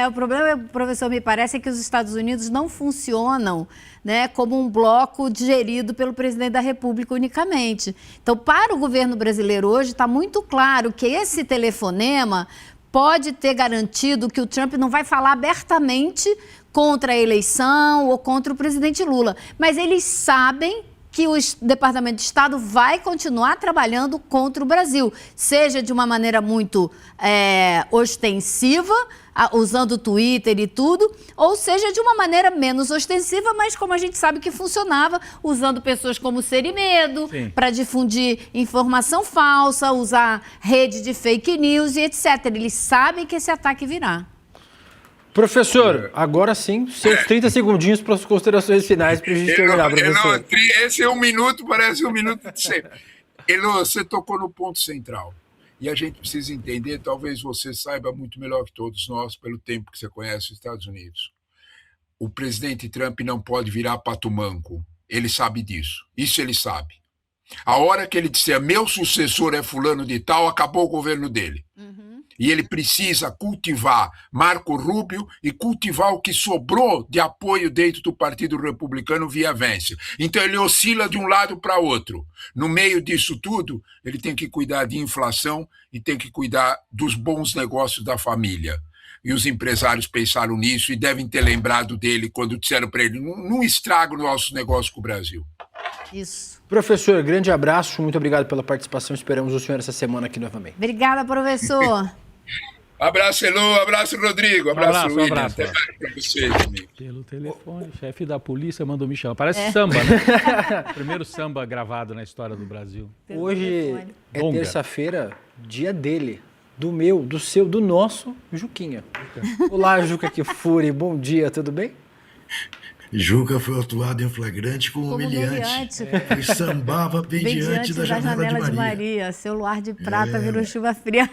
o problema, professor, me parece é que os Estados Unidos não funcionam, né, como um bloco gerido pelo presidente da República unicamente. Então, para o governo brasileiro hoje, está muito claro que esse telefonema pode ter garantido que o Trump não vai falar abertamente contra a eleição ou contra o presidente Lula. Mas eles sabem que o Departamento de Estado vai continuar trabalhando contra o Brasil, seja de uma maneira muito ostensiva, usando o Twitter e tudo, ou seja de uma maneira menos ostensiva, mas como a gente sabe que funcionava, usando pessoas como Ser e Medo para difundir informação falsa, usar rede de fake news e etc. Eles sabem que esse ataque virá. Professor, agora sim, seus 30 segundinhos para as considerações finais para a gente terminar, professor. Esse é 1 minuto, parece 1 minuto de sempre. Elô, você tocou no ponto central. E a gente precisa entender, talvez você saiba muito melhor que todos nós, pelo tempo que você conhece os Estados Unidos. O presidente Trump não pode virar pato manco. Ele sabe disso. Isso ele sabe. A hora que ele disser, meu sucessor é fulano de tal, acabou o governo dele. E ele precisa cultivar Marco Rubio e cultivar o que sobrou de apoio dentro do Partido Republicano via Vence. Então ele oscila de um lado para outro. No meio disso tudo, ele tem que cuidar de inflação e tem que cuidar dos bons negócios da família. E os empresários pensaram nisso e devem ter lembrado dele quando disseram para ele: não estraga os nossos negócios com o Brasil. Isso. Professor, grande abraço, muito obrigado pela participação. Esperamos o senhor essa semana aqui novamente. Obrigada, professor. Abraço, Elô, abraço, Rodrigo, abraço, William. Abraço. Até mais para vocês, amigo. Pelo telefone, chefe da polícia mandou me chamar. Parece samba, né? Primeiro samba gravado na história do Brasil. Hoje é Bonga. terça-feira, dia dele, do meu, do seu, do nosso Juquinha. Olá, Juca Kfouri, bom dia, tudo bem? Juca foi autuado em flagrante como humilhante. E sambava bem diante da janela de Maria. Seu luar de prata virou chuva fria.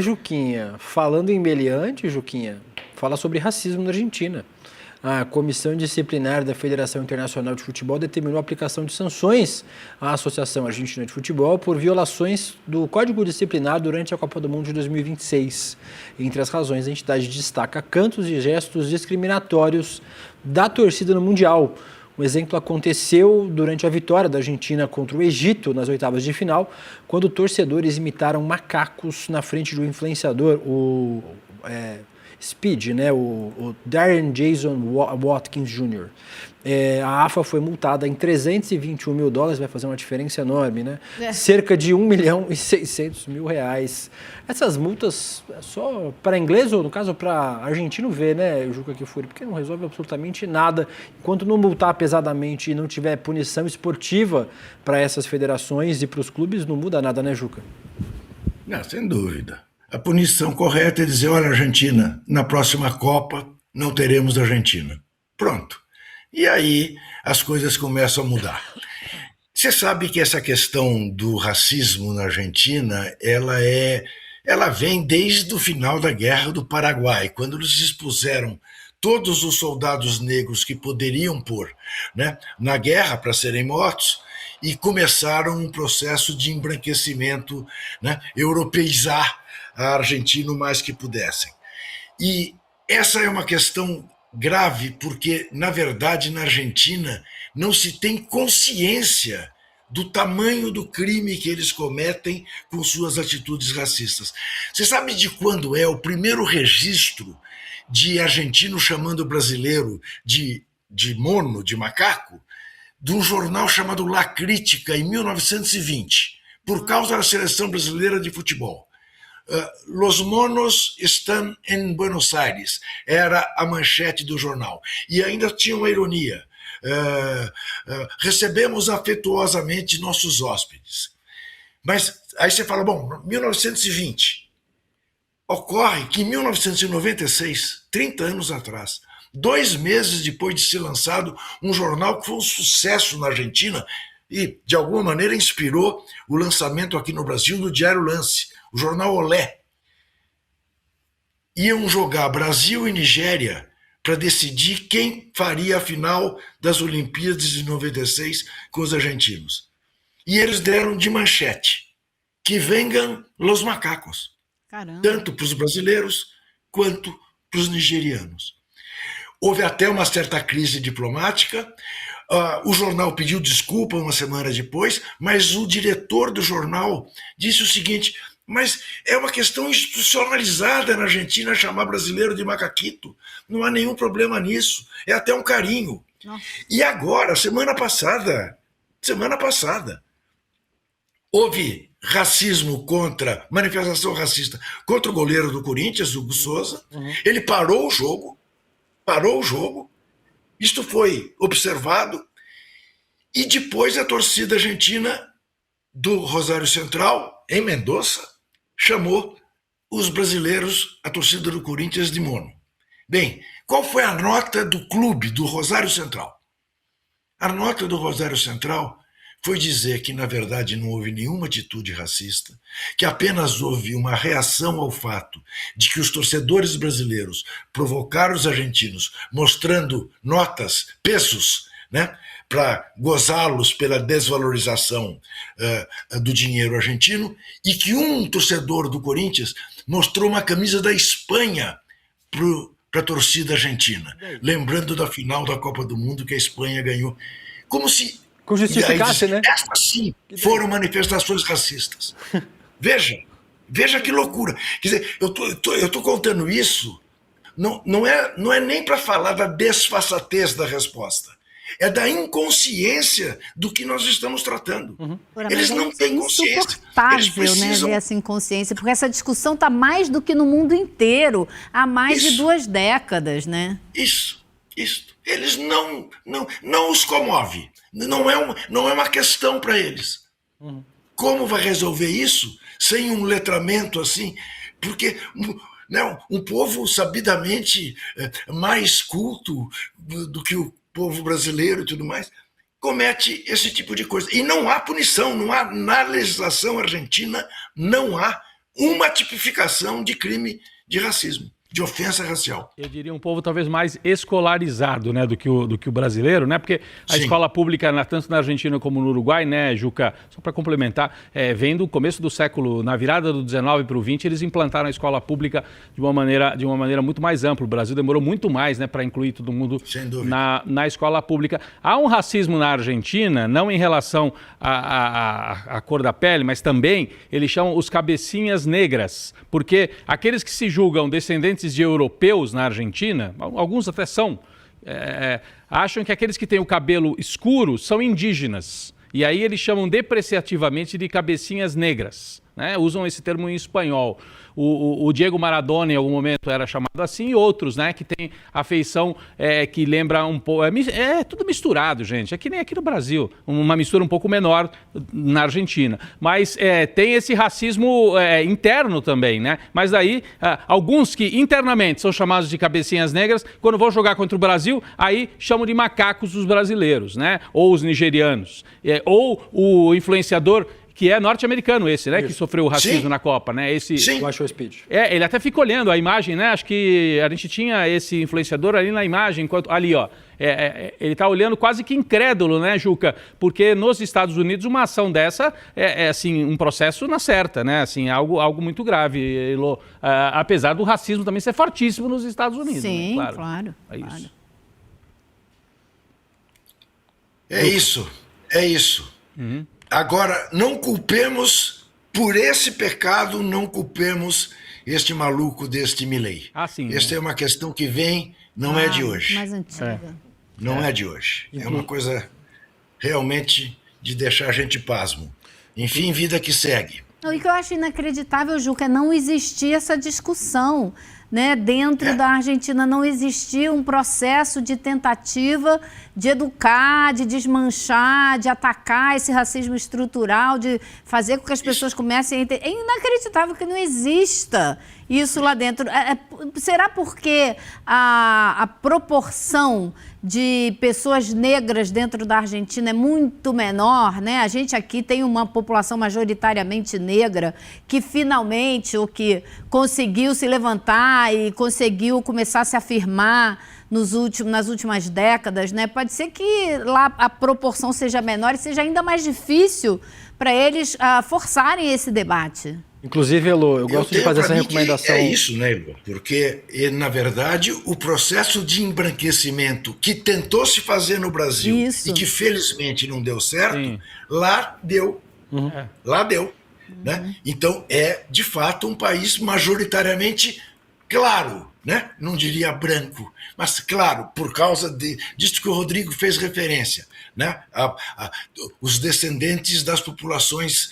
Juquinha, falando em meliante, Juquinha, fala sobre racismo na Argentina. A Comissão Disciplinar da Federação Internacional de Futebol determinou a aplicação de sanções à Associação Argentina de Futebol por violações do Código Disciplinar durante a Copa do Mundo de 2026. Entre as razões, a entidade destaca cantos e gestos discriminatórios da torcida no Mundial. Um exemplo aconteceu durante a vitória da Argentina contra o Egito nas oitavas de final, quando torcedores imitaram macacos na frente do influenciador, o Speed, né? o Darren Jason Watkins Jr. A AFA foi multada em $321 mil, vai fazer uma diferença enorme, né? Cerca de R$1.600.000. Essas multas só para inglês ou, no caso, para argentino ver, né, Juca Kfouri? Porque não resolve absolutamente nada. Enquanto não multar pesadamente e não tiver punição esportiva para essas federações e para os clubes, não muda nada, né, Juca? Não, sem dúvida. A punição correta é dizer: olha, Argentina, na próxima Copa não teremos Argentina. Pronto. E aí as coisas começam a mudar. Você sabe que essa questão do racismo na Argentina, ela vem desde o final da Guerra do Paraguai, quando eles expuseram todos os soldados negros que poderiam pôr, né, na guerra para serem mortos, e começaram um processo de embranquecimento, né, europeizar a Argentina o mais que pudessem. E essa é uma questão grave, porque, na verdade, na Argentina não se tem consciência do tamanho do crime que eles cometem com suas atitudes racistas. Você sabe de quando é o primeiro registro de argentino chamando o brasileiro de mono, de macaco? De um jornal chamado La Crítica, em 1920, por causa da seleção brasileira de futebol. Los monos estão em Buenos Aires, era a manchete do jornal. E ainda tinha uma ironia: recebemos afetuosamente nossos hóspedes. Mas aí você fala, bom, 1920. Ocorre que em 1996, 30 anos atrás, 2 meses depois de ser lançado um jornal que foi um sucesso na Argentina e, de alguma maneira, inspirou o lançamento aqui no Brasil do Diário Lance, o jornal Olé. Iam jogar Brasil e Nigéria para decidir quem faria a final das Olimpíadas de 96 com os argentinos. E eles deram de manchete: que venham los macacos. Caramba. Tanto para os brasileiros quanto para os nigerianos. Houve até uma certa crise diplomática. O jornal pediu desculpa uma semana depois, mas o diretor do jornal disse o seguinte: mas é uma questão institucionalizada na Argentina chamar brasileiro de macaquito. Não há nenhum problema nisso. É até um carinho. Nossa. E agora, semana passada, houve manifestação racista contra o goleiro do Corinthians, Hugo Souza. Ele parou o jogo. Isto foi observado. E depois a torcida argentina do Rosário Central, em Mendoza, chamou os brasileiros, a torcida do Corinthians, de mono. Bem, qual foi a nota do clube do Rosário Central? A nota do Rosário Central foi dizer que, na verdade, não houve nenhuma atitude racista, que apenas houve uma reação ao fato de que os torcedores brasileiros provocaram os argentinos, mostrando notas, pesos, né, para gozá-los pela desvalorização do dinheiro argentino, e que um torcedor do Corinthians mostrou uma camisa da Espanha para a torcida argentina, lembrando da final da Copa do Mundo que a Espanha ganhou. Como se... Com justificasse, né? Essas sim foram manifestações racistas. Veja que loucura. Quer dizer, eu tô contando isso, não é nem para falar da desfaçatez da resposta, é da inconsciência do que nós estamos tratando. Eles não têm consciência. É insuportável, né, ver essa inconsciência, porque essa discussão está mais do que no mundo inteiro, há mais de 2 décadas, né? Isso. Eles não os comove. Não é uma questão para eles. Como vai resolver isso sem um letramento assim? Porque um povo sabidamente mais culto do que o povo brasileiro e tudo mais, comete esse tipo de coisa. E não há punição, na legislação argentina, não há uma tipificação de crime de racismo, de ofensa racial. Eu diria um povo talvez mais escolarizado, né, do que o brasileiro, né? Porque a escola pública, tanto na Argentina como no Uruguai, né, Juca, só para complementar, vem do começo do século, na virada do 19 para o 20, eles implantaram a escola pública de uma maneira muito mais ampla. O Brasil demorou muito mais, né, para incluir todo mundo na escola pública. Há um racismo na Argentina, não em relação à cor da pele, mas também eles chamam os cabecinhas negras, porque aqueles que se julgam descendentes de europeus na Argentina, alguns até são, acham que aqueles que têm o cabelo escuro são indígenas. E aí eles chamam depreciativamente de cabecinhas negras, né? Usam esse termo em espanhol. O Diego Maradona, em algum momento, era chamado assim, e outros, né, que tem a feição que lembra um pouco... É tudo misturado, gente. É que nem aqui no Brasil. Uma mistura um pouco menor na Argentina. Mas tem esse racismo interno também, né? Mas daí, alguns que internamente são chamados de cabecinhas negras, quando vão jogar contra o Brasil, aí chamam de macacos os brasileiros, né? Ou os nigerianos. Ou o influenciador... que é norte-americano esse, né? Isso. Que sofreu o racismo na Copa, né? O Achou Speed. Ele até fica olhando a imagem, né? Acho que a gente tinha esse influenciador ali na imagem, ali, ó. Ele tá olhando quase que incrédulo, né, Juca? Porque nos Estados Unidos uma ação dessa assim, um processo na certa, né? Assim, algo muito grave, Elô. Apesar do racismo também ser fortíssimo nos Estados Unidos. Sim, né? claro. É isso. Agora, não culpemos por esse pecado, não culpemos este maluco deste Milei. Sim. Esta é uma questão que vem, não é de hoje. Mais antiga. Não é de hoje. É uma coisa realmente de deixar a gente pasmo. Enfim, vida que segue. O que eu acho inacreditável, Juca, é não existir essa discussão, né? Dentro da Argentina não existia um processo de tentativa de educar, de desmanchar, de atacar esse racismo estrutural, de fazer com que as pessoas comecem a entender. É inacreditável que não exista isso lá dentro. Será porque a proporção de pessoas negras dentro da Argentina é muito menor, né? A gente aqui tem uma população majoritariamente negra que finalmente, ou que conseguiu se levantar e conseguiu começar a se afirmar nas últimas décadas, né? Pode ser que lá a proporção seja menor e seja ainda mais difícil para eles forçarem esse debate. Inclusive, Elô, eu gosto de fazer essa recomendação. É isso, né, Elô? Porque, na verdade, o processo de embranquecimento que tentou se fazer no Brasil e que felizmente não deu certo, lá deu. Lá deu. Né? Então, de fato um país majoritariamente claro, né? Não diria branco, mas claro, por causa disso que o Rodrigo fez referência, né? Os descendentes das populações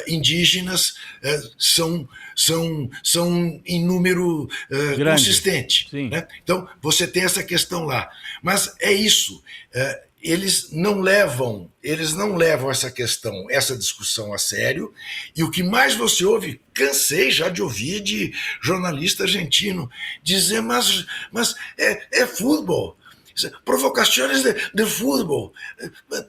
indígenas são em número consistente. Né? Então, você tem essa questão lá. Mas é isso. Eles não levam essa questão, essa discussão a sério, e o que mais você ouve, cansei já de ouvir de jornalista argentino dizer, mas é futebol, provocações de futebol,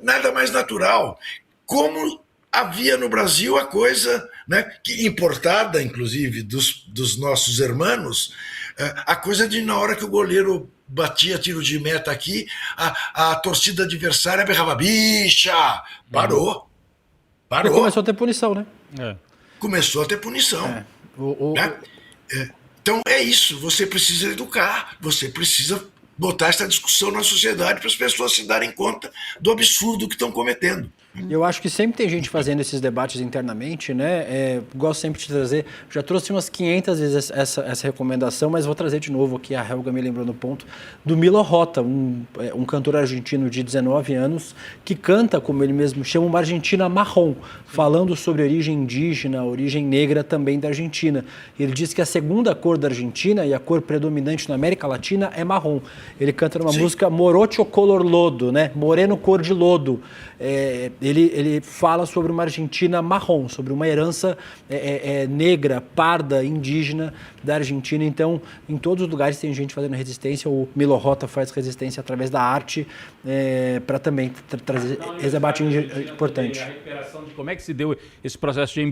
nada mais natural, como havia no Brasil a coisa, né, importada inclusive dos nossos irmãos, a coisa de na hora que o goleiro batia tiro de meta aqui, a torcida adversária berrava, bicha! Parou. E começou a ter punição, né? Começou a ter punição. Né? Então é isso, você precisa educar, você precisa botar essa discussão na sociedade para as pessoas se darem conta do absurdo que estão cometendo. Eu acho que sempre tem gente fazendo esses debates internamente, né? Gosto sempre de trazer, já trouxe umas 500 vezes essa recomendação, mas vou trazer de novo aqui, a Helga me lembrou no ponto, do Milo Rota, um cantor argentino de 19 anos, que canta, como ele mesmo chama, uma Argentina marrom, falando sobre a origem indígena, a origem negra também da Argentina. Ele diz que a segunda cor da Argentina e a cor predominante na América Latina é marrom. Ele canta numa música Morocho Color Lodo, né? Moreno cor de lodo. Ele fala sobre uma Argentina marrom, sobre uma herança negra, parda, indígena da Argentina. Então, em todos os lugares tem gente fazendo resistência. O Milo Rota faz resistência através da arte para também trazer esse debate importante. A recuperação de como é que se deu esse processo de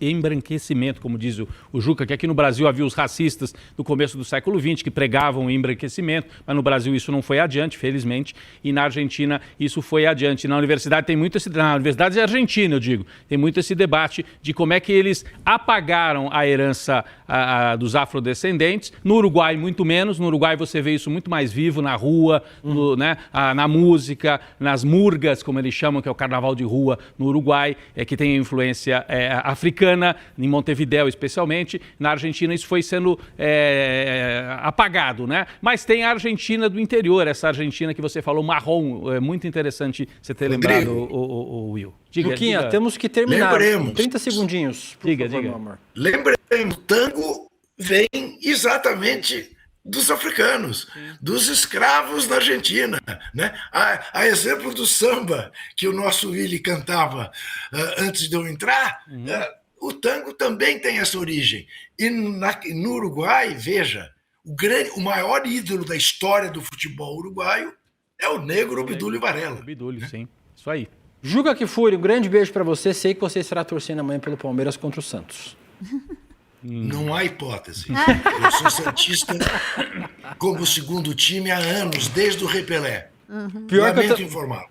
embranquecimento, como diz o Juca, que aqui no Brasil havia os racistas do começo do século XX que pregavam o embranquecimento, mas no Brasil isso não foi adiante, felizmente, e na Argentina isso foi adiante. Na universidade tem muito na universidade argentina, eu digo, tem muito esse debate de como é que eles apagaram a herança dos afrodescendentes. No Uruguai, muito menos. No Uruguai você vê isso muito mais vivo na rua, na música, nas murgas, como eles chamam, que é o carnaval de rua no Uruguai, que tem influência africana, em Montevidéu especialmente. Na Argentina isso foi sendo apagado, né? Mas tem a Argentina do interior, essa Argentina que você falou, marrom, é muito interessante você ter lembrado, o Will. Juquinha, temos que terminar. Lembremos. 30 segundinhos. Diga. Meu amor. Lembremos, o tango vem exatamente dos africanos, dos escravos na Argentina, né? A exemplo do samba que o nosso Willy cantava antes de eu entrar, o tango também tem essa origem. E no Uruguai, veja, o maior ídolo da história do futebol uruguaio é o negro Obdúlio Varela. Obdúlio, sim. Isso aí. Juca Kfouri, um grande beijo para você. Sei que você estará torcendo amanhã pelo Palmeiras contra o Santos. Não há hipótese. Eu sou santista como segundo time há anos, desde o Rei Pelé. Lamento informar.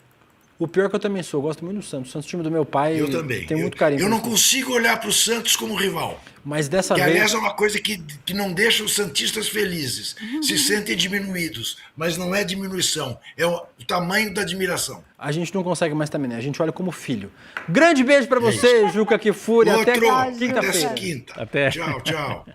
O pior é que eu também sou, eu gosto muito do Santos. O Santos, time do meu pai, eu também. Tem muito carinho. Eu não consigo olhar para o Santos como rival. Mas dessa vez... aliás, é uma coisa que não deixa os santistas felizes. Se sentem diminuídos, mas não é diminuição. É o tamanho da admiração. A gente não consegue mais também, né? A gente olha como filho. Grande beijo para você, Juca Kfouri. Até quinta-feira. Até. Tchau.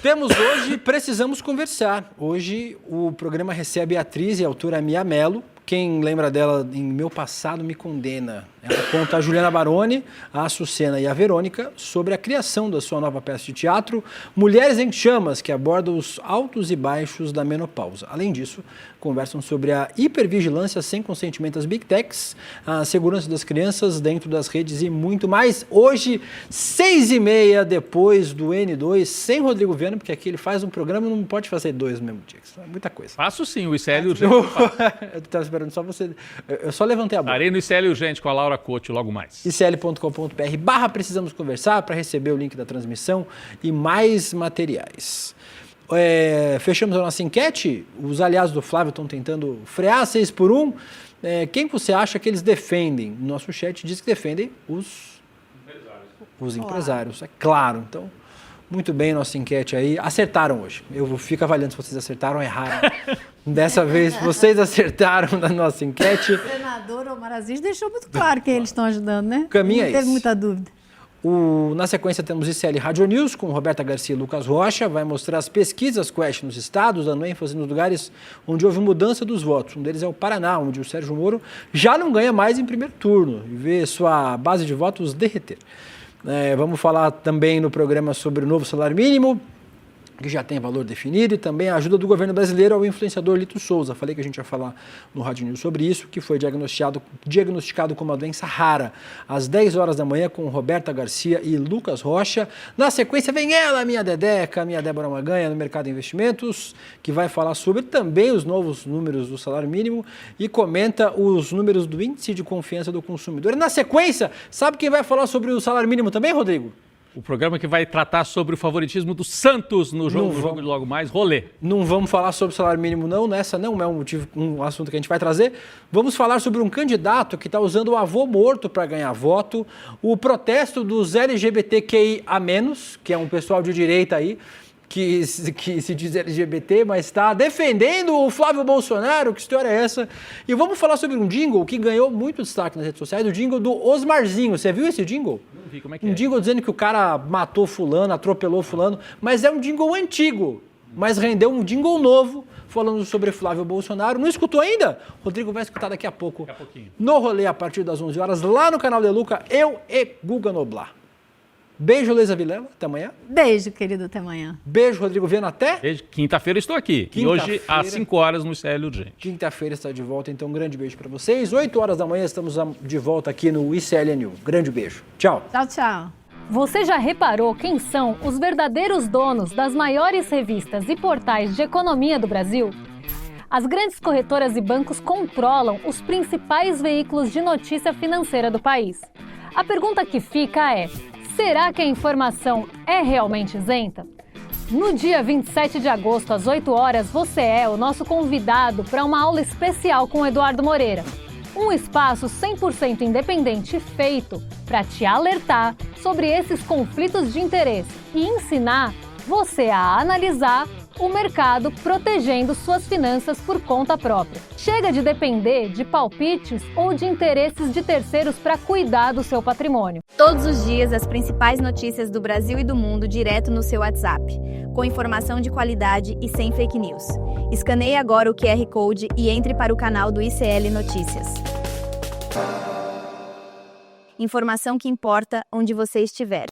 Temos hoje, precisamos conversar. Hoje o programa recebe a atriz e autora Mia Mello. Quem lembra dela em Meu Passado Me Condena? Ela conta a Juliana Baroni, a Açucena e a Verônica sobre a criação da sua nova peça de teatro, Mulheres em Chamas, que aborda os altos e baixos da menopausa. Além disso, conversam sobre a hipervigilância sem consentimento das Big Techs, a segurança das crianças dentro das redes e muito mais. Hoje, 6h30, depois do N2, sem Rodrigo Viana, porque aqui ele faz um programa e não pode fazer dois no mesmo dia. Isso é muita coisa. Faço sim, o ICL urgente. Eu estava esperando só você. Eu só levantei a bola. Estarei no ICL urgente com a Laura Couto logo mais. icl.com.br/precisamos conversar para receber o link da transmissão e mais materiais. Fechamos a nossa enquete. Os aliados do Flávio estão tentando frear 6 por 1. Quem você acha que eles defendem? No nosso chat diz que defendem os empresários. É claro. Então, muito bem nossa enquete aí. Acertaram hoje. Eu fico avaliando se vocês acertaram ou erraram. Dessa vez, vocês acertaram na nossa enquete. O senador Omar Aziz deixou muito claro que eles estão ajudando, né? Caminho não teve muita dúvida. Na sequência temos ICL Rádio News com Roberta Garcia e Lucas Rocha. Vai mostrar as pesquisas Quest nos estados, dando ênfase nos lugares onde houve mudança dos votos. Um deles é o Paraná, onde o Sérgio Moro já não ganha mais em primeiro turno e vê sua base de votos derreter. Vamos falar também no programa sobre o novo salário mínimo, que já tem valor definido, e também a ajuda do governo brasileiro ao influenciador Lito Souza. Falei que a gente ia falar no Rádio News sobre isso, que foi diagnosticado com uma doença rara, às 10 horas da manhã, com Roberta Garcia e Lucas Rocha. Na sequência vem ela, minha Dedeca, minha Débora Maganha, no Mercado de Investimentos, que vai falar sobre também os novos números do salário mínimo e comenta os números do índice de confiança do consumidor. E na sequência, sabe quem vai falar sobre o salário mínimo também, Rodrigo? O programa que vai tratar sobre o favoritismo do Santos no jogo de logo mais, rolê. Não vamos falar sobre salário mínimo não, nessa não é um assunto que a gente vai trazer. Vamos falar sobre um candidato que está usando o avô morto para ganhar voto, o protesto dos LGBTQIA+, que é um pessoal de direita aí, que se diz LGBT, mas está defendendo o Flávio Bolsonaro. Que história é essa? E vamos falar sobre um jingle que ganhou muito destaque nas redes sociais, o jingle do Osmarzinho. Você viu esse jingle? Não vi, como é que Um jingle dizendo que o cara matou fulano, atropelou fulano, mas é um jingle antigo, mas rendeu um jingle novo falando sobre Flávio Bolsonaro. Não escutou ainda? Rodrigo vai escutar daqui a pouco. No Rolê, a partir das 11 horas, lá no canal de Luca, eu e Guga Noblar. Beijo, Leisa Vilela, até amanhã. Beijo, querido, até amanhã. Beijo, Rodrigo Viana, até. Beijo. Quinta-feira estou aqui. E hoje, às 5 horas, no ICL Urgente. Quinta-feira está de volta, então um grande beijo para vocês. 8 horas da manhã estamos de volta aqui no ICL News. Grande beijo. Tchau. Tchau, tchau. Você já reparou quem são os verdadeiros donos das maiores revistas e portais de economia do Brasil? As grandes corretoras e bancos controlam os principais veículos de notícia financeira do país. A pergunta que fica é: será que a informação é realmente isenta? No dia 27 de agosto, às 8 horas, você é o nosso convidado para uma aula especial com o Eduardo Moreira. Um espaço 100% independente feito para te alertar sobre esses conflitos de interesse e ensinar você a analisar o mercado protegendo suas finanças por conta própria. Chega de depender de palpites ou de interesses de terceiros para cuidar do seu patrimônio. Todos os dias, as principais notícias do Brasil e do mundo direto no seu WhatsApp, com informação de qualidade e sem fake news. Escaneie agora o QR Code e entre para o canal do ICL Notícias. Informação que importa onde você estiver.